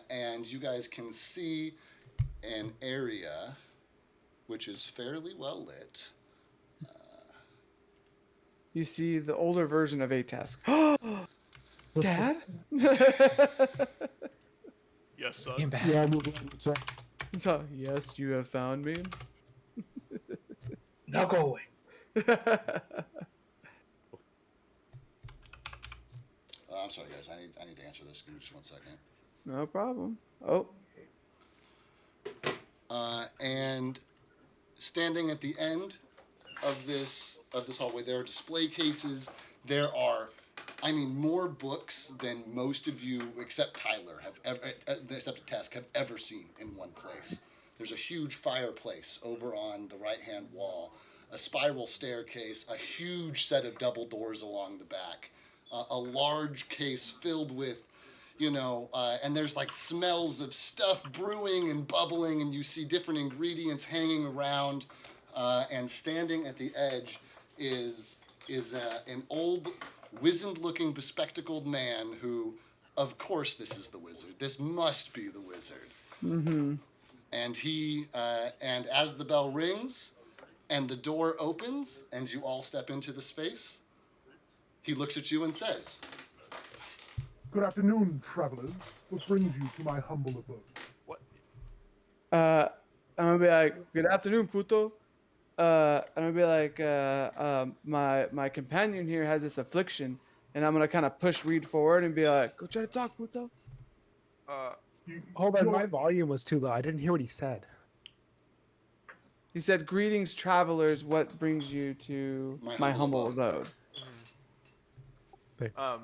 and you guys can see an area which is fairly well lit. You see the older version of A-Task. Dad? Yes, son. Came back. Yeah, So, yes, you have found me. Now go away. I'm sorry, guys. I need to answer this. Give me just 1 second. No problem. Oh, And standing at the end of this hallway, there are display cases. There are, more books than most of you, except Tyler, have ever, except Task, have ever seen in one place. There's a huge fireplace over on the right-hand wall, a spiral staircase, a huge set of double doors along the back, a large case filled with, and there's like smells of stuff brewing and bubbling, and you see different ingredients hanging around, and standing at the edge is an old, wizened-looking, bespectacled man who, of course, this is the wizard. This must be the wizard. mm-hmm. And and as the bell rings, and the door opens, and you all step into the space, he looks at you and says, "Good afternoon, travelers. What brings you to my humble abode?" What? I'm gonna be like, "Good afternoon, puto." I'm gonna be like, my companion here has this affliction, and I'm gonna kind of push Reed forward and be like, "Go try to talk, puto." Hold on, my volume was too low. I didn't hear what he said. He said, "Greetings, travelers. What brings you to my humble abode?" I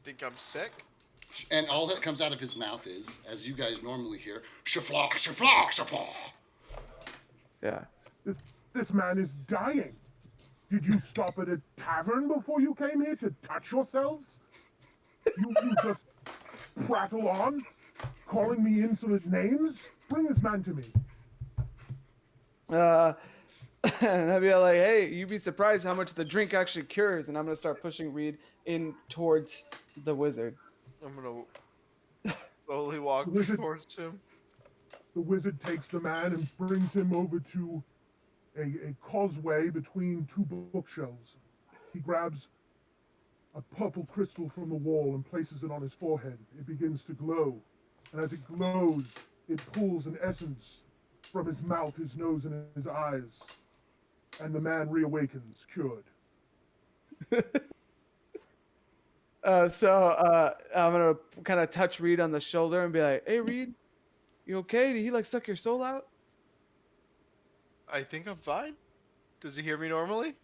think I'm sick. and all that comes out of his mouth is, as you guys normally hear, shaflok, shaflok, shaflok. Yeah. This man is dying. Did you stop at a tavern before you came here to touch yourselves? You just prattle on, calling me insolent names? Bring this man to me. And I'd be like, "Hey, you'd be surprised how much the drink actually cures." And I'm gonna start pushing Reed in towards the wizard. I'm gonna slowly walk Wizard- towards him. The wizard takes the man and brings him over to a causeway between two bookshelves. He grabs a purple crystal from the wall and places it on his forehead. It begins to glow, and as it glows, it pulls an essence from his mouth, his nose, and his eyes, and the man reawakens, cured. I'm gonna kind of touch Reed on the shoulder and be like, "Hey, Reed, you okay? Did he like suck your soul out?" I think I'm fine. Does he hear me normally?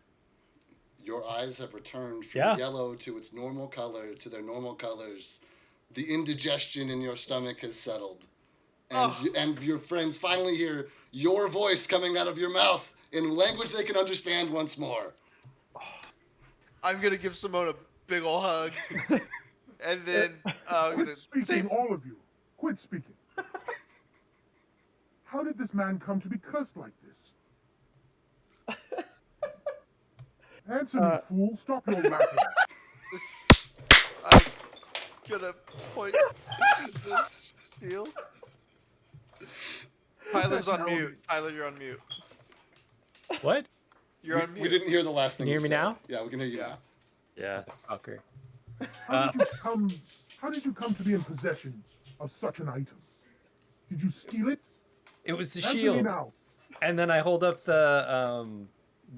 Your eyes have returned from Yeah. yellow to its normal color, to their normal colors. The indigestion in your stomach has settled. And, Oh. and your friends finally hear your voice coming out of your mouth in language they can understand once more. I'm gonna give Simone a big ol' hug, and then I'm Quit gonna speaking, say, all of you. Quit speaking. How did this man come to be cursed like this? Answer me, fool. Stop your laughing. I'm gonna point to the shield. Tyler's on Technology. mute. Tyler, you're on mute. What? You're on We mute. didn't hear the last Can thing you hear me said. now? Yeah, we can hear you Yeah. now. Yeah. Fucker. How did you come to be in possession of such an item? Did you steal it? It was the Answer me shield. now. And then I hold up the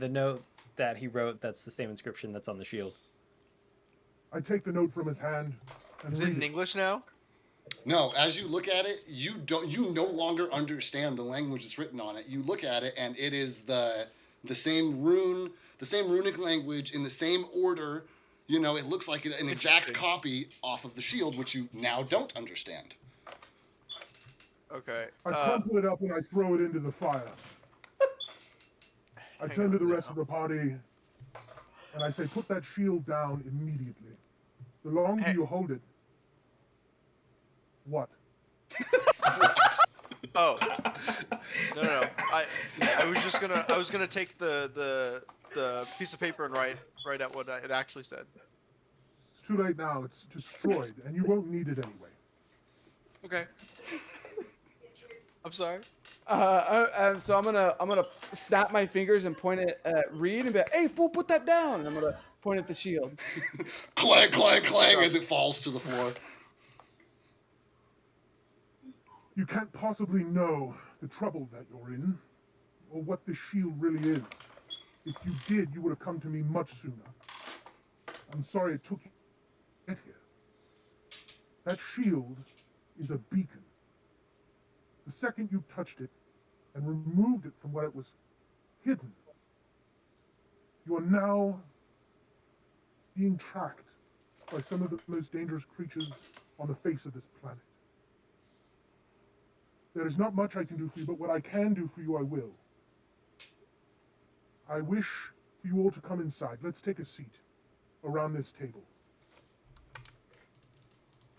note that he wrote. That's the same inscription that's on the shield. I take the note from his hand and Is it read in it. English now? No, as you look at it, you no longer understand the language that's written on it. You look at it and it is the same runic language in the same order. You know, it looks like an exact Interesting. copy off of the shield, which you now don't understand. Okay. I crumple it up and I throw it into the fire. I hang turn to on the rest now. of the party and I say, put that shield down immediately. The longer Hey. you hold it, what? Oh. No. I was gonna take the piece of paper and write out what it actually said. It's too late now. It's destroyed, and you won't need it anyway. Okay. I'm sorry. So I'm gonna snap my fingers and point it at Reed and be like, "Hey, fool, put that down!" And I'm gonna point at the shield. Clang, clang, clang as it falls to the floor. You can't possibly know the trouble that you're in, or what this shield really is. If you did, you would have come to me much sooner. I'm sorry it took you to get here. That shield is a beacon. The second you touched it and removed it from where it was hidden, you are now being tracked by some of the most dangerous creatures on the face of this planet. There is not much I can do for you, but what I can do for you, I will. I wish for you all to come inside. Let's take a seat around this table.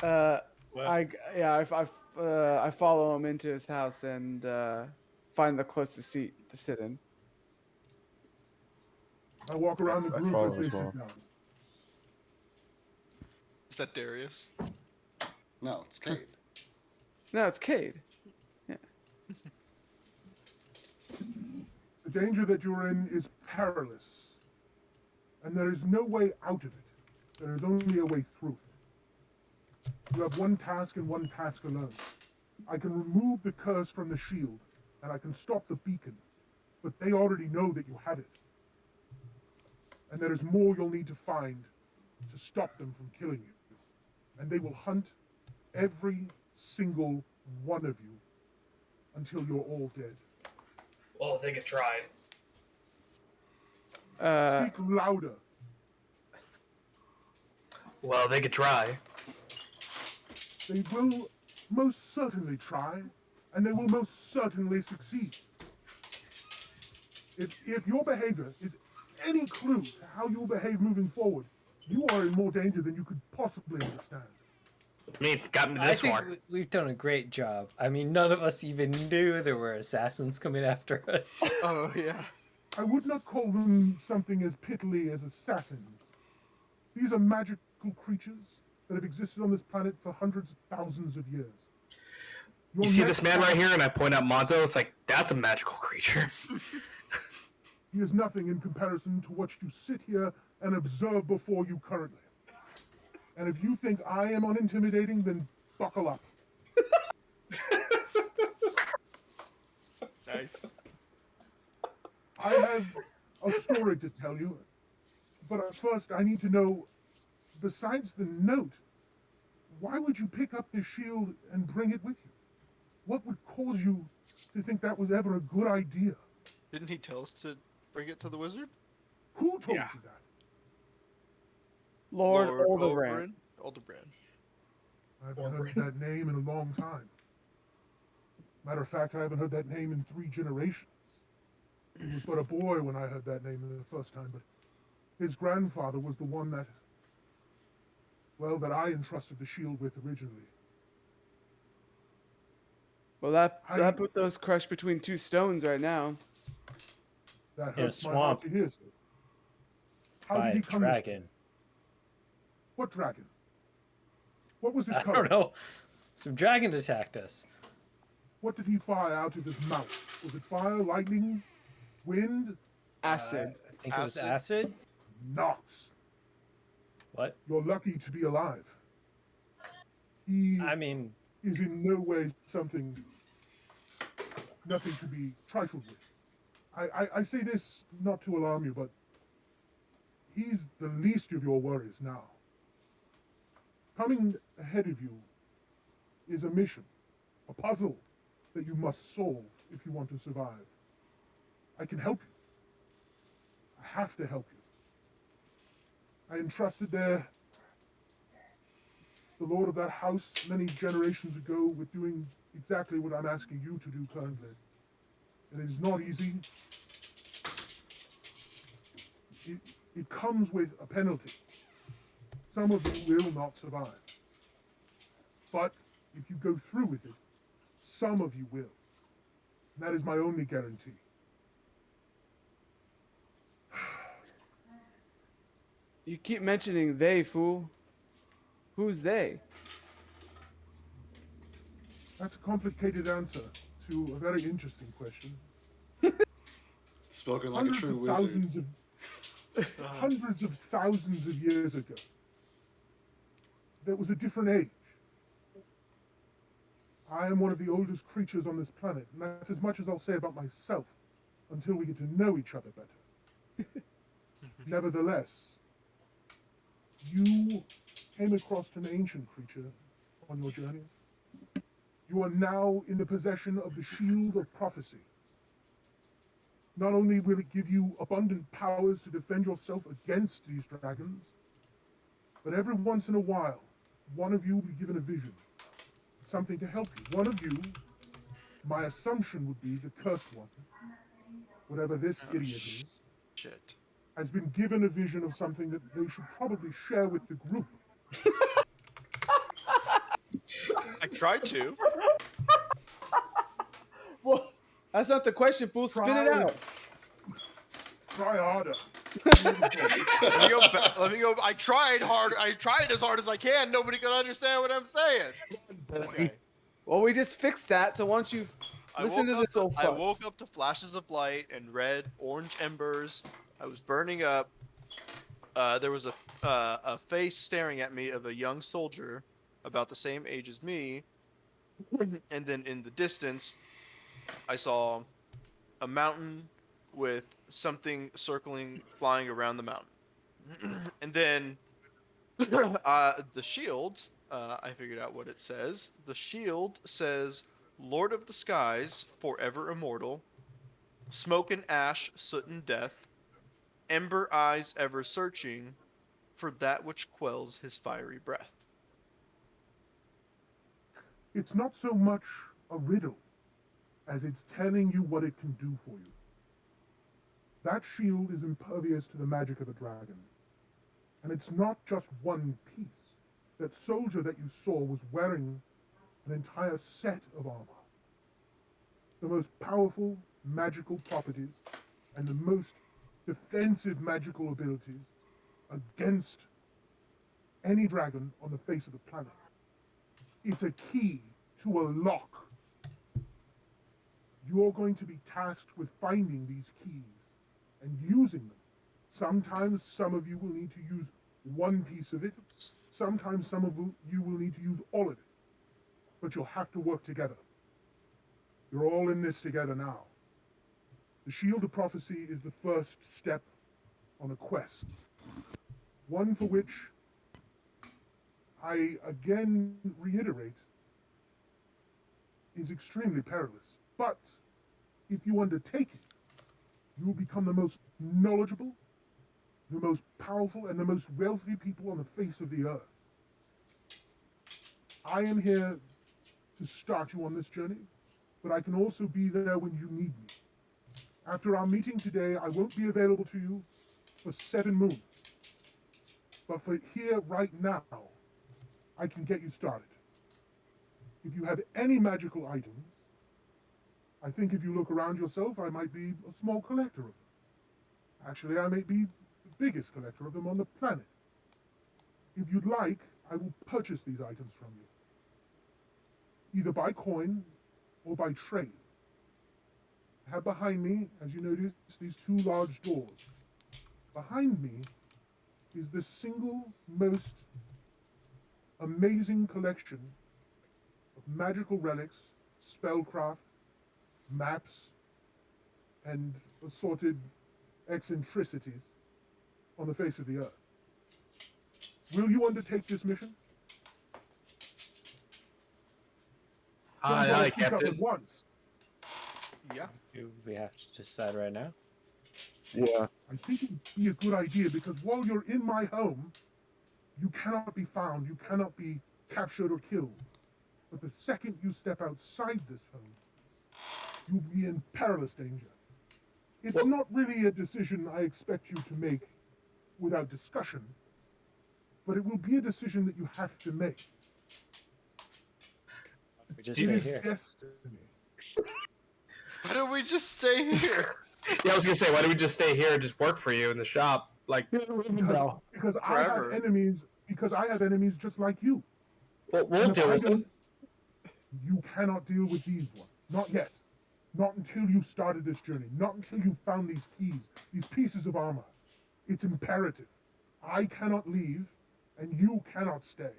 I follow him into his house and find the closest seat to sit in. I walk around the I group follow as they as well. sit down. Is that Darius? No, it's Cade. No, it's Cade. The danger that you're in is perilous, and there is no way out of it. There is only a way through it. You have one task and one task alone. I can remove the curse from the shield, and I can stop the beacon, but they already know that you have it. And there is more you'll need to find to stop them from killing you. And they will hunt every single one of you until you're all dead. Well, they could try. Speak louder. Well, they could try. They will most certainly try, and they will most certainly succeed. If your behavior is any clue to how you'll behave moving forward, you are in more danger than you could possibly understand. I mean, got me I this think far. we've done a great job. I mean, none of us even knew there were assassins coming after us. Oh yeah. I would not call them something as piddly as assassins. These are magical creatures, that have existed on this planet for hundreds of thousands of years. You see this man right here, and I point out Monzo. It's like, that's a magical creature. He is nothing in comparison to what you sit here and observe before you currently. And if you think I am unintimidating, then buckle up. Nice. I have a story to tell you, but first I need to know, besides the note, why would you pick up this shield and bring it with you? What would cause you to think that was ever a good idea? Didn't he tell us to bring it to the wizard? Who told Yeah. you that? Lord Olderbrand. Olderbrand. I haven't heard that name in a long time. Matter of fact, I haven't heard that name in 3 generations. He was but a boy when I heard that name the first time, but his grandfather was the one that, well, that I entrusted the shield with originally. Well, that put those crushed between 2 stones right now. That In a hurts my heart swamp. to hear, sir. How By did a he come this way? dragon. What dragon? What was his I color? don't know. Some dragon attacked us. What did he fire out of his mouth? Was it fire, lightning, wind? Acid. I think it was Acid? acid. Nox. What? You're lucky to be alive. He I mean, is in no way nothing to be trifled with. I say this not to alarm you, but he's the least of your worries now. Coming ahead of you is a mission, a puzzle that you must solve if you want to survive. I can help you. I have to help you. I entrusted the lord of that house many generations ago with doing exactly what I'm asking you to do currently. And it is not easy. It comes with a penalty. Some of you will not survive. But if you go through with it, some of you will. And that is my only guarantee. You keep mentioning they, fool. Who's they? That's a complicated answer to a very interesting question. Spoken like a true wizard. Hundreds of thousands of years ago, there was a different age. I am one of the oldest creatures on this planet, and that's as much as I'll say about myself until we get to know each other better. Nevertheless, you came across an ancient creature on your journeys. You are now in the possession of the Shield of Prophecy. Not only will it give you abundant powers to defend yourself against these dragons, but every once in a while, one of you will be given a vision, something to help you. One of you, my assumption would be the cursed one, whatever this idiot is, Shit. has been given a vision of something that they should probably share with the group. I tried to. Well, that's not the question, fool. Spit it out. Try harder. Let me go. I tried hard. I tried as hard as I can. Nobody could understand what I'm saying. Okay. Well, we just fixed that, so why don't you listen to this old I fuck. woke up to flashes of light and red, orange embers. I was burning up. There was a face staring at me of a young soldier about the same age as me. And then in the distance, I saw a mountain with something circling, flying around the mountain. And then the shield, I figured out what it says. The shield says, Lord of the Skies, forever immortal, smoke and ash, soot and death, ember eyes ever searching for that which quells his fiery breath. It's not so much a riddle as it's telling you what it can do for you. That shield is impervious to the magic of a dragon. And it's not just one piece. That soldier that you saw was wearing an entire set of armor. The most powerful magical properties and the most defensive magical abilities against any dragon on the face of the planet. It's a key to a lock. You're going to be tasked with finding these keys and using them. Sometimes some of you will need to use one piece of it. Sometimes some of you will need to use all of it. But you'll have to work together. You're all in this together now. The Shield of Prophecy is the first step on a quest. One for which I again reiterate is extremely perilous. But if you undertake it, you will become the most knowledgeable, the most powerful, and the most wealthy people on the face of the earth. I am here to start you on this journey, but I can also be there when you need me. After our meeting today, I won't be available to you for 7 moons. But for here, right now, I can get you started. If you have any magical items, I think if you look around yourself, I might be a small collector of them. Actually, I may be the biggest collector of them on the planet. If you'd like, I will purchase these items from you, either by coin or by trade. I have behind me, as you notice, these 2 large doors. Behind me is the single most amazing collection of magical relics, spellcraft, maps, and assorted eccentricities on the face of the earth. Will you undertake this mission? Aye, Don't all aye, speak up at Captain. once. Yeah. Do we have to decide right now? Yeah. I think it would be a good idea because while you're in my home, you cannot be found, you cannot be captured or killed. But the second you step outside this home, you'll be in perilous danger. It's Well- not really a decision I expect you to make without discussion, but it will be a decision that you have to make. We just It stay is here. destiny. Why don't we just stay here? Yeah, I was gonna say, why don't we just stay here and just work for you in the shop? Like, Because I have Forever. enemies. Because I have enemies just like you. we'll And if deal I with them. don't- You cannot deal with these ones. Not yet. Not until you started this journey. Not until you found these keys, these pieces of armor. It's imperative. I cannot leave, and you cannot stay.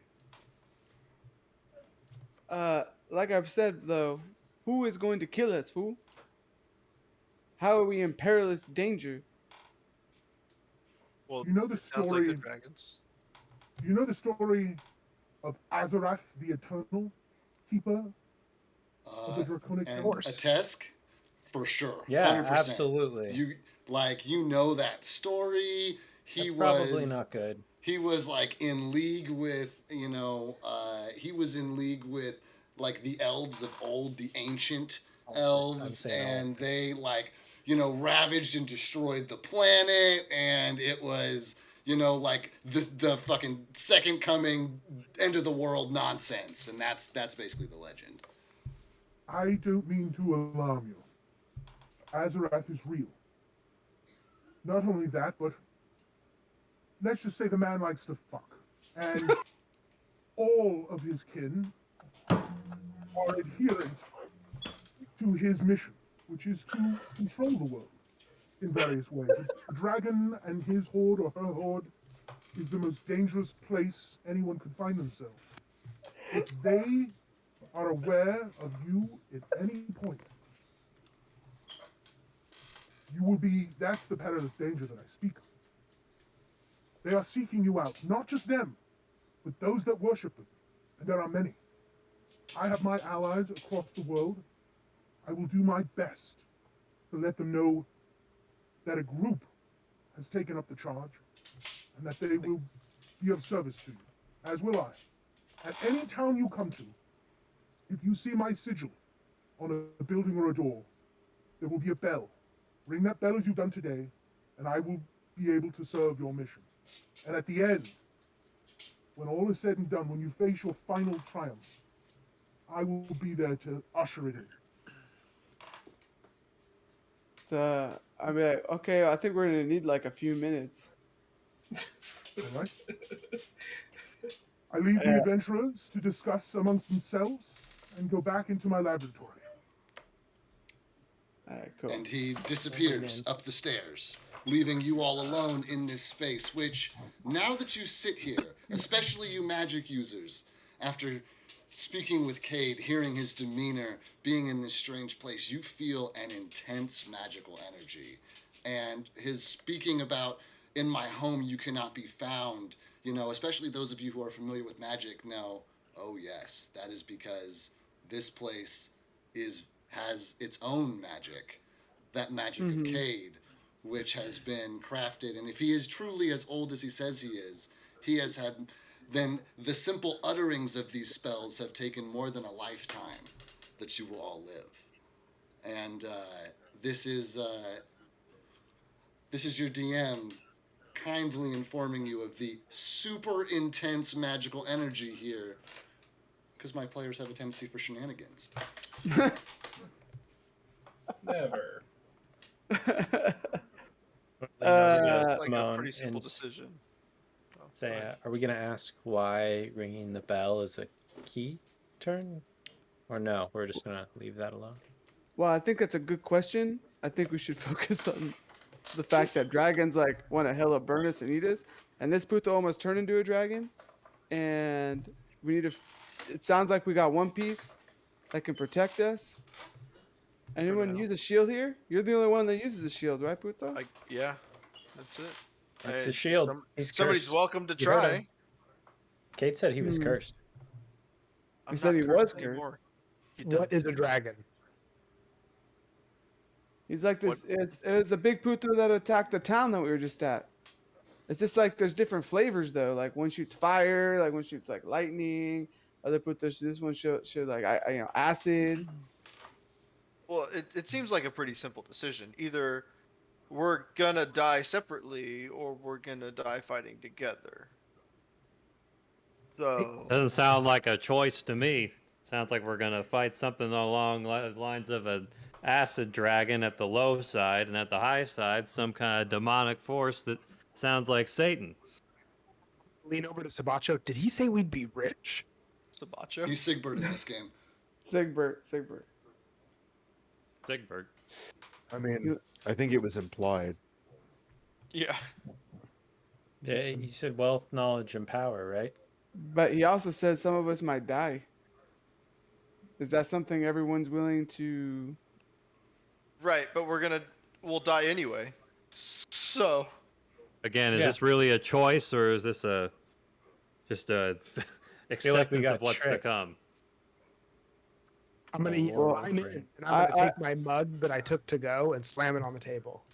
Like I've said though, who is going to kill us, fool? How are we in perilous danger? Well, You know the sounds like the story. dragons. You know the story of Azarath, the Eternal Keeper of the Draconic And Stone? a Tesk, for sure. Yeah, 100%. absolutely. You know that story. That's probably not good. He was like in league with, he was in league with like the elves of old, the ancient elves, and they ravaged and destroyed the planet, and it was, like the fucking second coming, end of the world nonsense, and that's basically the legend. I don't mean to alarm you. Azarath is real. Not only that, but let's just say the man likes to fuck. And all of his kin are adherent to his mission, which is to control the world in various ways. A dragon and his horde or her horde is the most dangerous place anyone could find themselves. If they are aware of you at any point, that's the perilous danger that I speak of. They are seeking you out, not just them, but those that worship them, and there are many. I have my allies across the world. I will do my best to let them know that a group has taken up the charge, and that they will be of service to you, as will I. At any town you come to, if you see my sigil on a building or a door, there will be a bell. Ring that bell as you've done today, and I will be able to serve your mission. And at the end, when all is said and done, when you face your final triumph, I will be there to usher it in. I'll be like, okay, I think we're gonna need like a few minutes. All right? I leave the adventurers to discuss amongst themselves and go back into my laboratory. All right, cool. And he disappears up the stairs, leaving you all alone in this space, which, now that you sit here, especially you magic users, after speaking with Cade, hearing his demeanor, being in this strange place, you feel an intense magical energy. And his speaking about, in my home you cannot be found, especially those of you who are familiar with magic know, oh yes, that is because this place has its own magic, that magic of Cade, which has been crafted. And if he is truly as old as he says he has had, then the simple utterings of these spells have taken more than a lifetime that you will all live. And this is your DM kindly informing you of the super intense magical energy here, because my players have a tendency for shenanigans. Never. Seems like a Simone pretty simple and decision. say, are we gonna ask why ringing the bell is a key turn, or no? We're just gonna leave that alone. Well, I think that's a good question. I think we should focus on the fact that dragons like want to hella burn us and eat us, and this Puto almost turned into a dragon, and we need to. It sounds like we got one piece that can protect us. Anyone use a shield here? You're the only one that uses a shield, right, Puto? Yeah, that's it. It's a shield. Somebody's Cursed. welcome to You heard try. him. Kate said he was cursed. He said he was cursed. Anymore. What is a dragon? He's like this. It was the big Puto that attacked the town that we were just at. It's just like there's different flavors though. Like one shoots fire, like one shoots like lightning. Other Putos, this one showed like acid. Well, it seems like a pretty simple decision. Either we're gonna die separately, or we're gonna die fighting together. So Doesn't sound like a choice to me. Sounds like we're gonna fight something along the lines of an acid dragon at the low side, and at the high side, some kind of demonic force that sounds like Satan. Lean over to Sabacho. Did he say we'd be rich? Sabacho? He's Sigbert in this game. Sigbert. I mean, I think it was implied. Yeah. Yeah, you said wealth, knowledge, and power, right? But he also said some of us might die. Is that something everyone's willing to? Right, but we'll die anyway. So. Again, is this really a choice, or is this just a acceptance of what's to come? I'm gonna eat mine in, and I'm gonna take my mug that I took to go and slam it on the table.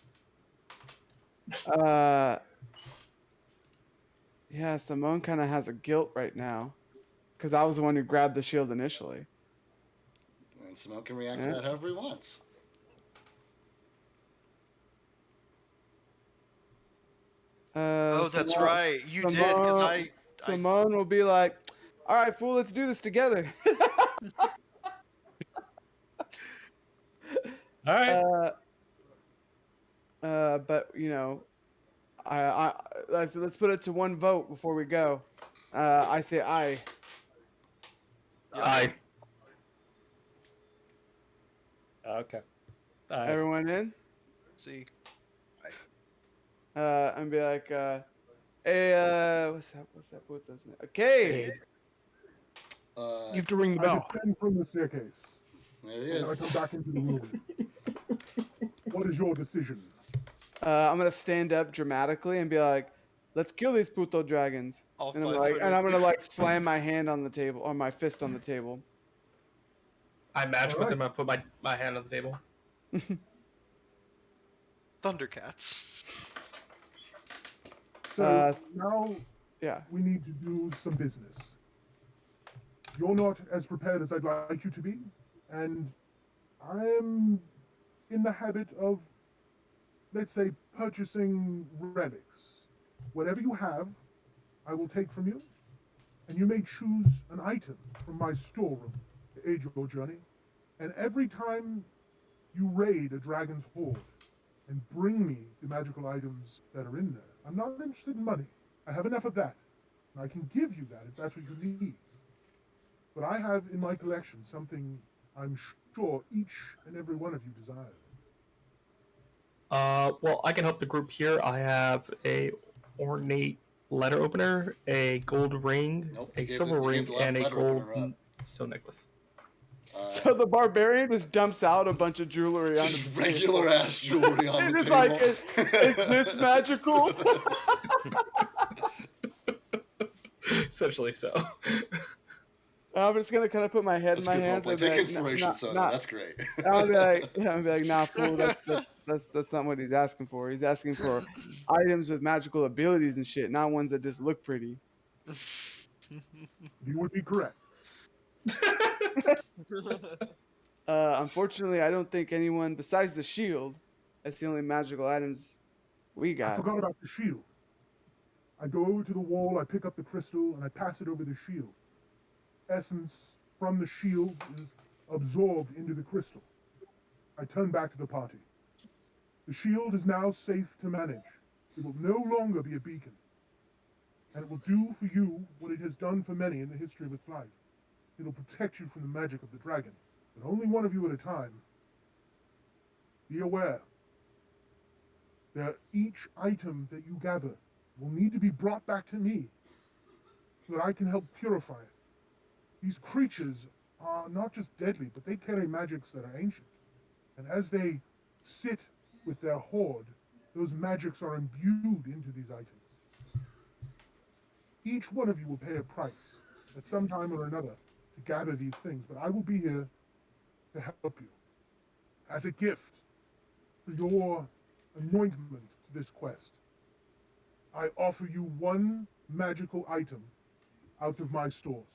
Yeah, Simone kind of has a guilt right now, because I was the one who grabbed the shield initially. And Simone can react to that however he wants. That's right. You did, because Simone will be like, "All right, fool, let's do this together." All right. But let's put it to one vote before we go. I say aye. Aye. Okay. Everyone in? See. And be like, hey, what's that? What does it? Okay. You have to ring the bell. I descend from the staircase. There he is. I come back into the room. What is your decision? I'm gonna stand up dramatically and be like, "Let's kill these Puto dragons." And I'm gonna like slam my hand on the table, or my fist on the table. I match with him. I put my hand on the table. Thundercats. So now we need to do some business. You're not as prepared as I'd like you to be, and I am in the habit of, let's say, purchasing relics. Whatever you have, I will take from you, and you may choose an item from my storeroom to aid your journey. And every time you raid a dragon's hoard and bring me the magical items that are in there, I'm not interested in money. I have enough of that. I can give you that if that's what you need. But I have in my collection something I'm sure each and every one of you desires. Well, I can help the group here. I have a ornate letter opener, a gold ring, Nope, a you silver gave ring, the and a letter gold opener up. stone necklace. So the barbarian just dumps out a bunch of jewelry onto Just the regular table. ass jewelry on And the it's table. like, is this magical? Essentially so. I'm just gonna kind of put my head That's in a my good hands roleplay. and be Take like, inspiration, Soda. not. That's great. I'll be like, nah, fool. That's not what he's asking for. He's asking for items with magical abilities and shit, not ones that just look pretty. You would be correct. Unfortunately, I don't think anyone besides the shield. That's the only magical items we I got. forgot about the shield. I go over to the wall, I pick up the crystal, and I pass it over the shield. Essence from the shield is absorbed into the crystal. I turn back to the party. The shield is now safe to manage. It will no longer be a beacon. And it will do for you what it has done for many in the history of its life. It will protect you from the magic of the dragon, but only one of you at a time. Be aware that each item that you gather will need to be brought back to me so that I can help purify it. These creatures are not just deadly, but they carry magics that are ancient. And as they sit with their horde, those magics are imbued into these items. Each one of you will pay a price at some time or another to gather these things, but I will be here to help you. As a gift for your anointment to this quest, I offer you one magical item out of my stores.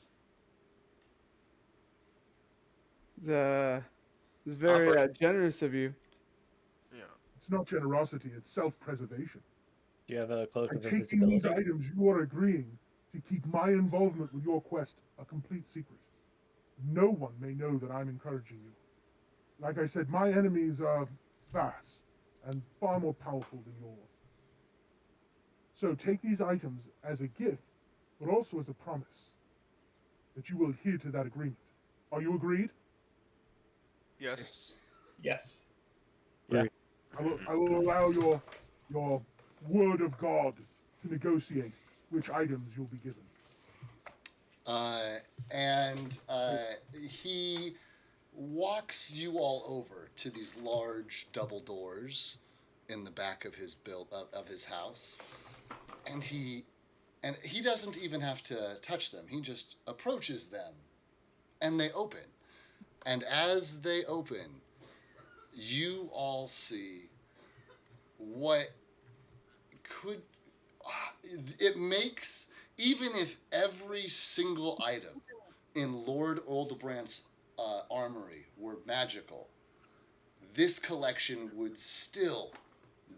It's very generous of you. Yeah. It's not generosity, it's self-preservation. Do you have a cloak By of taking these invisibility? items, you are agreeing to keep my involvement with your quest a complete secret. No one may know that I'm encouraging you. Like I said, my enemies are vast and far more powerful than yours. So take these items as a gift, but also as a promise that you will adhere to that agreement. Are you agreed? Yes. Yes. Yeah. I will allow your word of God to negotiate which items you'll be given. And he walks you all over to these large double doors in the back of his of his house, and he doesn't even have to touch them. He just approaches them, and they open. And as they open, you all see what could it makes, even if every single item in Lord Oldebrandt's armory were magical, this collection would still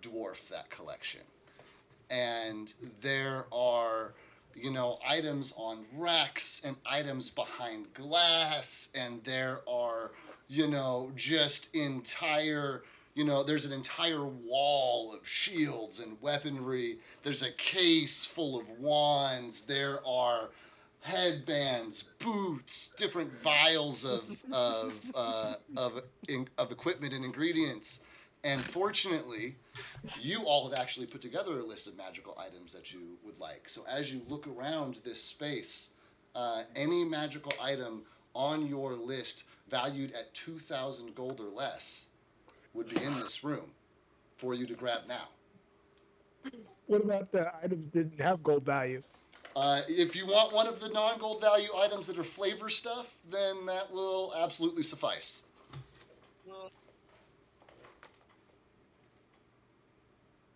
dwarf that collection. And there are, items on racks and items behind glass, and there are, just entire. There's an entire wall of shields and weaponry. There's a case full of wands. There are headbands, boots, different vials of equipment and ingredients. And fortunately, you all have actually put together a list of magical items that you would like. So as you look around this space, any magical item on your list valued at 2,000 gold or less would be in this room for you to grab now. What about the items that didn't have gold value? If you want one of the non-gold value items that are flavor stuff, then that will absolutely suffice.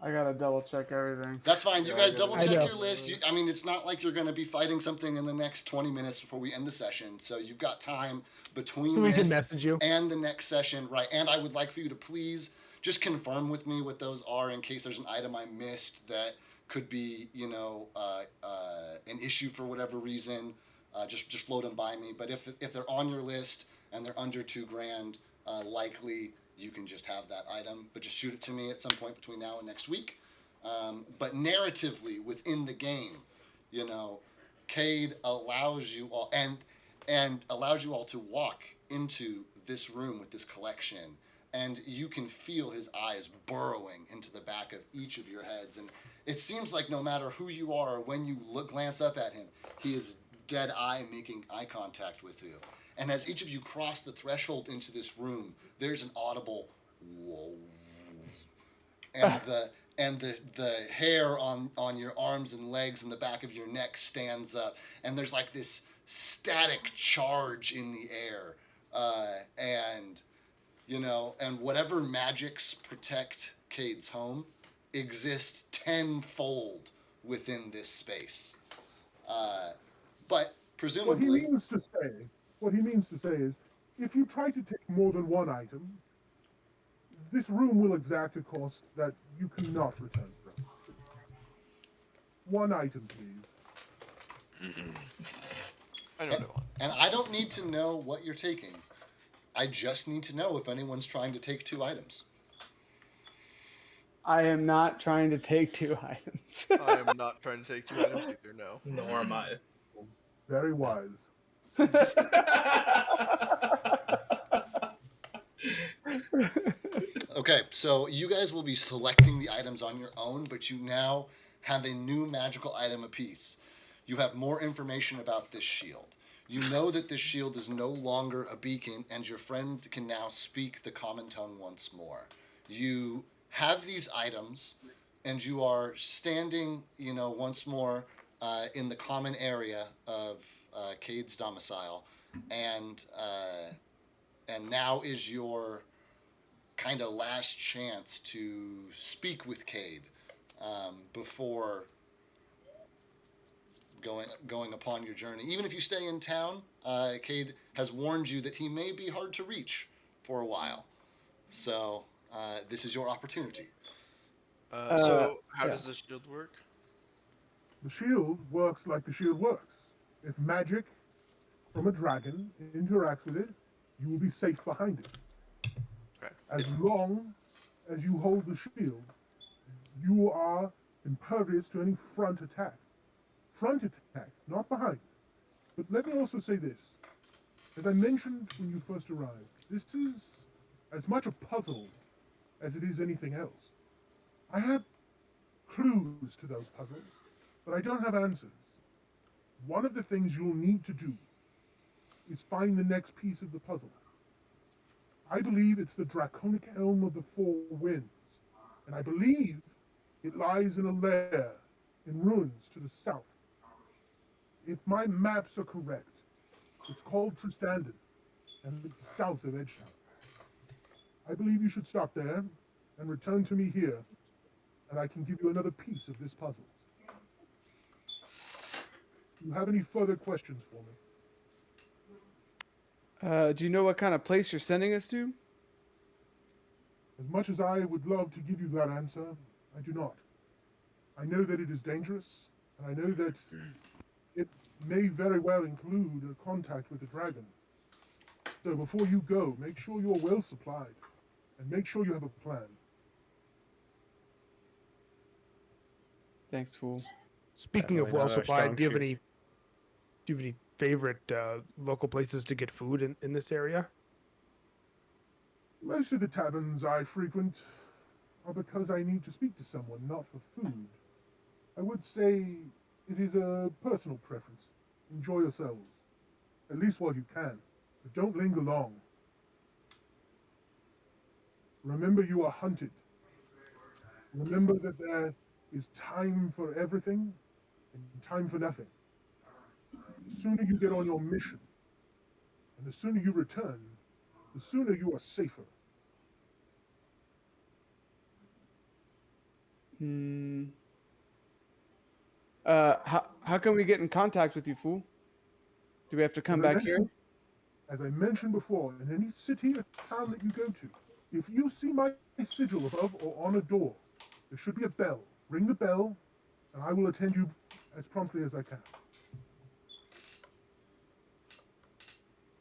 I gotta double check everything. That's fine. You Yeah, guys I double gotta- check I know. your list. It's not like you're going to be fighting something in the next 20 minutes before we end the session. So you've got time between So we can this message you. and the next session, right? And I would like for you to please just confirm with me what those are in case there's an item I missed that could be, an issue for whatever reason. Just float them by me. But if they're on your list and they're under $2,000, likely you can just have that item. But just shoot it to me at some point between now and next week. But narratively within the game, Cade allows you all and allows you all to walk into this room with this collection, and you can feel his eyes burrowing into the back of each of your heads, and it seems like no matter who you are or when you glance up at him, he is dead eye making eye contact with you. And as each of you cross the threshold into this room, there's an audible whoa, and the hair on your arms and legs and the back of your neck stands up, and there's like this static charge in the air, and and whatever magics protect Cade's home exists tenfold within this space. But What he presumably, means to say is, if you try to take more than one item, this room will exact a cost that you cannot return from. One item, please. I know what I want. and I don't need to know what you're taking. I just need to know if anyone's trying to take 2 items. I am not trying to take 2 items. I am not trying to take 2 items either. No. Nor am I. Very wise. Okay, so you guys will be selecting the items on your own, but you now have a new magical item apiece. You have more information about this shield. You know that this shield is no longer a beacon, and your friend can now speak the common tongue once more. You have these items, and you are standing, once more in the common area of Cade's domicile, and now is your kind of last chance to speak with Cade before going upon your journey. Even if you stay in town, Cade has warned you that he may be hard to reach for a while. So this is your opportunity. So how yeah. does this shield work? The shield works like the shield works. If magic from a dragon interacts with it, you will be safe behind it. Okay. As long as you hold the shield, you are impervious to any front attack. Front attack, not behind. But let me also say this. As I mentioned when you first arrived, this is as much a puzzle as it is anything else. I have clues to those puzzles, but I don't have answers. One of the things you'll need to do is find the next piece of the puzzle. I believe it's the draconic helm of the 4 winds, and I believe it lies in a lair in ruins to the south. If my maps are correct, it's called Tristandon, and it's south of Edgetown. I believe you should stop there and return to me here, and I can give you another piece of this puzzle. Do you have any further questions for me? Do you know what kind of place you're sending us to? As much as I would love to give you that answer, I do not. I know that it is dangerous, and I know that it may very well include a contact with the dragon. So before you go, make sure you're well supplied, and make sure you have a plan. Thanks, fool. Speaking of Definitely well not our supplied, strong do you suit. have any favorite local places to get food in this area? Most of the taverns I frequent are because I need to speak to someone, not for food. I would say it is a personal preference. Enjoy yourselves, at least while you can, but don't linger long. Remember you are hunted. Remember that there is time for everything and time for nothing. The sooner you get on your mission, and the sooner you return, the sooner you are safer. How can we get in contact with you, fool? Do we have to come back here? As I mentioned before, in any city or town that you go to, if you see my sigil above or on a door, there should be a bell. Ring the bell, and I will attend you as promptly as I can.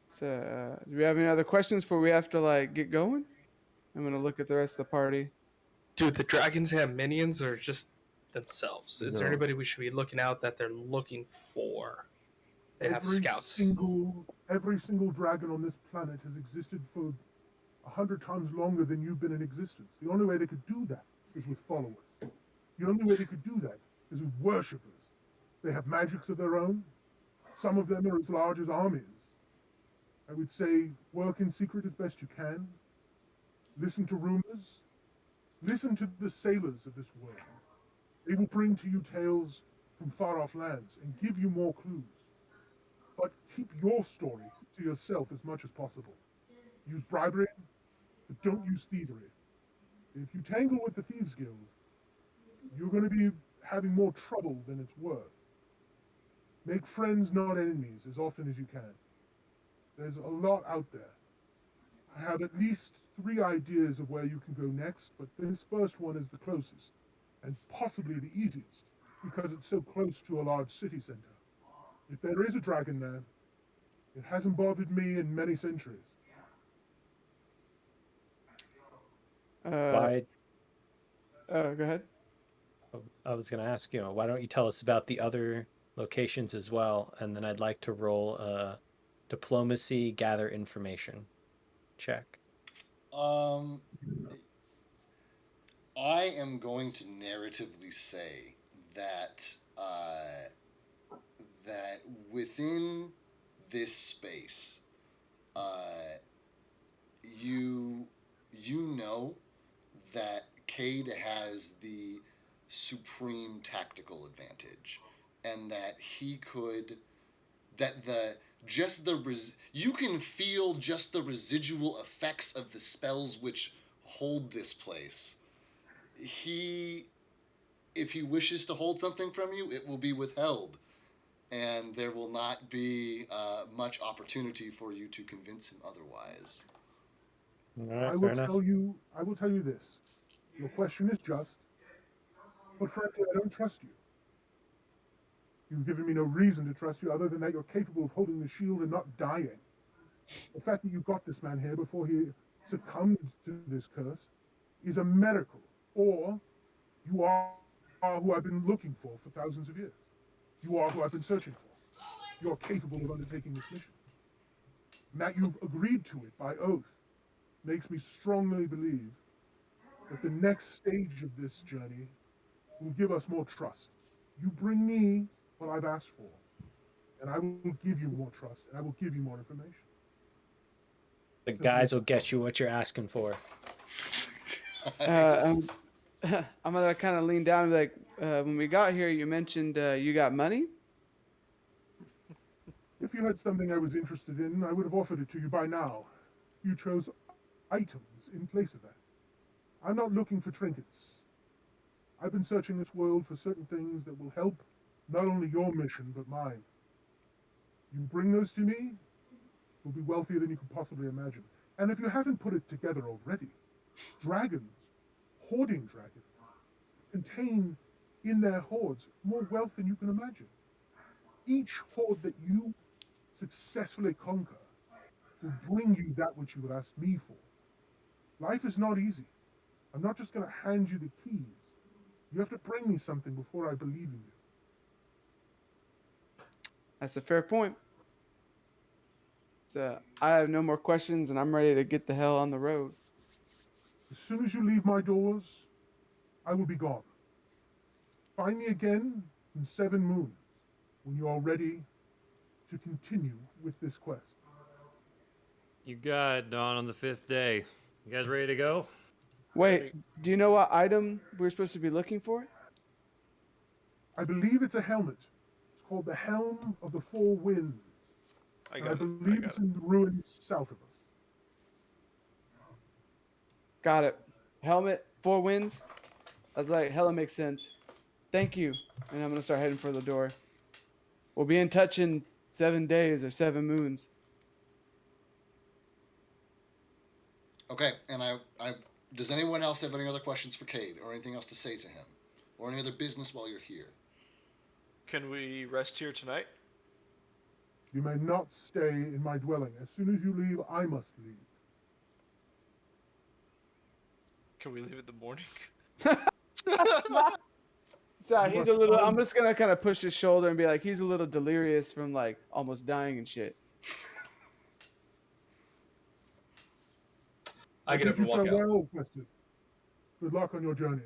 So, do we have any other questions before we have to get going? I'm gonna look at the rest of the party. Do the dragons have minions or just themselves? Is there No. anybody we should be looking out that they're looking for? They have scouts. Every single dragon on this planet has existed for 100 times longer than you've been in existence. The only way they could do that is with followers. The only way they could do that is with worshippers. They have magics of their own. Some of them are as large as armies. I would say work in secret as best you can. Listen to rumors. Listen to the sailors of this world. They will bring to you tales from far-off lands and give you more clues. But keep your story to yourself as much as possible. Use bribery, but don't use thievery. If you tangle with the Thieves Guild, you're going to be having more trouble than it's worth. Make friends, not enemies, as often as you can. There's a lot out there. I have at least 3 ideas of where you can go next, but this first one is the closest, and possibly the easiest, because it's so close to a large city center. If there is a dragon man, it hasn't bothered me in many centuries. Why? Go ahead. I was going to ask, why don't you tell us about the other locations as well? And then I'd like to roll a diplomacy, gather information check. I am going to narratively say that that within this space, you know that Cade has the supreme tactical advantage, and that he could that the just the you can feel just the residual effects of the spells which hold this place. If he wishes to hold something from you, it will be withheld, and there will not be much opportunity for you to convince him otherwise. All right, I fair will enough. tell you this. Your question is just, but frankly, I don't trust you. You've given me no reason to trust you other than that you're capable of holding the shield and not dying. The fact that you got this man here before he succumbed to this curse is a miracle. Or you are who I've been looking for thousands of years. You are who I've been searching for. You're capable of undertaking this mission. And that you've agreed to it by oath makes me strongly believe that the next stage of this journey will give us more trust. You bring me what I've asked for, and I will give you more trust, and I will give you more information. The guys will get you what you're asking for. I'm gonna kind of lean down and be like, when we got here, you mentioned you got money. If you had something I was interested in, I would have offered it to you by now. You chose items in place of that. I'm not looking for trinkets. I've been searching this world for certain things that will help not only your mission, but mine. You bring those to me, you'll be wealthier than you could possibly imagine. And if you haven't put it together already, dragons, hoarding dragons, contain in their hoards more wealth than you can imagine. Each hoard that you successfully conquer will bring you that which you have asked me for. Life is not easy. I'm not just going to hand you the keys. You have to bring me something before I believe in you. That's a fair point. So I have no more questions, and I'm ready to get the hell on the road. As soon as you leave my doors, I will be gone. Find me again in 7 moons when you are ready to continue with this quest. You got dawn on the 5th day. You guys ready to go? Wait, do you know what item we're supposed to be looking for? I believe it's a helmet. It's called the Helm of the Four Winds. I And got I it. believe it's in the ruins south of us. Got it. Helmet, 4 winds. I was like, hella makes sense. Thank you. And I'm gonna start heading for the door. We'll be in touch in 7 days or 7 moons. Okay, and I does anyone else have any other questions for Cade or anything else to say to him? Or any other business while you're here? Can we rest here tonight? You may not stay in my dwelling. As soon as you leave, I must leave. Can we leave in the morning? So You he's are a little. so- I'm just gonna kind of push his shoulder and be like, he's a little delirious from like almost dying and shit. I get bid up and you walk out. farewell, Festus. Good luck on your journeys.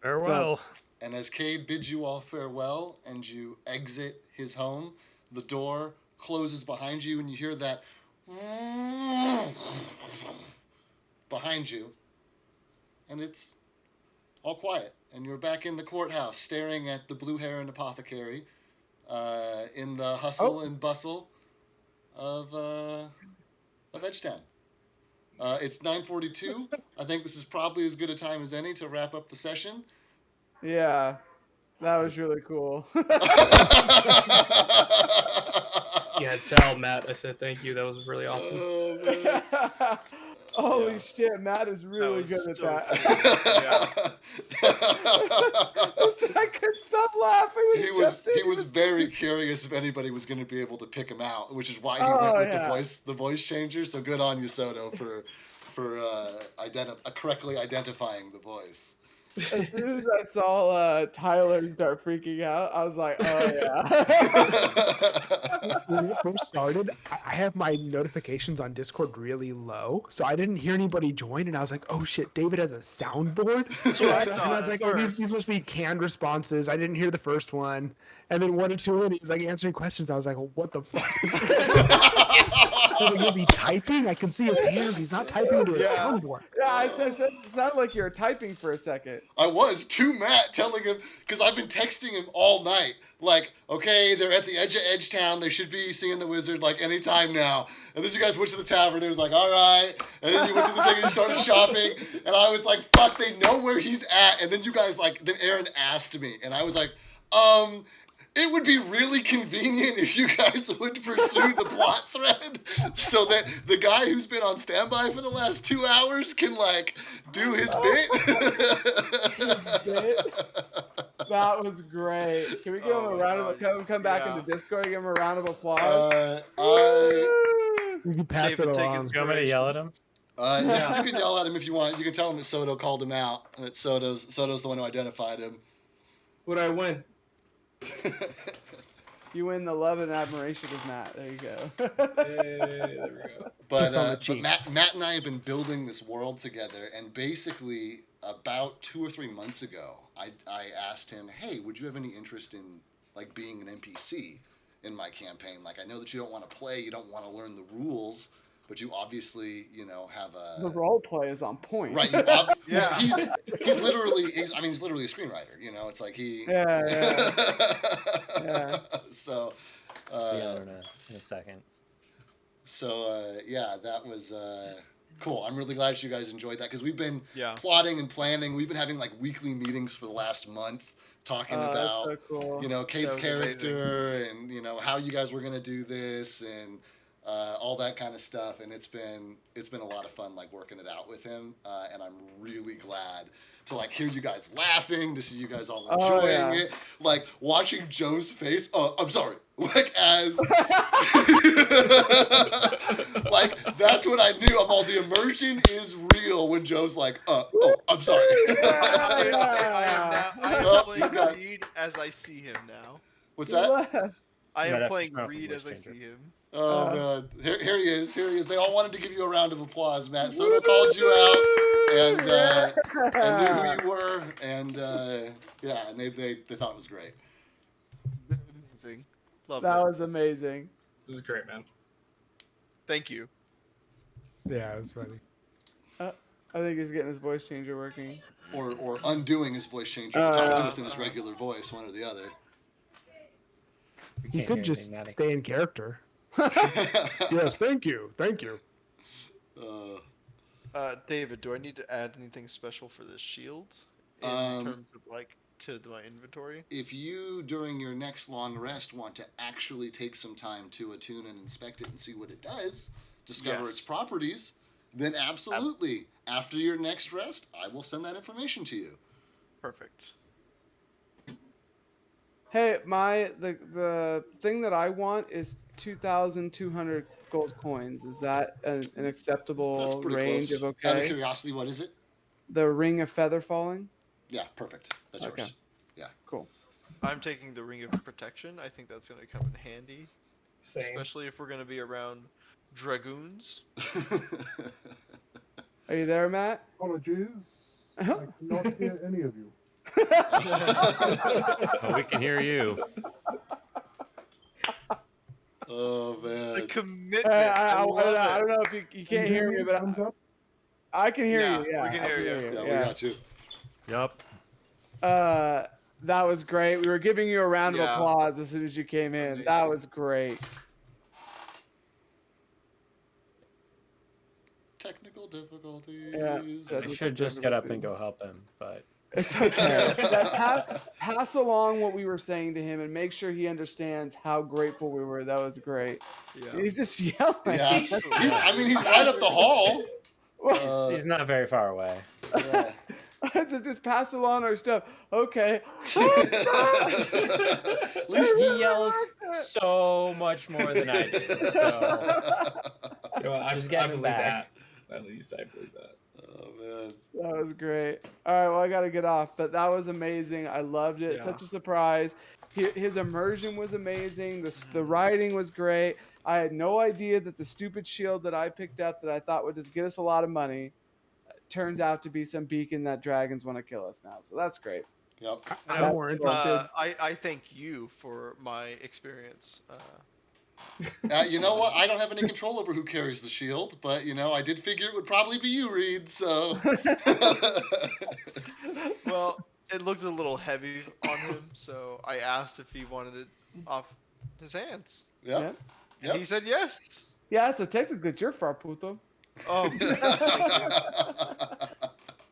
Farewell. And as Cade bids you all farewell and you exit his home, the door closes behind you and you hear that behind you. And it's all quiet. And you're back in the courthouse staring at the Blue Heron Apothecary in the hustle and bustle of Edgetown. It's 9:42. I think this is probably as good a time as any to wrap up the session. Yeah, that was really cool. Yeah, tell Matt I said thank you. That was really awesome. Oh, man. Holy Yeah. shit, Matt is really was good at so that. I couldn't stop laughing when he he was jumped in. he was very curious if anybody was going to be able to pick him out, which is why he Oh, went with yeah. the voice changer. So good on you, Soto, for correctly identifying the voice. As soon as I saw Tyler start freaking out, I was like, oh yeah. When it first started, I have my notifications on Discord really low, so I didn't hear anybody join, and I was like, "Oh shit, David has a soundboard." So I And I thought was at like, "Oh, first. these must be canned responses." I didn't hear the first one, and then 1 or 2 in, he's like answering questions. I was like, "What the fuck?" I was like, "Is he typing? I can see his hands. He's not typing into a Yeah. soundboard." Yeah, I said it sounded like you were typing for a second. I was to Matt telling him because I've been texting him all night. Like, okay, they're at the edge of Edgetown. They should be seeing the wizard like anytime now. And then you guys went to the tavern. And it was like, all right. And then you went to the thing and you started shopping. And I was like, fuck, they know where he's at. And then you guys then Aaron asked me, and I was like, it would be really convenient if you guys would pursue the plot thread so that the guy who's been on standby for the last 2 hours can like do his bit. That was great. Can we give him a round of come back into Discord and give him a round of applause? You can pass David, it take along. its You want me to yell at him? Yeah, you can yell at him if you want. You can tell him that Soto called him out. And that Soto's the one who identified him. Would I win? You win the love and admiration of Matt. There you go. Hey, there we go. Just on the But cheek. Matt and I have been building this world together, and basically about 2 or 3 months ago, I asked him, "Hey, would you have any interest in like being an NPC in my campaign? Like, I know that you don't want to play, you don't want to learn the rules, but you obviously, have The a role play is on point. right. Yeah. He's literally he's a screenwriter. It's like he Yeah. So. I'll yell at him in a second. So yeah, that was cool. I'm really glad you guys enjoyed that because we've been Yeah. plotting and planning. We've been having like weekly meetings for the last month talking about That's so cool. Kate's That was character and how you guys were gonna do this and all that kind of stuff. And it's been a lot of fun like working it out with him. And I'm really glad to like hear you guys laughing, to see you guys all enjoying it, like watching Joe's face. I'm sorry, like as like that's what I knew. I'm all the immersion is real when Joe's like, I'm sorry. I am playing Reed as I see him now. What's that? I Might am have to playing turn off the Reed voice as I changer. see him. Oh man, here he is. They all wanted to give you a round of applause, Matt. Soto called you out and knew who you were, and yeah, and they thought it was great. Amazing. Love That it. was amazing. It was great, man. Thank you. Yeah, it was funny. I think he's getting his voice changer working. Or undoing his voice changer and talk to us in his regular voice, one or the other. We He can't could hear just anything, Maddie. stay in character. Yes, thank you. David, do I need to add anything special for this shield in terms of like to my inventory? If you during your next long rest want to actually take some time to attune and inspect it and see what it does, discover its Yes. properties, then absolutely, after your next rest, I will send that information to you. Perfect. Hey, the thing that I want is 2,200 gold coins. Is that an That's acceptable pretty range close. of Out of okay? curiosity, what is it? The ring of feather falling. Yeah, perfect. That's Okay. yours. Yeah. Cool. I'm taking the Ring of Protection. I think that's going to come in handy, Same. especially if we're going to be around dragoons. Are you there, Matt? Apologies. I cannot hear any of you. Oh, we can hear you. Oh The man. commitment. I I love I it. don't know if you can't hear me, but Thumbs up. I can hear Yeah, you. Yeah, we can I hear you. Yeah, we got you. Yup. That was great. We were giving you a round of Yeah. applause as soon as you came in. That Amazing. was great. Technical difficulties. I should just get up and go help him, but It's okay. Pass along what we were saying to him and make sure he understands how grateful we were. That was great. Yeah. He's just yelling. Yeah. He's right up the hall. he's not very far away. Yeah. I said, just pass along our stuff. Okay. At least He yells so much more than I do. So You know, Just I get him believe back. that. At least I believe that. Oh man. That was great. All right, well, I got to get off, but that was amazing. I loved it. Yeah. Such a surprise. His immersion was amazing. The writing was great. I had no idea that the stupid shield that I picked up that I thought would just get us a lot of money turns out to be some beacon that dragons want to kill us now. So that's great. Yep. I'm more interested. I thank you for my experience. You know what? I don't have any control over who carries the shield, but I did figure it would probably be you, Reed. So. Well, it looked a little heavy on him, so I asked if he wanted it off his hands. Yep. And he said yes. Yeah, so technically it's your fault, puto. Oh, thank you.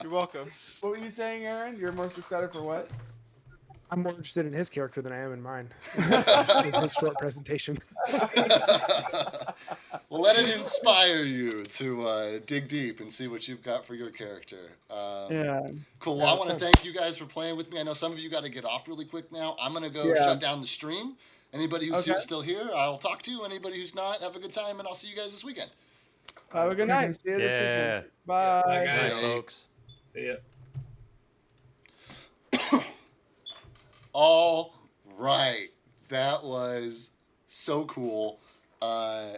You're welcome. What were you saying, Aaron? You're most excited for what? I'm more interested in his character than I am in mine. In his short presentation. Well, let it inspire you to dig deep and see what you've got for your character. Yeah. Cool. Yeah, Well, I it's want to fun. thank you guys for playing with me. I know some of you got to get off really quick now. I'm going to go Yeah. shut down the stream. Anybody who's Okay. still here, I'll talk to. Anybody who's not, have a good time, and I'll see you guys this weekend. Have a good night. See you this Yeah. weekend. Bye. Bye, Nice, guys. folks. See ya. All right. That was so cool. I'm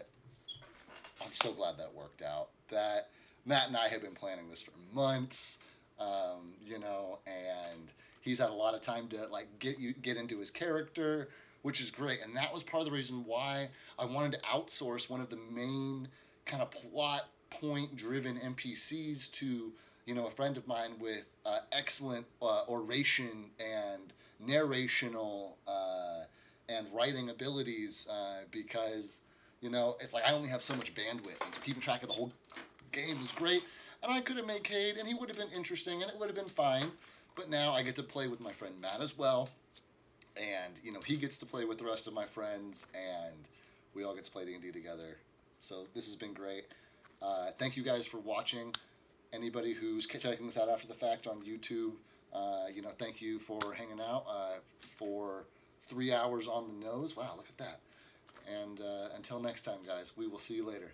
so glad that worked out. That Matt and I have been planning this for months, and he's had a lot of time to get into his character, which is great. And that was part of the reason why I wanted to outsource one of the main kind of plot point driven NPCs to a friend of mine with excellent oration and narrational and writing abilities because it's like I only have so much bandwidth, and so keeping track of the whole game is great. And I could have made Cade, and he would have been interesting, and it would have been fine. But now I get to play with my friend Matt as well, and he gets to play with the rest of my friends, and we all get to play D&D together. So this has been great. Thank you guys for watching. Anybody who's checking this out after the fact on YouTube, thank you for hanging out for 3 hours on the nose. Wow, look at that. And until next time, guys, we will see you later.